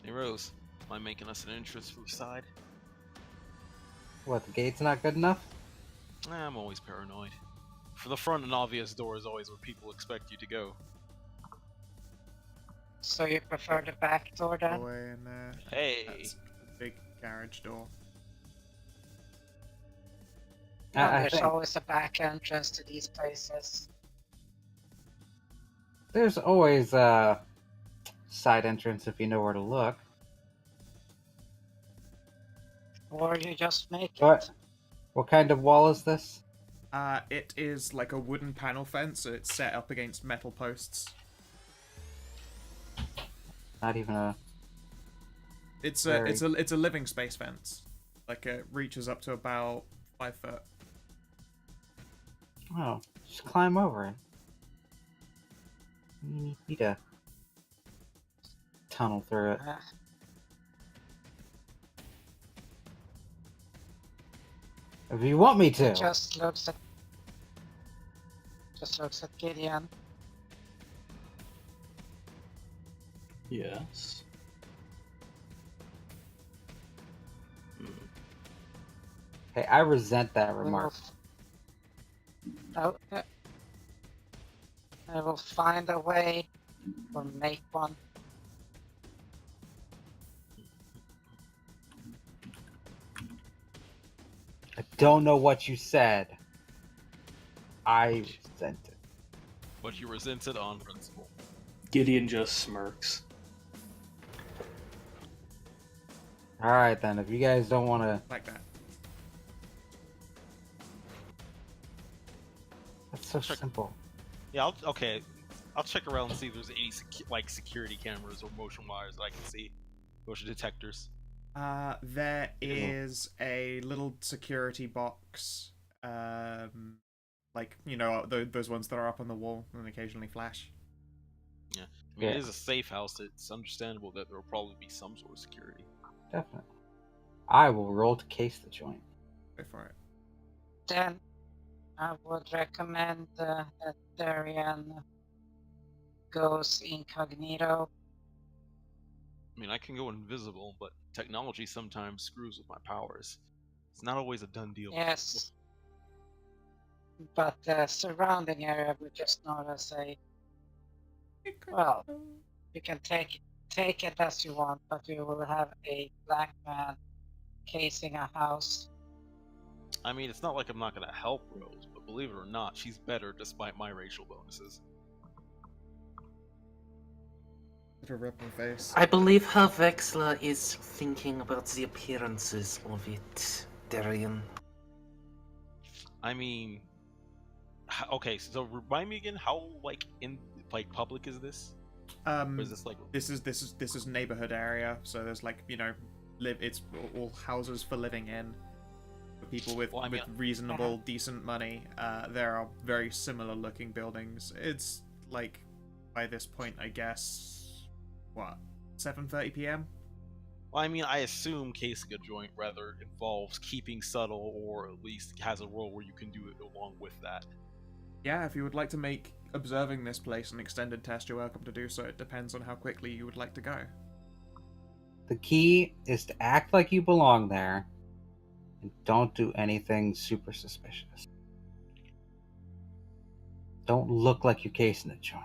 Hey Rose, am I making us an entrance for the side? What, the gate's not good enough? I'm always paranoid. For the front, an obvious door is always where people expect you to go. So you prefer the back door then? away in there. Hey! That's a big garage door. Well, I there's think always a back entrance to these places. there's always a side entrance if you know where to look. Or you just make What? it. What kind of wall is this? It is like a wooden panel fence, so it's set up against metal posts. Not even a. It's Very- a living space fence. Like it reaches up to about 5 foot. Oh, just climb over it. You need to tunnel through it. If you want me to. Just looks at Gideon. Yes. Hey, I resent that We will remark. I will find a way or make one. I don't know what you said. I resent it. But you resent it on principle. Gideon just smirks. Alright then, if you guys don't want to. Like that. That's so Sure. simple. Yeah, okay. I'll check around and see if there's any security cameras or motion wires that I can see. Motion detectors. There is a little security box. Like, you know, those ones that are up on the wall and occasionally flash. I mean, Yeah. it is a safe house. It's understandable that there will probably be some sort of security. Definitely. I will roll to case the joint. Go for it. Then I would recommend that Darian goes incognito. I mean, I can go invisible, but technology sometimes screws with my powers. It's not always a done deal. Yes. But the surrounding area would just notice well, you can take it as you want, but you will have a black man casing a house. I mean, it's not like I'm not going to help Rose, but believe it or not, she's better despite my racial bonuses. Little ripple face. I believe Herr Wexler is thinking about the appearances of it, Darian. I mean, okay, so remind me again, how public is this? Or is this like This is neighborhood area, so there's like, you know, it's all houses for living in. For people with, Well, I mean, with reasonable, decent money. There are very similar looking buildings. It's like, by this point, I guess, what, 7:30 p.m.? Well, I mean, I assume casing a joint rather involves keeping subtle, or at least has a role where you can do it along with that. Yeah, if you would like to make observing this place an extended test, you're welcome to do so. It depends on how quickly you would like to go. The key is to act like you belong there and don't do anything super suspicious. Don't look like you're casing a joint.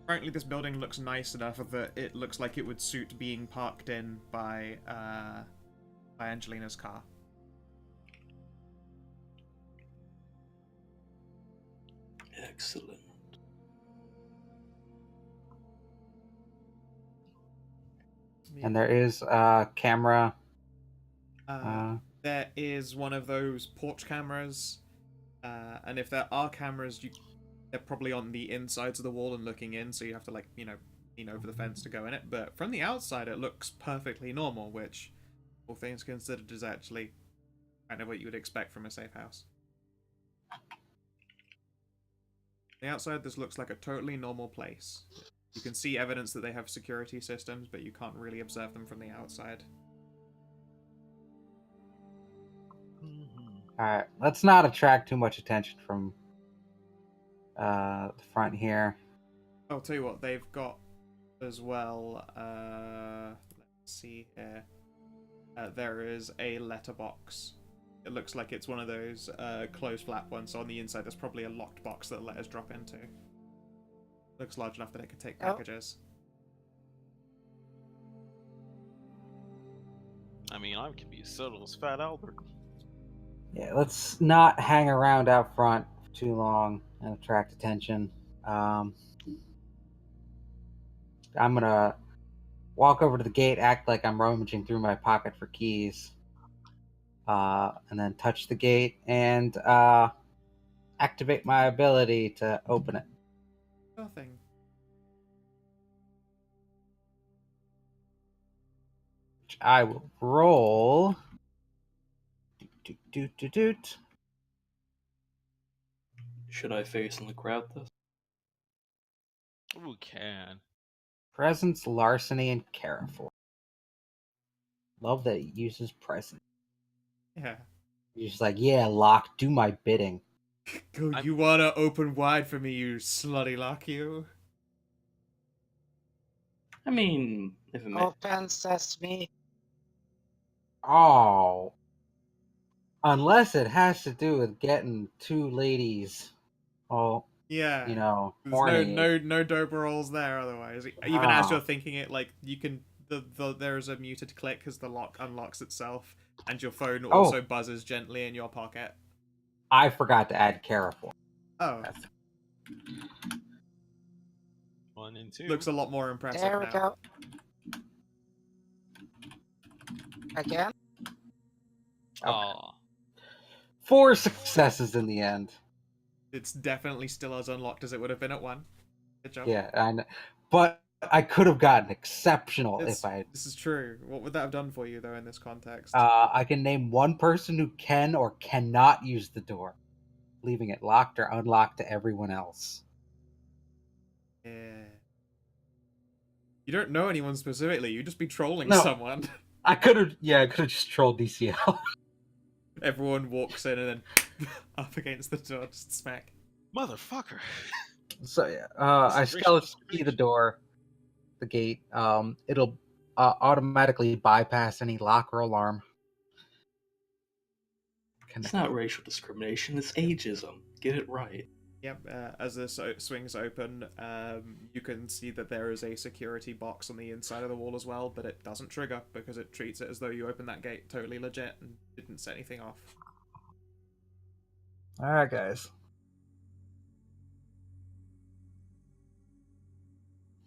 Frankly, this building looks nice enough that it looks like it would suit being parked in by Angelina's car. Excellent. And there is a camera. There is one of those porch cameras, and if there are cameras, they're probably on the insides of the wall and looking in, so you have to, like, you know, lean over the fence to go in it. But from the outside, it looks perfectly normal, which, all things considered, is actually kind of what you would expect from a safe house. On the outside, this looks like a totally normal place. You can see evidence that they have security systems, but you can't really observe them from the outside. Alright, let's not attract too much attention from the front here. I'll tell you what, they've got as well, let's see here. There is a letterbox. It looks like it's one of those closed flap ones, so on the inside there's probably a locked box that letters drop into. Looks large enough that it could take packages. I mean, I could be as subtle as Fat Albert. Yeah, let's not hang around out front for too long and attract attention. I'm gonna walk over to the gate, act like I'm rummaging through my pocket for keys, and then touch the gate and activate my ability to open it. Nothing. Which I will roll. Doot. Should I face and look out this? Ooh, can. Presence, larceny, and careful. Love that it uses presence. Yeah. You're just like, yeah, Locke, do my bidding. Go, you wanna open wide for me, you slutty lock, you? I mean, if it may. Open sesame. Oh. Unless it has to do with getting two ladies all, Yeah. you know, There's horny. no dope rolls there otherwise. Even as you're thinking it, like, you can... there's a muted click as the lock unlocks itself, and your phone also buzzes gently in your pocket. I forgot to add careful. Oh. 1 and 2. Looks a lot more impressive There we now. go. Again? Aw. 4 successes in the end. It's definitely still as unlocked as it would have been at 1. Good job. Yeah, and but I could have gotten exceptional if I. This is true. What would that have done for you, though, in this context? I can name one person who can or cannot use the door, leaving it locked or unlocked to everyone else. Yeah. You don't know anyone specifically. You'd just be trolling No. someone. I could have just trolled DCL. Everyone walks in and then up against the door, just smack. Motherfucker. So yeah, I skeleton key the door, the gate. It'll automatically bypass any lock or alarm. It's not racial discrimination, it's ageism. Get it right. Yep, as this swings open, you can see that there is a security box on the inside of the wall as well, but it doesn't trigger because it treats it as though you opened that gate totally legit and didn't set anything off. Alright, guys.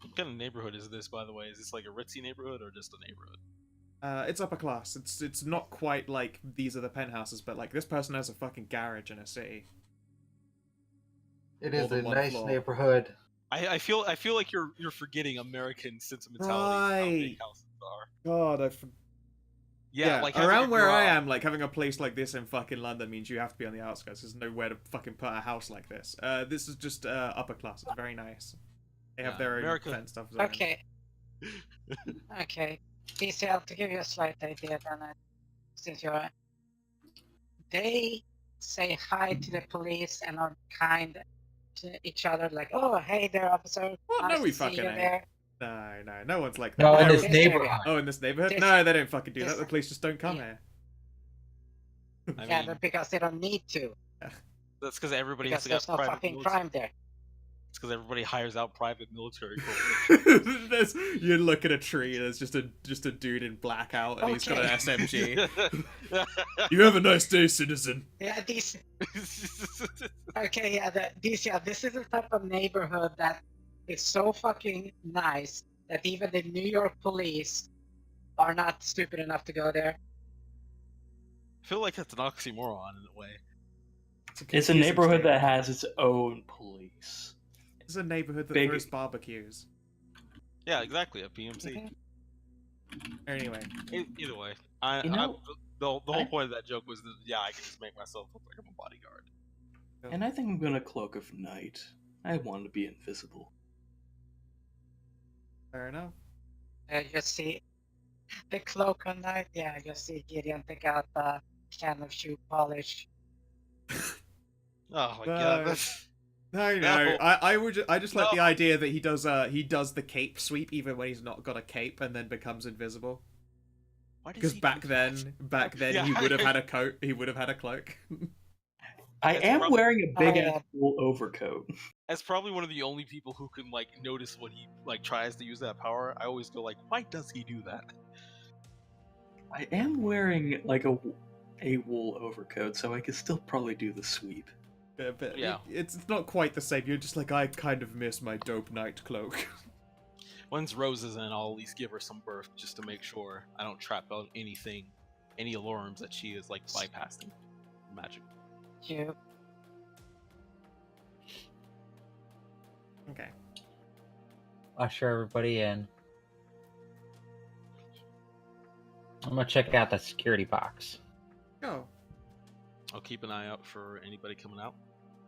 What kind of neighborhood is this, by the way? Is this like a ritzy neighborhood or just a neighborhood? It's upper class. It's not quite like these are the penthouses, but like this person has a fucking garage in a city. It More is than a one nice floor. neighborhood. I feel like you're forgetting American sentimentality. How big Right. houses are. God, Yeah, like having around a where I garage. am, like having a place like this in fucking London means you have to be on the outskirts. There's nowhere to fucking put a house like this. This is just upper class. It's very nice. They have Yeah, their own America- fenced off zone. Okay. Okay. DCL, to give you a slight idea, then, since you're. They say hi to the police and are kind to each other, like, "Oh, hey there, officer. Well, nice no, we to see fucking you ain't. there." No one's like that. No, in this this area. neighborhood. Oh, in this neighborhood? This- No, they don't fucking do this- that. The police just don't come yeah. here. I Yeah, mean, but because they don't need to, that's because everybody because has there's got no private fucking military. crime there. It's because everybody hires out private military corporations. You look at a tree and there's just a dude in blackout and he's got an Okay. SMG. You have a nice day, citizen. Yeah, these. Okay, yeah, DCL. This is the type of neighborhood that is so fucking nice that even the New York police are not stupid enough to go there. I feel like that's an oxymoron in a way. It's a confusing neighborhood that statement. has its own police. It's a neighborhood that Big- throws barbecues. Yeah, exactly. A PMC. Mhm. Anyway, Either way, You know, the whole I- point of that joke was that I can just make myself look like I'm a bodyguard. And I think I'm gonna cloak of night. I want to be invisible. fair enough. You see the cloak on night. Yeah, you see Gideon take out a can of shoe polish. Oh my No. god, that's No. No. I just like No. the idea that he does the cape sweep even when he's not got a cape and then becomes invisible. why does Because he back do then Yeah. he would have had a coat. He would have had a cloak. I That's am probably- wearing a big Oh, ass yeah. wool overcoat. As probably one of the only people who can like notice when he like tries to use that power, I always go like, why does he do that? I am wearing like a wool overcoat, so I could still probably do the sweep. Yeah, but Yeah. it's not quite the same. You're just like, I kind of miss my dope night cloak. Once Rose is in, I'll at least give her some berth just to make sure I don't trap out anything, any alarms that she is like bypassing. Magic. You. Okay. Usher everybody in. I'm gonna check out the security box. Oh, I'll keep an eye out for anybody coming out.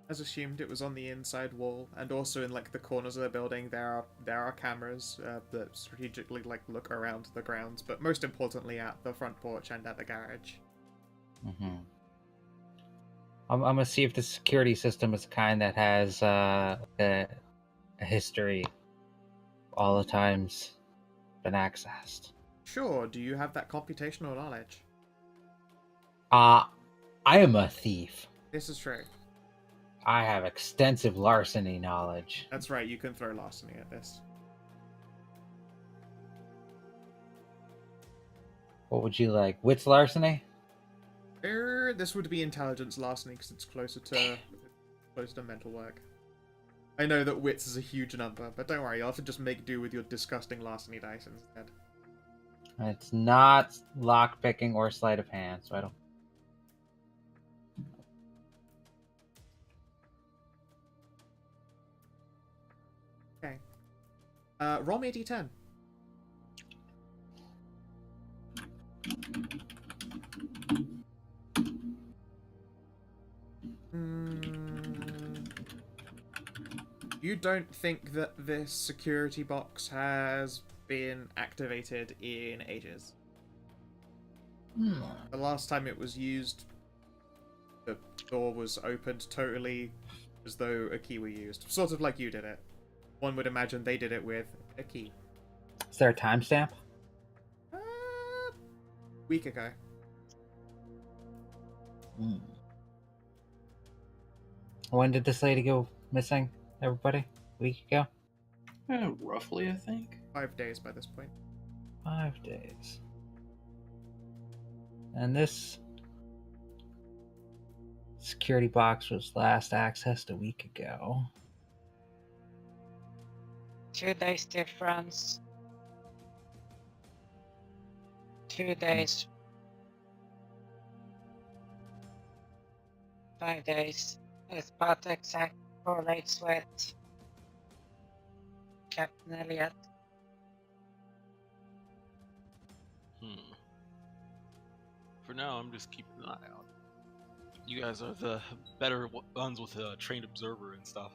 as assumed, it was on the inside wall, and also in like the corners of the building there are cameras that strategically like look around the grounds, but most importantly at the front porch and at the garage. Mm-hmm. I'm gonna see if the security system is the kind that has a history all the times been accessed. Sure. Do you have that computational knowledge? I am a thief. This is true. I have extensive larceny knowledge. That's right. You can throw larceny at this. What would you like? Wits larceny? This would be intelligence larceny because it's closer to mental work. I know that wits is a huge number, but don't worry, you'll have to just make do with your disgusting larceny dice instead. It's not lock picking or sleight of hand, so I don't. Okay. Roll me a d10. You don't think that this security box has been activated in ages. The last time it was used, the door was opened totally as though a key were used. Sort of like you did it. One would imagine they did it with a key. Is there a timestamp? Week ago. When did this lady go missing, everybody? A week ago? Roughly, I think. 5 days by this point. 5 days. And this security box was last accessed a week ago. 2 days difference. 2 days. 5 days. It's about exact correlates with Captain Elliot. For now, I'm just keeping an eye out. You guys are the better ones with a trained observer and stuff.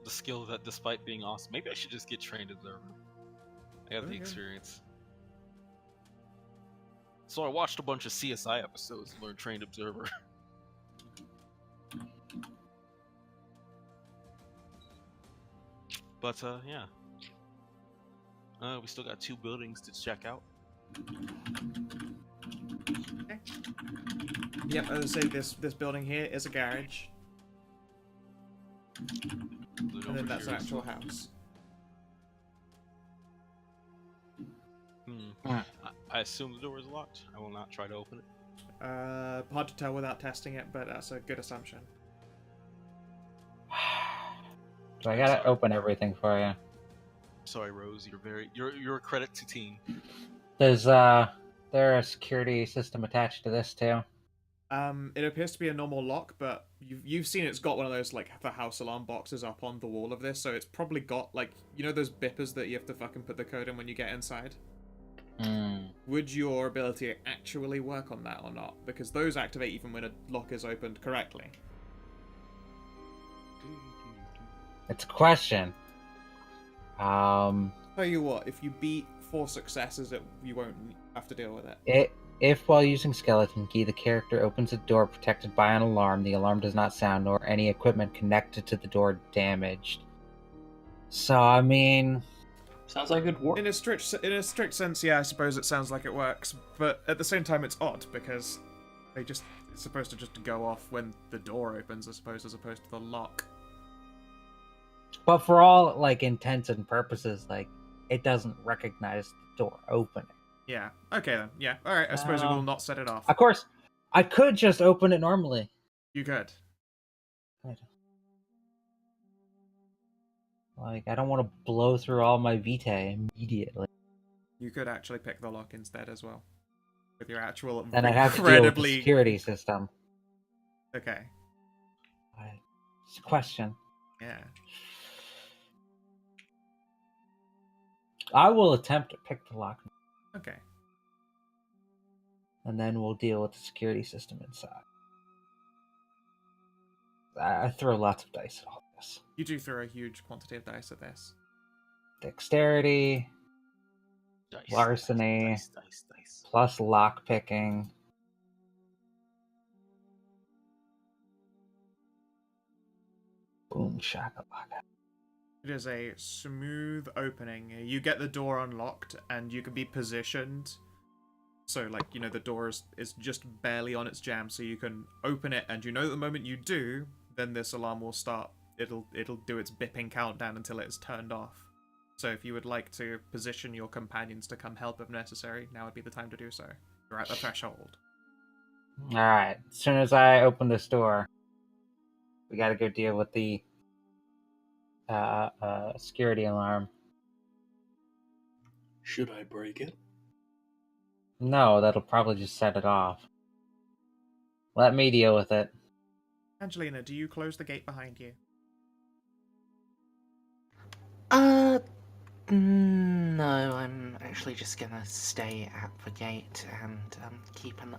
The skill that, despite being awesome, maybe I should just get trained observer. I have the experience. So I watched a bunch of CSI episodes and learned trained observer. But yeah. We still got 2 buildings to check out. Okay. Yep, as I say, this building here is a garage. And then that's an actual house. I assume the door is locked. I will not try to open it. Hard to tell without testing it, but that's a good assumption. So I gotta open everything for you. Sorry, Rose. You're a credit to team. There's there a security system attached to this too? It appears to be a normal lock, but you've seen it's got one of those like the house alarm boxes up on the wall of this, so it's probably got like, you know, those bippers that you have to fucking put the code in when you get inside. Would your ability actually work on that or not? Because those activate even when a lock is opened correctly. It's a question. Tell you what, if you beat 4 successes, you won't have to deal with it. If while using skeleton key, the character opens a door protected by an alarm, the alarm does not sound, nor any equipment connected to the door damaged. So, I mean... Sounds like it works. In a strict sense, yeah, I suppose it sounds like it works, but at the same time it's odd, because it's supposed to just go off when the door opens, I suppose, as opposed to the lock. But for all, like, intents and purposes, like, it doesn't recognize the door opening. Yeah. Okay then. Yeah. All right. I suppose it will not set it off. Of course, I could just open it normally. You could. Like, I don't want to blow through all my vitae immediately. You could actually pick the lock instead as well, with your actual Then I'd have to deal with the incredibly. security system. Okay. It's a question. Yeah. I will attempt to pick the lock, Okay. and then we'll deal with the security system inside. I throw lots of dice at all this. You do throw a huge quantity of dice at this. Dexterity, Dice, larceny, dice. plus lock picking. Boom shakalaka. It is a smooth opening. You get the door unlocked, and you can be positioned. So, like, you know, the door is just barely on its jam, so you can open it, and you know the moment you do, then this alarm will start. It'll do its bipping countdown until it's turned off. So if you would like to position your companions to come help if necessary, now would be the time to do so. You're at the threshold. Alright, as soon as I open this door, we gotta go deal with the security alarm. Should I break it? No, that'll probably just set it off. Let me deal with it. Angelina, do you close the gate behind you? No, I'm actually just gonna stay at the gate and keep an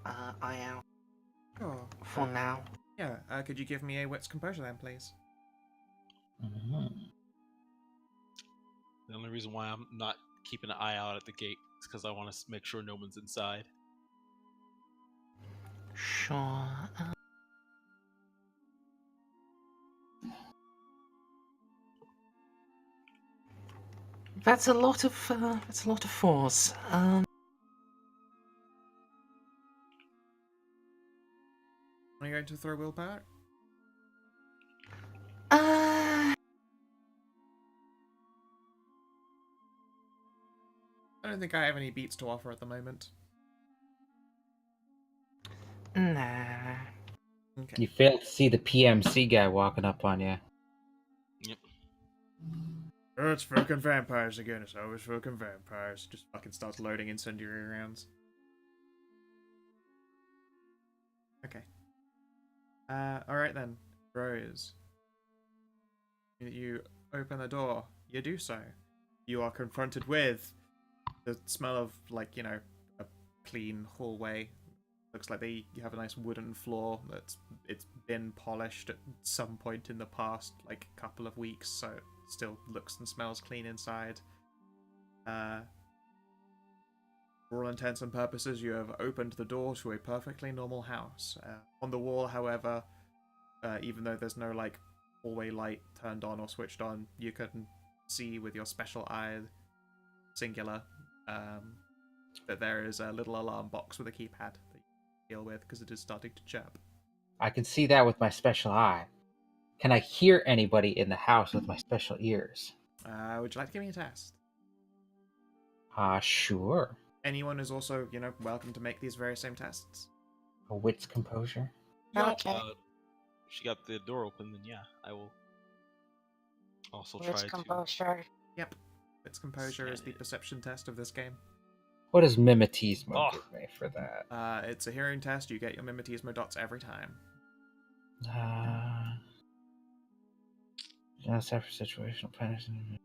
eye out Oh. for now. Yeah, could you give me a wits composure then, please? The only reason why I'm not keeping an eye out at the gate is because I want to make sure no one's inside. Sure. That's a lot of fours. Are you going to throw willpower? Uh, I don't think I have any beats to offer at the moment. nah. Okay. You failed to see the PMC guy walking up on you. Yep. Oh, it's fucking vampires again. It's always fucking vampires. Just fucking starts loading incendiary rounds. Okay. Alright then. Rose. You open the door. You do so. You are confronted with the smell of, like, you know, a clean hallway. Looks like you have a nice wooden floor it's been polished at some point in the past, like a couple of weeks, so it still looks and smells clean inside. For all intents and purposes, you have opened the door to a perfectly normal house. On the wall, however, even though there's no, like, hallway light turned on or switched on, you can see with your special eye, singular, that there is a little alarm box with a keypad that you can deal with because it is starting to chirp. I can see that with my special eye. Can I hear anybody in the house with my special ears? Would you like to give me a test? Sure. Anyone is also, you know, welcome to make these very same tests. A wits composure? Okay. If she got the door open, then yeah, I will also Wits try to. composure. Yep. Its composure is the perception test of this game. What does mimetismo Oh. give me for that? It's a hearing test. You get your mimetismo dots every time. Not set for situational punishment.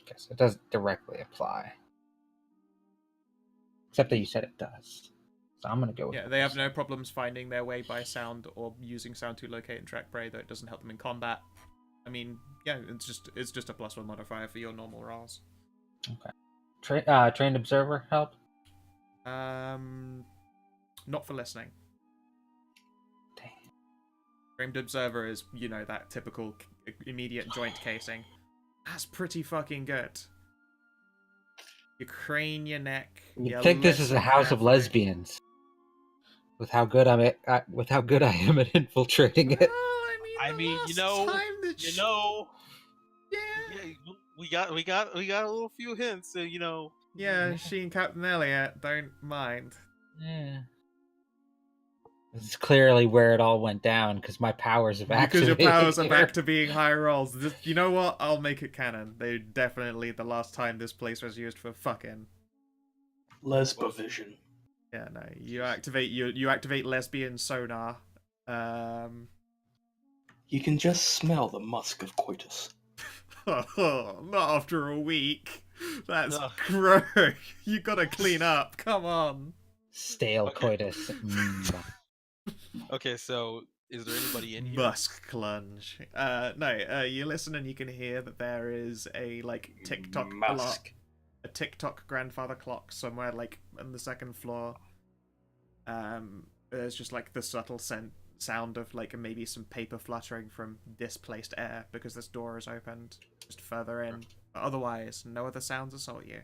Okay, so it doesn't directly apply. Except that you said it does. So I'm gonna go with Yeah, what they you have said. no problems finding their way by sound or using sound to locate and track prey, though it doesn't help them in combat. I mean, yeah, it's just a +1 modifier for your normal rolls. Okay. Trained observer help? Not for listening. Dang. Trained observer is, you know, that typical immediate joint casing. That's pretty fucking good. You crane your neck. You'd you think this is a listen house of carefully. lesbians. with how good with how good I am at infiltrating it. Well, I I mean, mean, the you last know, time that you know, yeah. yeah, we got a little few hints, so you know. Yeah, she and Captain Elliot don't mind. Yeah. This is clearly where it all went down because my powers have Because your activated. powers are here. back to being high rolls. You know what? I'll make it canon. They definitely the last time this place was used for fucking. Lesbovision. Yeah, no. You activate lesbian sonar. Um You can just smell the musk of coitus. not after a week. That's Ugh. gross. You gotta clean up. Come on. Stale Okay. coitus. Okay, so is there anybody in here? Musk clunge. No, you listen and you can hear that there is a like TikTok Musk. a TikTok grandfather clock somewhere like on the second floor. There's just like the subtle sound of like maybe some paper fluttering from displaced air because this door is opened just further in. But otherwise, no other sounds assault you.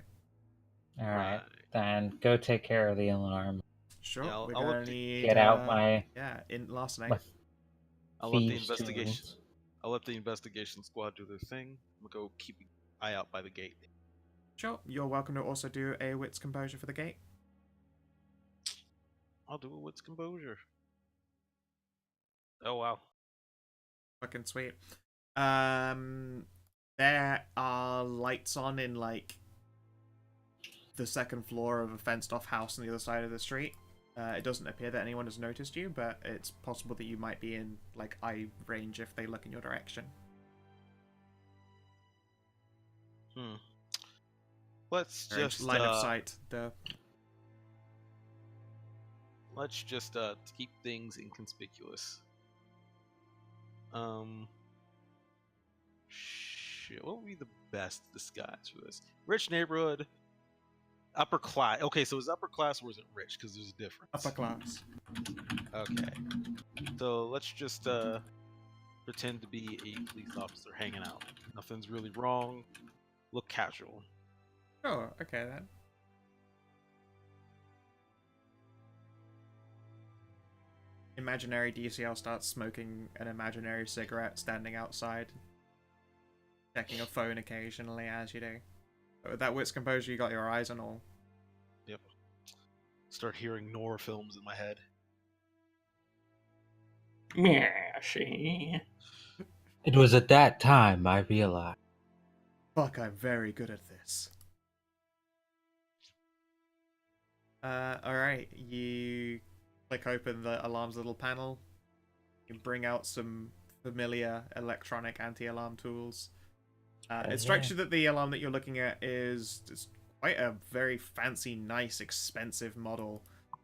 All right, then go take care of the alarm. Sure, Yeah, we're I'll gonna let the- need Get out my in last name. my I'll let the thieves' investigation. tools. I'll let the investigation squad do their thing. I'm gonna go keep an eye out by the gate. Sure, you're welcome to also do a wits composure for the gate. I'll do it with composure. Oh wow. Fucking sweet. There are lights on in like the second floor of a fenced-off house on the other side of the street. It doesn't appear that anyone has noticed you, but it's possible that you might be in like eye range if they look in your direction. Let's Range, just line of sight. let's just keep things inconspicuous. Shit, what would be the best disguise for this? Rich neighborhood, upper class. Okay, so is upper class or is it rich? Because there's a difference. Upper class. Okay, so let's just pretend to be a police officer hanging out. Nothing's really wrong. Look casual. Sure, okay then. Imaginary DCL starts smoking an imaginary cigarette standing outside. Checking a phone occasionally as you do. But with that wits composure, you got your eyes on all. Yep. Start hearing Nora films in my head. Yeah, see. It was at that time I realized. Fuck, I'm very good at this. Alright, you click open the alarm's little panel. You bring out some familiar electronic anti-alarm tools. It strikes you that the alarm that you're looking at is quite a very fancy, nice, expensive model.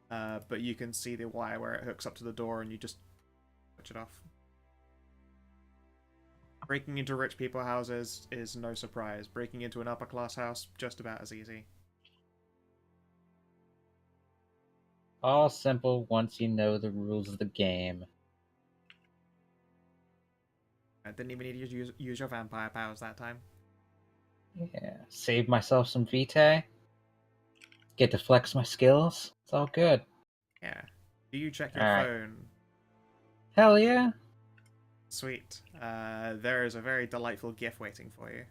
But you can see the wire where it hooks up to the door and you just switch it off. Breaking into rich people houses is no surprise. Breaking into an upper class house, just about as easy. All simple once you know the rules of the game. I didn't even need to use your vampire powers that time. Yeah, save myself some vitae. Get to flex my skills. It's all good. Yeah. Do you check your Alright. phone? Hell yeah. Sweet. There is a very delightful gift waiting for you.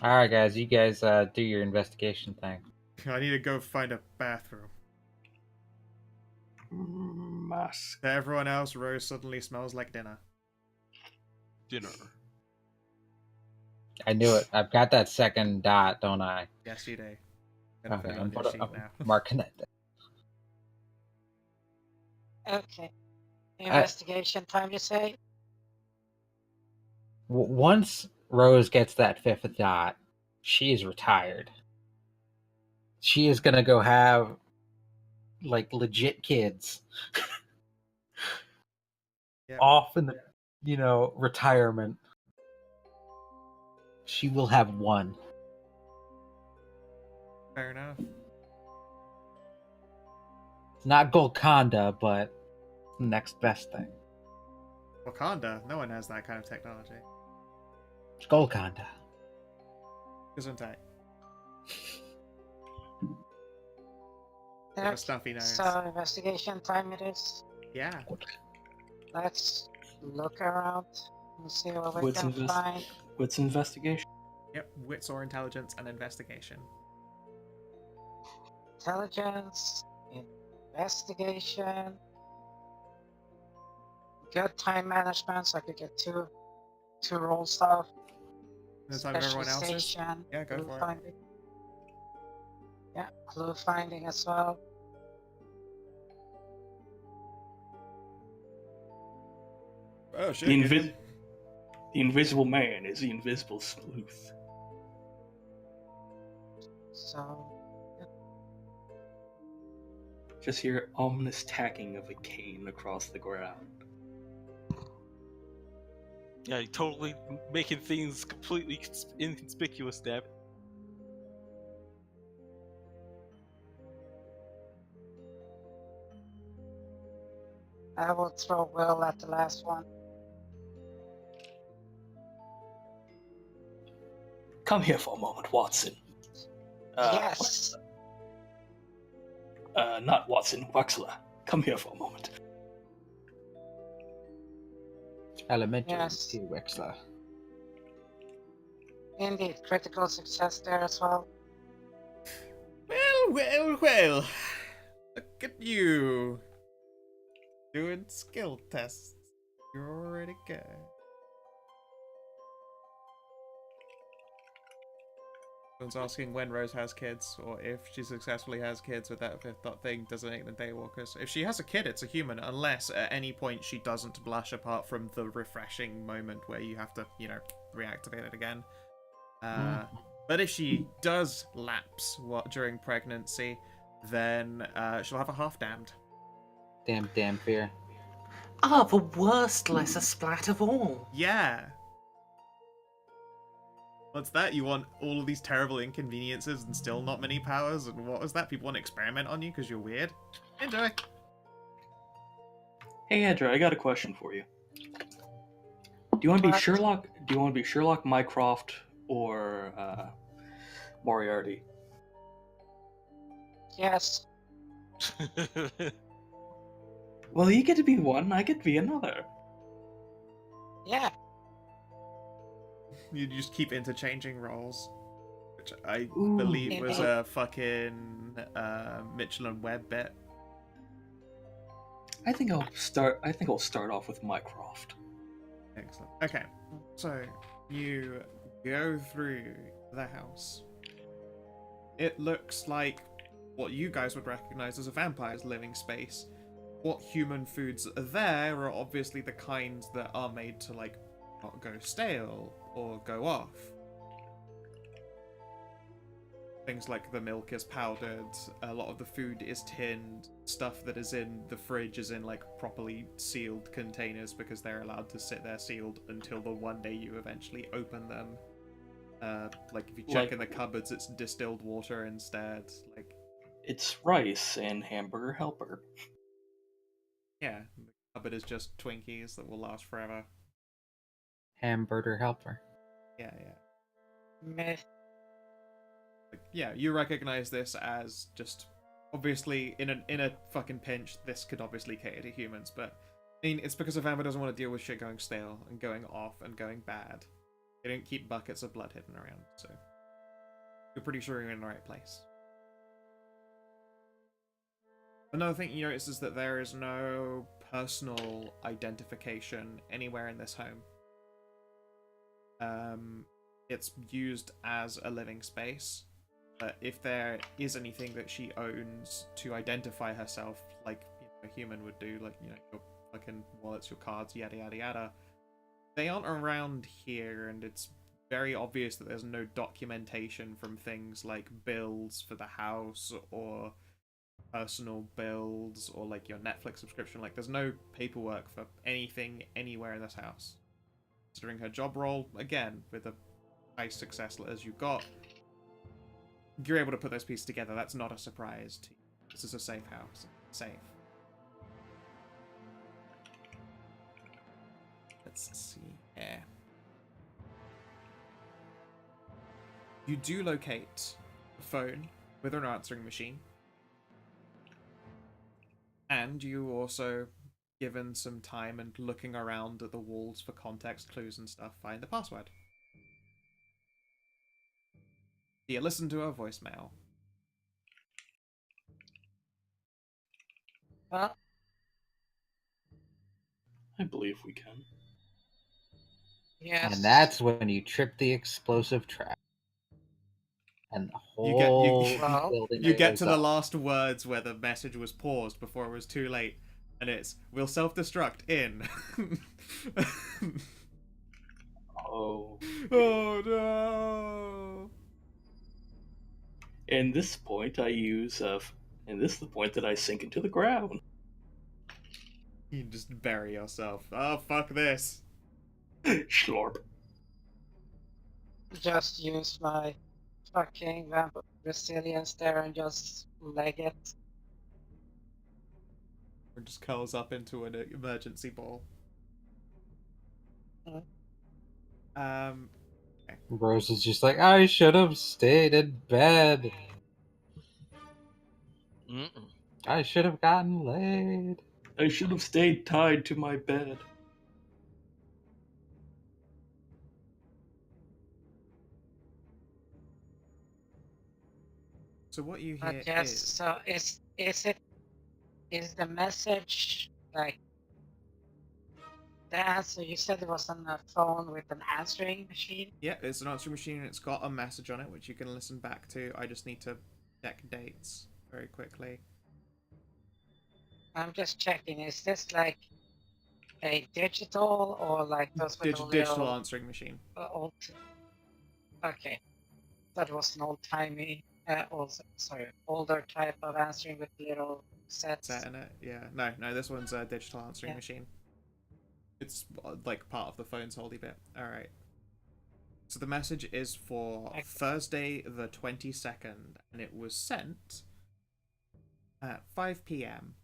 All right, guys. You guys do your investigation thing. I need to go find a bathroom. Musk. To everyone else, Rose suddenly smells like dinner. Dinner. I knew it. I've got that second dot, don't I? Yes, you do. I'm gonna put Okay, it on your sheet I'm now. marking that. Okay. Investigation time, you say? Once Rose gets that fifth dot, she is retired. She is gonna go have like legit kids. Yep. Off in the retirement. She will have one. Fair enough. It's not Golconda, but the next best thing. Wakanda, no one has that kind of technology. It's Golconda. Gesundheit. with a stuffy nose. So investigation time it is. Yeah. Let's look around and see what we What's can find. What's investigation? Yep. Wits or intelligence and investigation. Intelligence, investigation. Good time management, so I could get two roll stuff. The time everyone else is. Specialization, Yeah, go clue for it. finding. Yeah, clue finding as well. Oh shit. The invisible man is the invisible sleuth. So Just hear ominous tacking of a cane across the ground. Yeah, you're totally making things completely inconspicuous, Deb. I will throw Will at the last one. Come here for a moment, Watson. Yes. Not Watson, Wexler. Come here for a moment. Elementary Yes. to Wexler. Indeed, critical success there as well. Well. Look at you. Doing skill tests. You're already good. Someone's asking when Rose has kids, or if she successfully has kids with that fifth dot thing, does it make them daywalkers? If she has a kid, it's a human, unless at any point she doesn't blush apart from the refreshing moment where you have to, reactivate it again. But if she does lapse during pregnancy, then she'll have a half-damned. Damn fear. Ah, the worst lesser splat of all. Yeah. What's that? You want all of these terrible inconveniences and still not many powers? And what was that? People want to experiment on you because you're weird? Enjoy. Hey, Edra, I got a question for you. Do you want to be What? Sherlock? Do you want to be Sherlock, Mycroft, or Moriarty? Yes. Well, you get to be one. I get to be another. Yeah. You just keep interchanging roles, which I Ooh. believe was Indeed. a fucking Mitchell and Webb bit. I think I'll start off with Mycroft. Excellent. Okay, so you go through the house. It looks like what you guys would recognize as a vampire's living space. What human foods are there are obviously the kinds that are made to, like, not go stale or go off. Things like the milk is powdered, a lot of the food is tinned, stuff that is in the fridge is in, like, properly sealed containers because they're allowed to sit there sealed until the one day you eventually open them. Like, if you check in the cupboards, it's distilled water instead. Like, It's rice and hamburger helper. yeah, the cupboard is just Twinkies that will last forever. Hamburger helper. Yeah. Myth. Like, yeah, you recognize this as just obviously in a fucking pinch. This could obviously cater to humans, but I mean, it's because a vampire doesn't want to deal with shit going stale and going off and going bad. They don't keep buckets of blood hidden around, so you're pretty sure you're in the right place. Another thing you notice is that there is no personal identification anywhere in this home. It's used as a living space, but if there is anything that she owns to identify herself, like a human would do, like, your fucking wallets, your cards, yada yada yada, they aren't around here, and it's very obvious that there's no documentation from things like bills for the house or personal bills or like your Netflix subscription. Like, there's no paperwork for anything anywhere in this house. Considering her job role, again, with the high success as you got, you're able to put those pieces together. That's not a surprise to you. This is a safe house. Safe. Let's see here. You do locate a phone with an answering machine. and you also, given some time and looking around at the walls for context clues and stuff, find the password. You listen to her voicemail. Well, I believe we can. yes. And that's when you trip the explosive trap. And the You get whole Well, building you get goes to the up. last words where the message was paused before it was too late, and it's "We'll self-destruct in." Oh. Oh no! And this point I use and this is the point that I sink into the ground. You just bury yourself. Oh fuck this! Schlorp. Just use my fucking vamp resilience there and just leg it. Or just curls up into an emergency ball. Mm. Um, Rose is just like, I should have stayed in bed. Mm-mm. I should have gotten laid. I should have stayed tied to my bed. so what you hear But yes, is so is the message like the answer? You said it was on a phone with an answering machine. yeah, it's an answering machine and it's got a message on it which you can listen back to. I just need to check dates very quickly. I'm just checking. Is this like a digital or like those with a Digital little answering machine. old? Okay, that was an old timey, sorry, older type of answering with little sets. Set in it, yeah. No, this one's a digital answering Yeah. machine. It's like part of the phone's holy bit. All right. So the message is for Okay. Thursday the 22nd, and it was sent at 5 p.m.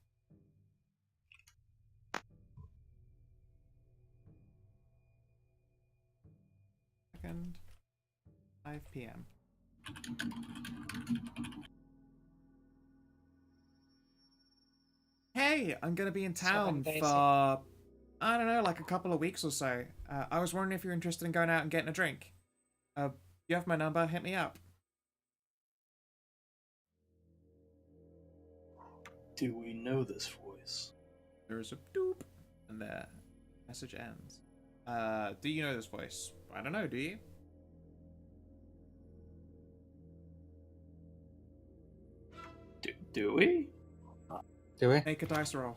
Second, 5 p.m. Hey, I'm gonna be in 7 town days. for, I don't know, like a couple of weeks or so. I was wondering if you're interested in going out and getting a drink. You have my number, hit me up. Do we know this voice? There is a doop, and the message ends. Do you know this voice? I don't know, do you? Do we? Do we? Make a dice roll.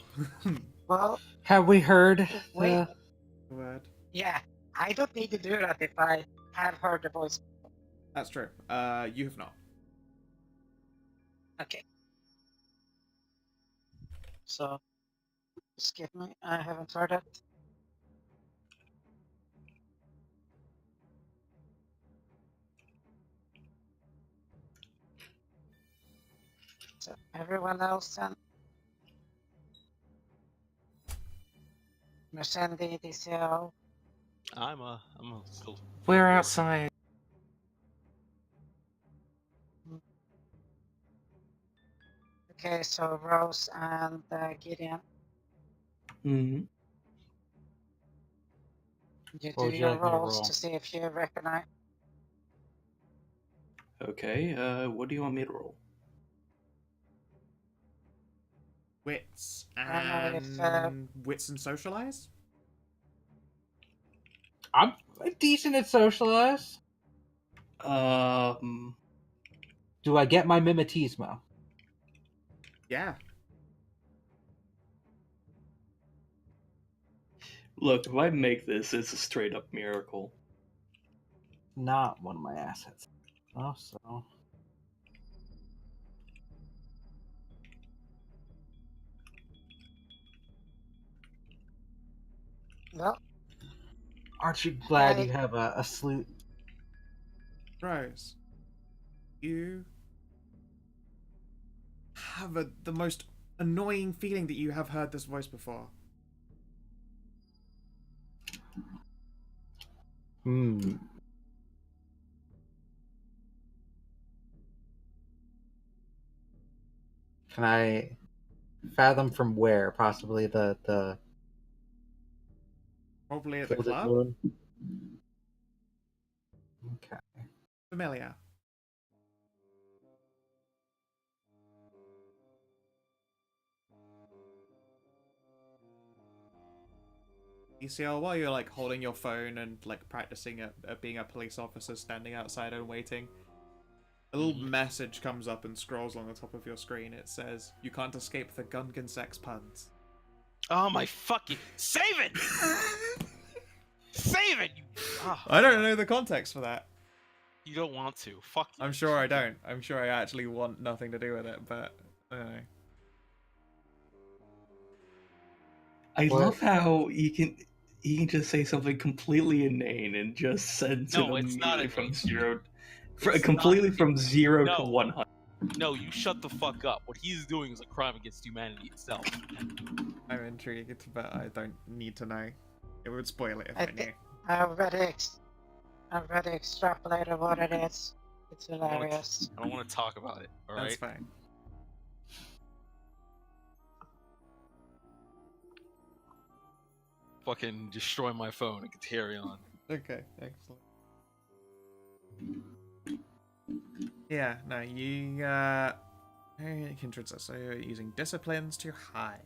Well, Have we heard wait. the... Word. Yeah, I don't need to do that if I have heard the voice. That's true. You have not. Okay. So, skip me. I haven't heard it. So, everyone else then? Mercendi, DCL. I'm still. We're working. outside. Okay, so Rose and Gideon. Mm-hmm. You What do would you your like me to rolls roll? to see if you recognize. Okay, what do you want me to roll? Wits I don't know if, and wits and socialize. I'm decent at socialize. Um, Do I get my mimetismo? Yeah. look, if I make this, it's a straight up miracle. Not one of my assets. Oh, so... Well, Aren't you glad I- you have a sleuth? Rose, you have the most annoying feeling that you have heard this voice before. Hmm. Can I Fathom from where? Possibly the Probably at the Gilded club? Moon. Okay. Familiar. ECL, while you're like holding your phone and like practicing at being a police officer standing outside and waiting, a little message comes up and scrolls along the top of your screen. It says, "You can't escape the Gungan sex puns." Oh my fucking save it! Save it! You I don't know the context for that. you don't want to. Fuck you. I'm sure I don't. I'm sure I actually want nothing to do with it, but I don't know. I What? love how he can just say something completely inane and just sends it No, it's not immediately from inane. zero, It's completely not- from 0 to No. 100. No, you shut the fuck up. What he's doing is a crime against humanity itself. I'm intrigued, but I don't need to know. It would spoil it if I I knew. thi- I've already extrapolated what it is. It's hilarious. I don't want to talk about it. All That's right. fine. Fucking destroy my phone and carry on. Okay, excellent. Yeah, no, you hindrance us, so you're using disciplines to hide.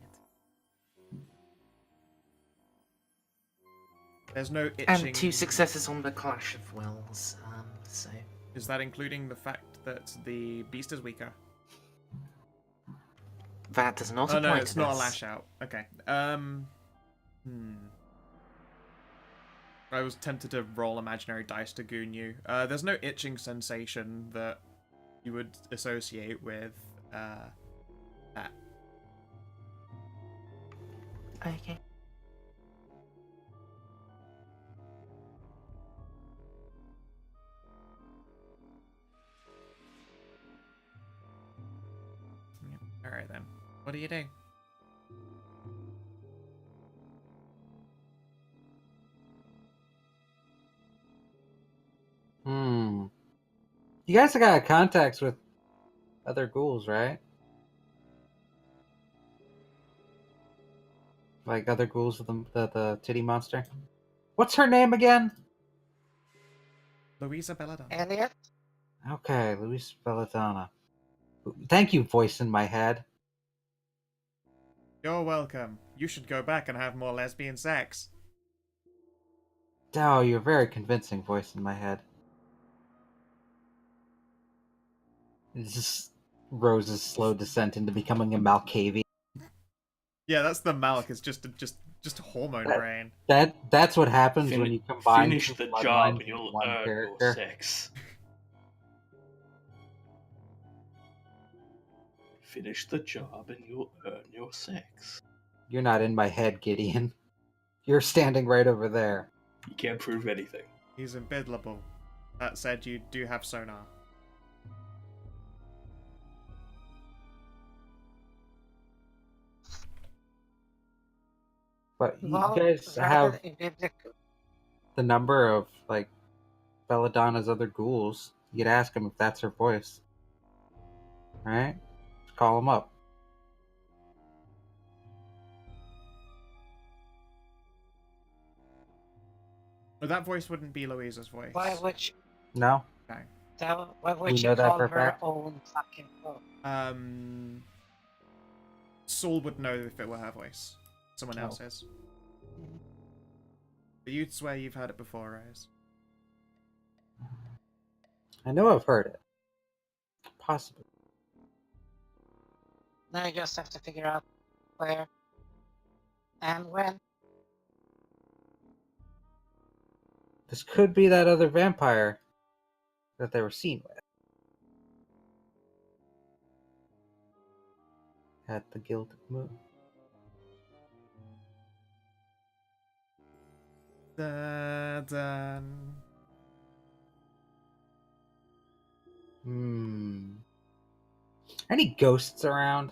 There's no itching. And 2 successes on the Clash of Wills. So Is that including the fact that the beast is weaker? that does not Oh apply no, to it's not a this. lash out. Okay. I was tempted to roll imaginary dice to goon you. There's no itching sensation that you would associate with that. Okay. All right then. What do you do? You guys have got contacts with other ghouls, right? Like other ghouls with the titty monster. What's her name again? Louisa Belladonna. Elliot? Okay, Luis Belladonna. Thank you, voice in my head. You're welcome. You should go back and have more lesbian sex. Oh, you're very convincing, voice in my head. It's just Rose's slow descent into becoming a Malkavian. Yeah, that's the Malk. It's just hormone brain. That's what happens when you combine Finish two the bloodlines job and into you'll one earn character. your sex. Finish the job and you'll earn your sex. You're not in my head, Gideon. You're standing right over there. You can't prove anything. He's unbiddable. That said, you do have sonar. But you Well, guys rather have than biblical. the number of like Belladonna's other ghouls. You could ask him if that's her voice. Right? Just call him up. But that voice wouldn't be Louisa's voice. Why would you, No? why would We she know that call for a her fact. own fucking phone? Saul would know if it were her voice. Someone Oh. else's. But you'd swear you've heard it before, Rose. I know I've heard it. Possibly. Now you just have to figure out where and when. This could be that other vampire that they were seen with. At the Gilded Moon. Dun. Any ghosts around?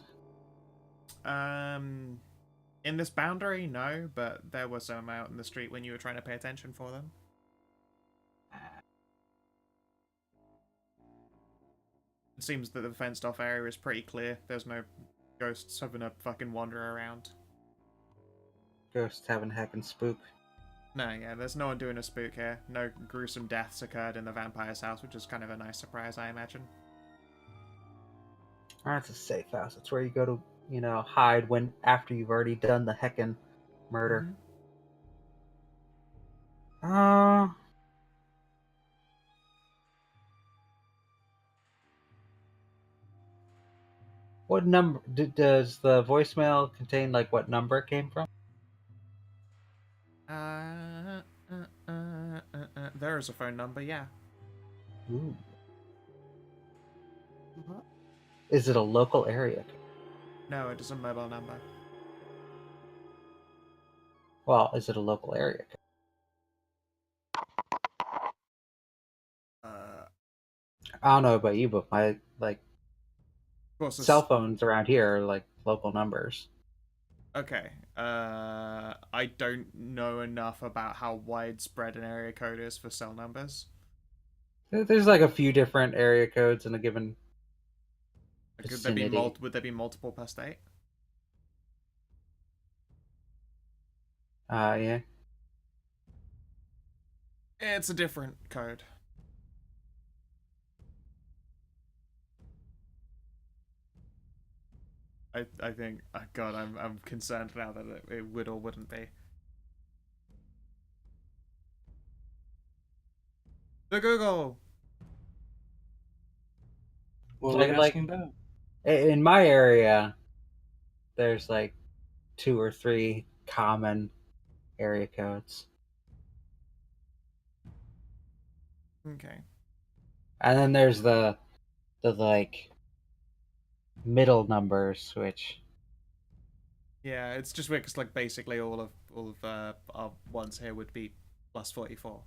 In this boundary, no, but there were some out in the street when you were trying to pay attention for them. It seems that the fenced off area is pretty clear. There's no ghosts having a fucking wander around. Ghosts having a heckin' spook. No, yeah, there's no one doing a spook here. No gruesome deaths occurred in the vampire's house, which is kind of a nice surprise, I imagine. That's a safe house. It's where you go to, hide when after you've already done the heckin' murder. What number does the voicemail contain? Like what number it came from? There is a phone number, yeah. Ooh. Mhm. Is it a local area? No, it is a mobile number. Well, is it a local area? I don't know about you, but my Of course, cell phones around here are like local numbers. Okay. I don't know enough about how widespread an area code is for cell numbers. There's like a few different area codes in a given Like, vicinity. would there be multiple per state? Yeah. It's a different code. I think, oh God, I'm concerned now that it would or wouldn't be. The Google. What were Like, you asking about? in my area, there's like 2 or 3 common area codes, Okay. and then there's the like middle numbers, which Yeah, it's just weird because like basically all of our ones here would be plus 44.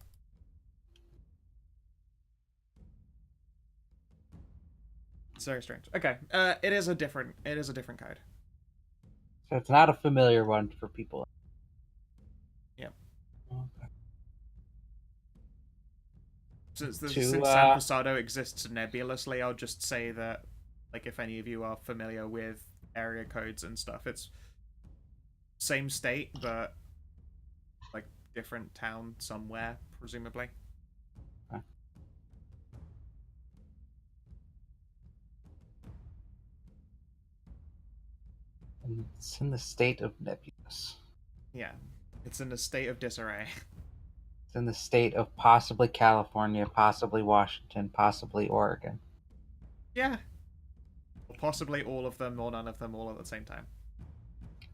It's very strange. Okay. It is a different code. so it's not a familiar one for people. Yep. Okay. Since To San Posado exists nebulously, I'll just say that, like, if any of you are familiar with area codes and stuff, it's same state, but, like, different town somewhere, presumably. It's in the state of nebulous. Yeah. It's in a state of disarray. It's in the state of possibly California, possibly Washington, possibly Oregon. Yeah. Or possibly all of them or none of them all at the same time.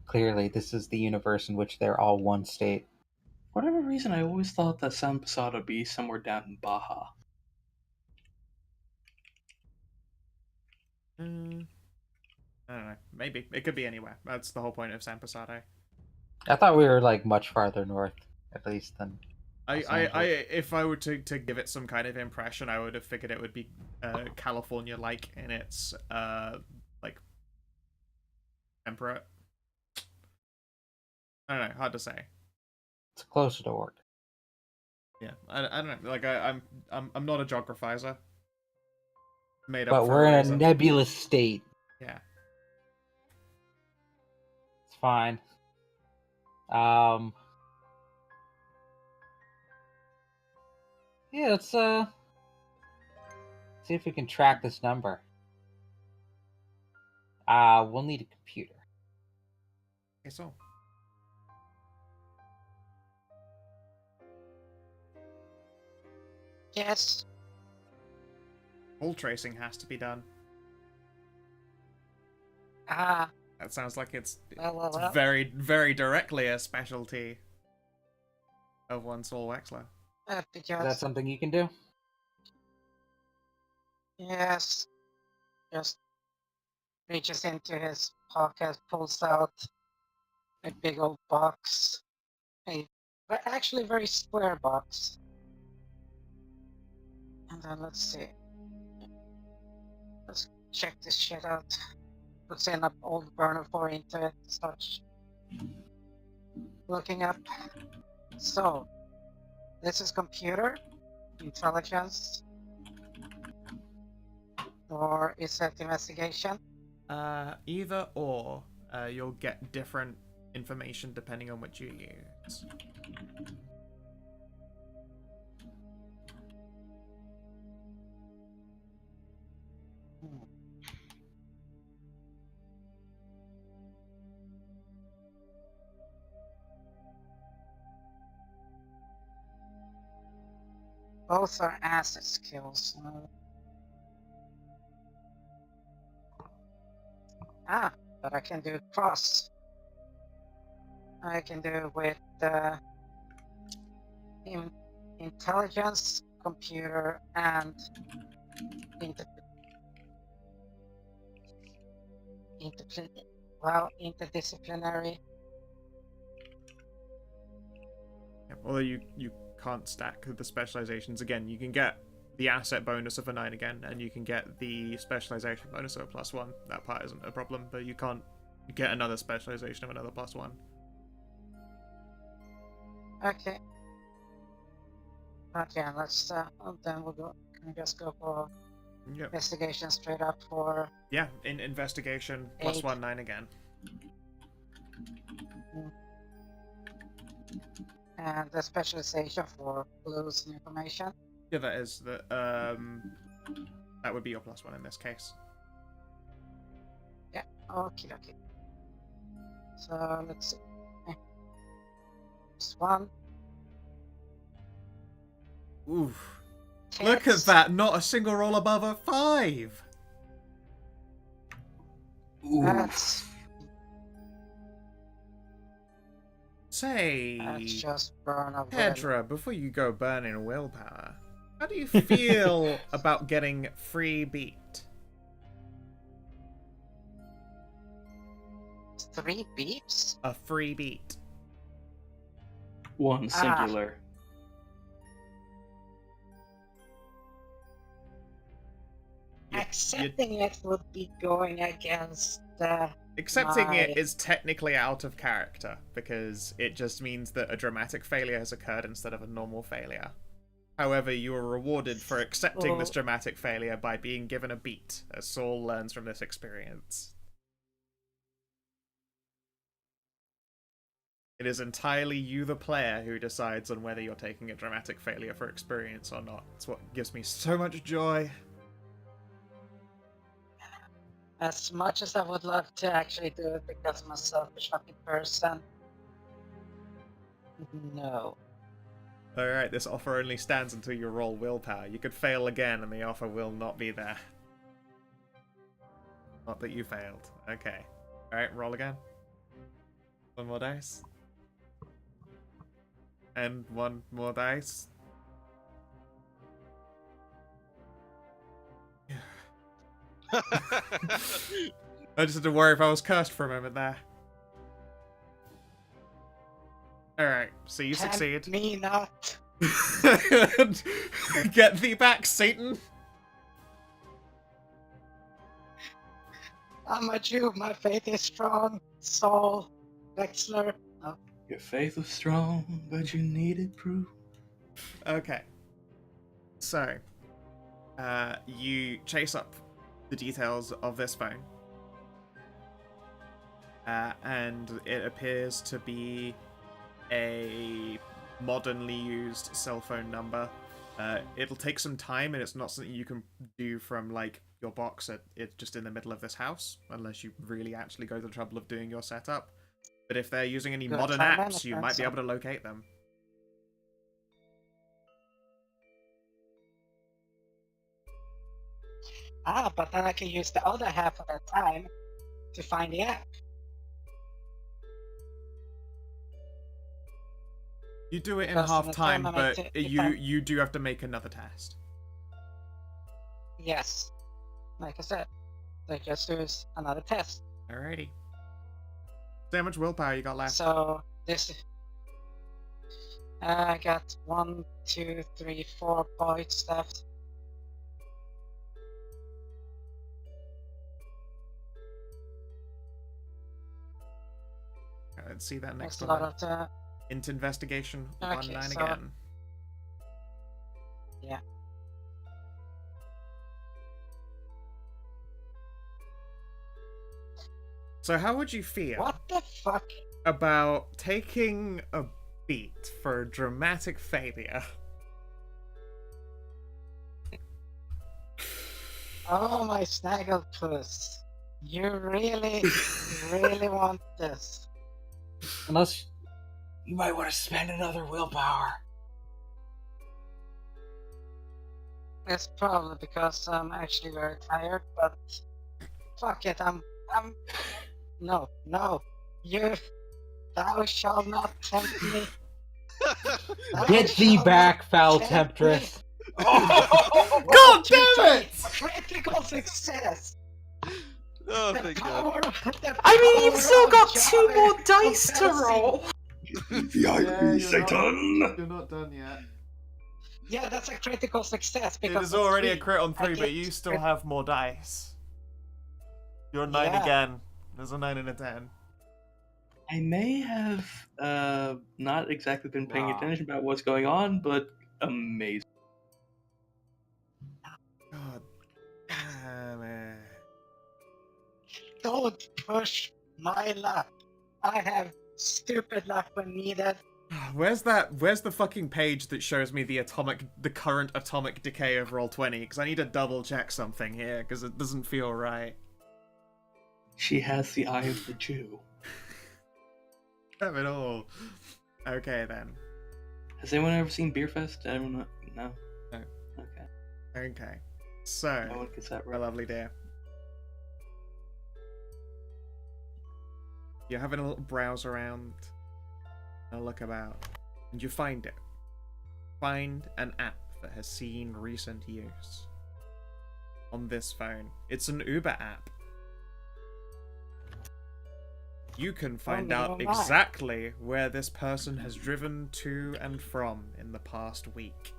Clearly, this is the universe in which they're all one state. For whatever reason, I always thought that San Posado be somewhere down in Baja. I don't know. Maybe. It could be anywhere. That's the whole point of San Posado. I thought we were like much farther north, at least, than If I were to give it some kind of impression, I would have figured it would be California-like in its like temperate. I don't know, hard to say. It's closer to Oregon. Yeah, I don't know. Like I'm not a geographizer. Made up But for we're in a reason. nebulous state. Yeah. It's fine. Yeah, let's see if we can track this number. We'll need a computer. Okay, so Yes. call tracing has to be done. Ah. That sounds like it's Well. very, very directly a specialty of one Saul Wexler. Is that Because something you can do? yes, just reaches into his pocket, pulls out a big old box, actually very square box, and then let's see. Let's check this shit out. Puts in an old burner for into it. Starts looking up. So this is computer intelligence, or is that investigation? Either or. You'll get different information depending on what you use. Both are asset skills. But I can do cross. I can do with intelligence, computer, and interdisciplinary. Yep, although you can't stack the specializations again. You can get the asset bonus of a 9 again, and you can get the specialization bonus of a +1. That part isn't a problem, but you can't get another specialization of another +1. Okay. But yeah, let's then we'll go. Can we just go for Yep. investigation straight up for Yeah, in investigation, 8. +1, 9 again. and the specialization for clues and information. Yeah, that is that. That would be your +1 in this case. Yeah. Okay. Okay. So let's see. Just 1. Oof. Look at that! Not a single roll above a 5! That's Say, just burn of will. Pedra, before you go burning willpower, how do you feel about getting free beat? 3 beeps? A free beat. 1 singular. Accepting it would be going against Accepting my- it is technically out of character, because it just means that a dramatic failure has occurred instead of a normal failure. However, you are rewarded for accepting this Oh. dramatic failure by being given a beat, as Saul learns from this experience. It is entirely you, the player, who decides on whether you're taking a dramatic failure for experience or not. It's what gives me so much joy. As much as I would love to actually do it because I'm a selfish fucking person. No. Alright, this offer only stands until you roll willpower. You could fail again and the offer will not be there. Not that you failed. Okay. Alright, roll again. 1 more dice. And 1 more dice. I just had to worry if I was cursed for a moment there. Alright, so you Tempt succeed. me not. Get thee back, Satan! I'm a Jew. My faith is strong. Saul Wexler. Oh, Your faith was strong, but you needed proof. Okay. So, you chase up the details of this phone. And it appears to be a modernly used cell phone number. It'll take some time, and it's not something you can do from, like, your box. It's just in the middle of this house, unless you really actually go to the trouble of doing your setup. But if they're using any Good modern time apps, you management, might be so- able to locate them. but then I can use the other half of that time to find the app. You do it in Because in half the time, tournament, but if you I'm- you do have to make another test. Yes. Like I said, they just use another test. Alrighty. So how much willpower you got left? So this I got 1, 2, 3, 4 points left. Let's see that next That's a lot one. of the Into investigation, Okay, 1-9 so- again. Yeah. So how would you feel What the fuck? about taking a beat for dramatic failure? Oh, my snagglepuss. You really, really want this? Unless you might want to spend another willpower. It's probably because I'm actually very tired, but fuck it, no, thou shall not tempt me. Thou Get thee shalt back, not foul tempt me. temptress! God damn it! Critical success! Oh, The thank God. power, the I mean, you've power still of got 2 Yahweh more dice to compels me. roll. You're not done yet. Yeah, that's a critical success It because is already a it's crit on I 3, but get you still crit- have more dice. You're 9 Yeah. again. There's a 9 and a 10. I may have not exactly been paying Wow. attention about what's going on, but amazing. God damn it. Don't push my luck. I have stupid luck when needed. Where's the fucking page that shows me the current atomic decay of Roll20? Because I need to double check something here, because it doesn't feel right. She has the eye of the Jew. Damn it all. Okay then. Has anyone ever seen Beer Fest? Anyone? No. No. Okay. Okay. So, No one gets that my right. lovely dear. You're having a little browse around, a look about, and you find it. Find an app that has seen recent use on this phone. It's an Uber app. You can find out never mind. exactly where this person has driven to and from in the past week.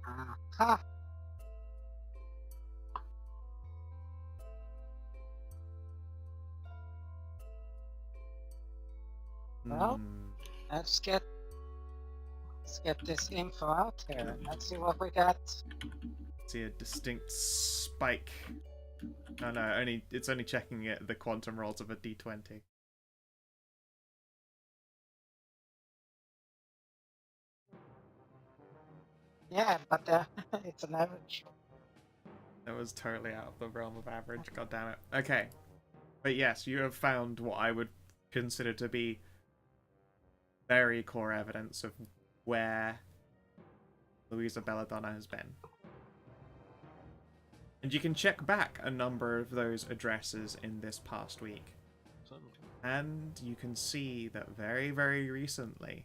Aha. Well, Hmm. let's get this info out here. Let's see what we got. See a distinct spike. Oh no, it's only checking it the quantum rolls of a d20. Yeah, but it's an average. That was totally out of the realm of average. God damn it. Okay, but yes, you have found what I would consider to be very core evidence of where Louisa Belladonna has been. And you can check back a number of those addresses in this past week. And you can see that very, very recently,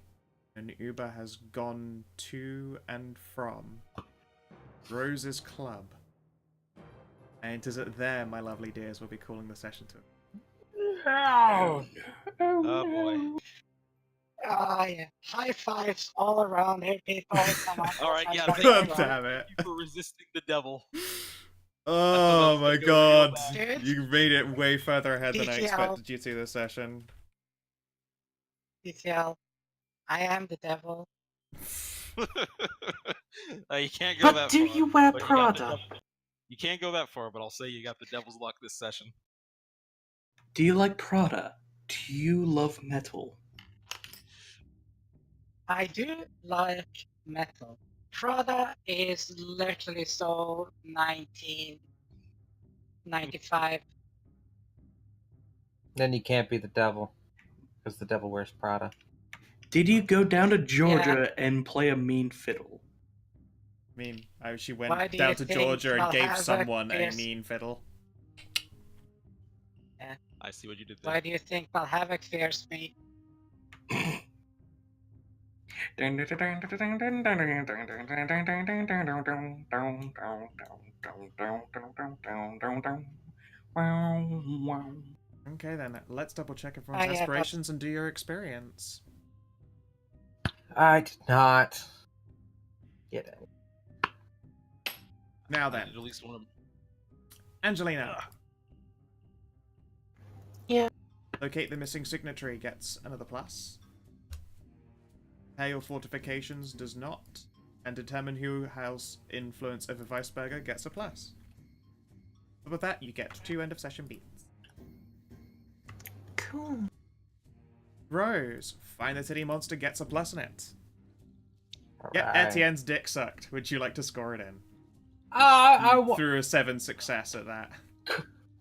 an Uber has gone to and from Rose's Club. And it is at there, my lovely dears, we'll be calling the session to. Oh, Oh boy. Ah, yeah. High fives all around here, people. Come on. All right, high yeah, fives thank all God you. around. damn it. Thank you for resisting the devil. Oh That's my about to go real god. bad. You made it way further ahead than I PTL. expected you to this session. PTL. I am the devil. You can't go But that do far. you wear but you got the Prada? devil- You can't go that far, but I'll say you got the devil's luck this session. Do you like Prada? Do you love metal? I do like metal. Prada is literally so 1995. then you can't be the devil, because the devil wears Prada. Did you go down to Georgia and play a mean fiddle? I mean, she Why went do down you to think Georgia and gave Valhalla someone a is- mean fiddle. I see what you did there. Why do you think Valhalla fears me? Okay then, let's double check everyone's yeah, aspirations and do your experience. I did not get it. Now I then, did at least one of them. Angelina. Yeah. Locate the missing signatory gets another plus. Pair your fortifications does not. And determine who has influence over Weisberger gets a plus. top of that, you get 2 end of session beats. Cool. Rose, find the titty monster gets a plus in it. Get Alright. Etienne's dick sucked. Would you like to score it in? Through a 7 success at that.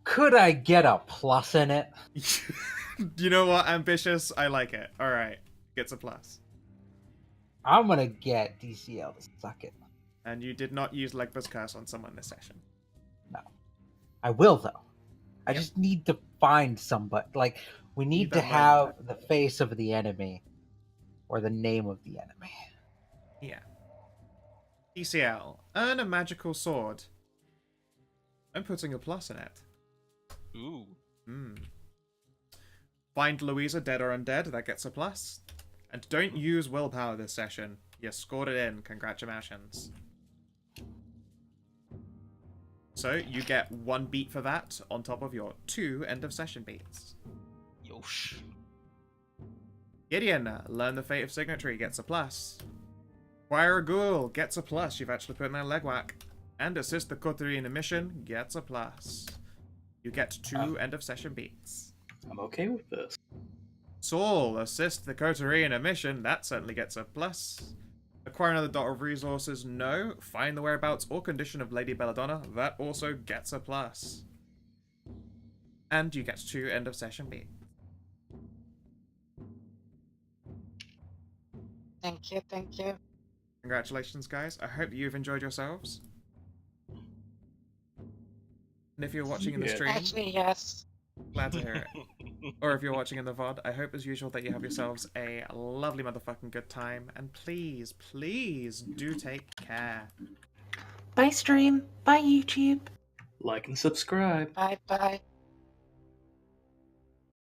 Could I get a plus in it? You know what? Ambitious. I like it. All right, gets a plus. I'm gonna get DCL to suck it. And you did not use Legba's curse on someone this session. I will though. I Yep. just need to find somebody. Like we need Keep to that in have mind. the face of the enemy, or the name of the enemy. Yeah. DCL. Earn a magical sword. I'm putting a plus in it. Ooh. Find Louisa dead or undead. That gets a plus. And don't use willpower this session. You scored it in. Congratulations. So you get 1 beat for that on top of your 2 end of session beats. Yosh. Gideon, learn the fate of signatory, gets a plus. Acquire a ghoul, gets a plus. You've actually put in a leg whack. And assist the coterie in a mission, gets a plus. You get 2 end of session beats. I'm okay with this. Saul, assist the coterie in a mission, that certainly gets a plus. Acquire another dot of resources, no. Find the whereabouts or condition of Lady Belladonna, that also gets a plus. And you get 2 end of session beats. Thank you, thank you. Congratulations, guys. I hope you've enjoyed yourselves. And if you're watching in the Yeah. stream, Actually, yes. glad to hear it. Or if you're watching in the VOD, I hope as usual that you have yourselves a lovely motherfucking good time. And please, please do take care. Bye stream. Bye YouTube. Like and subscribe. Bye bye.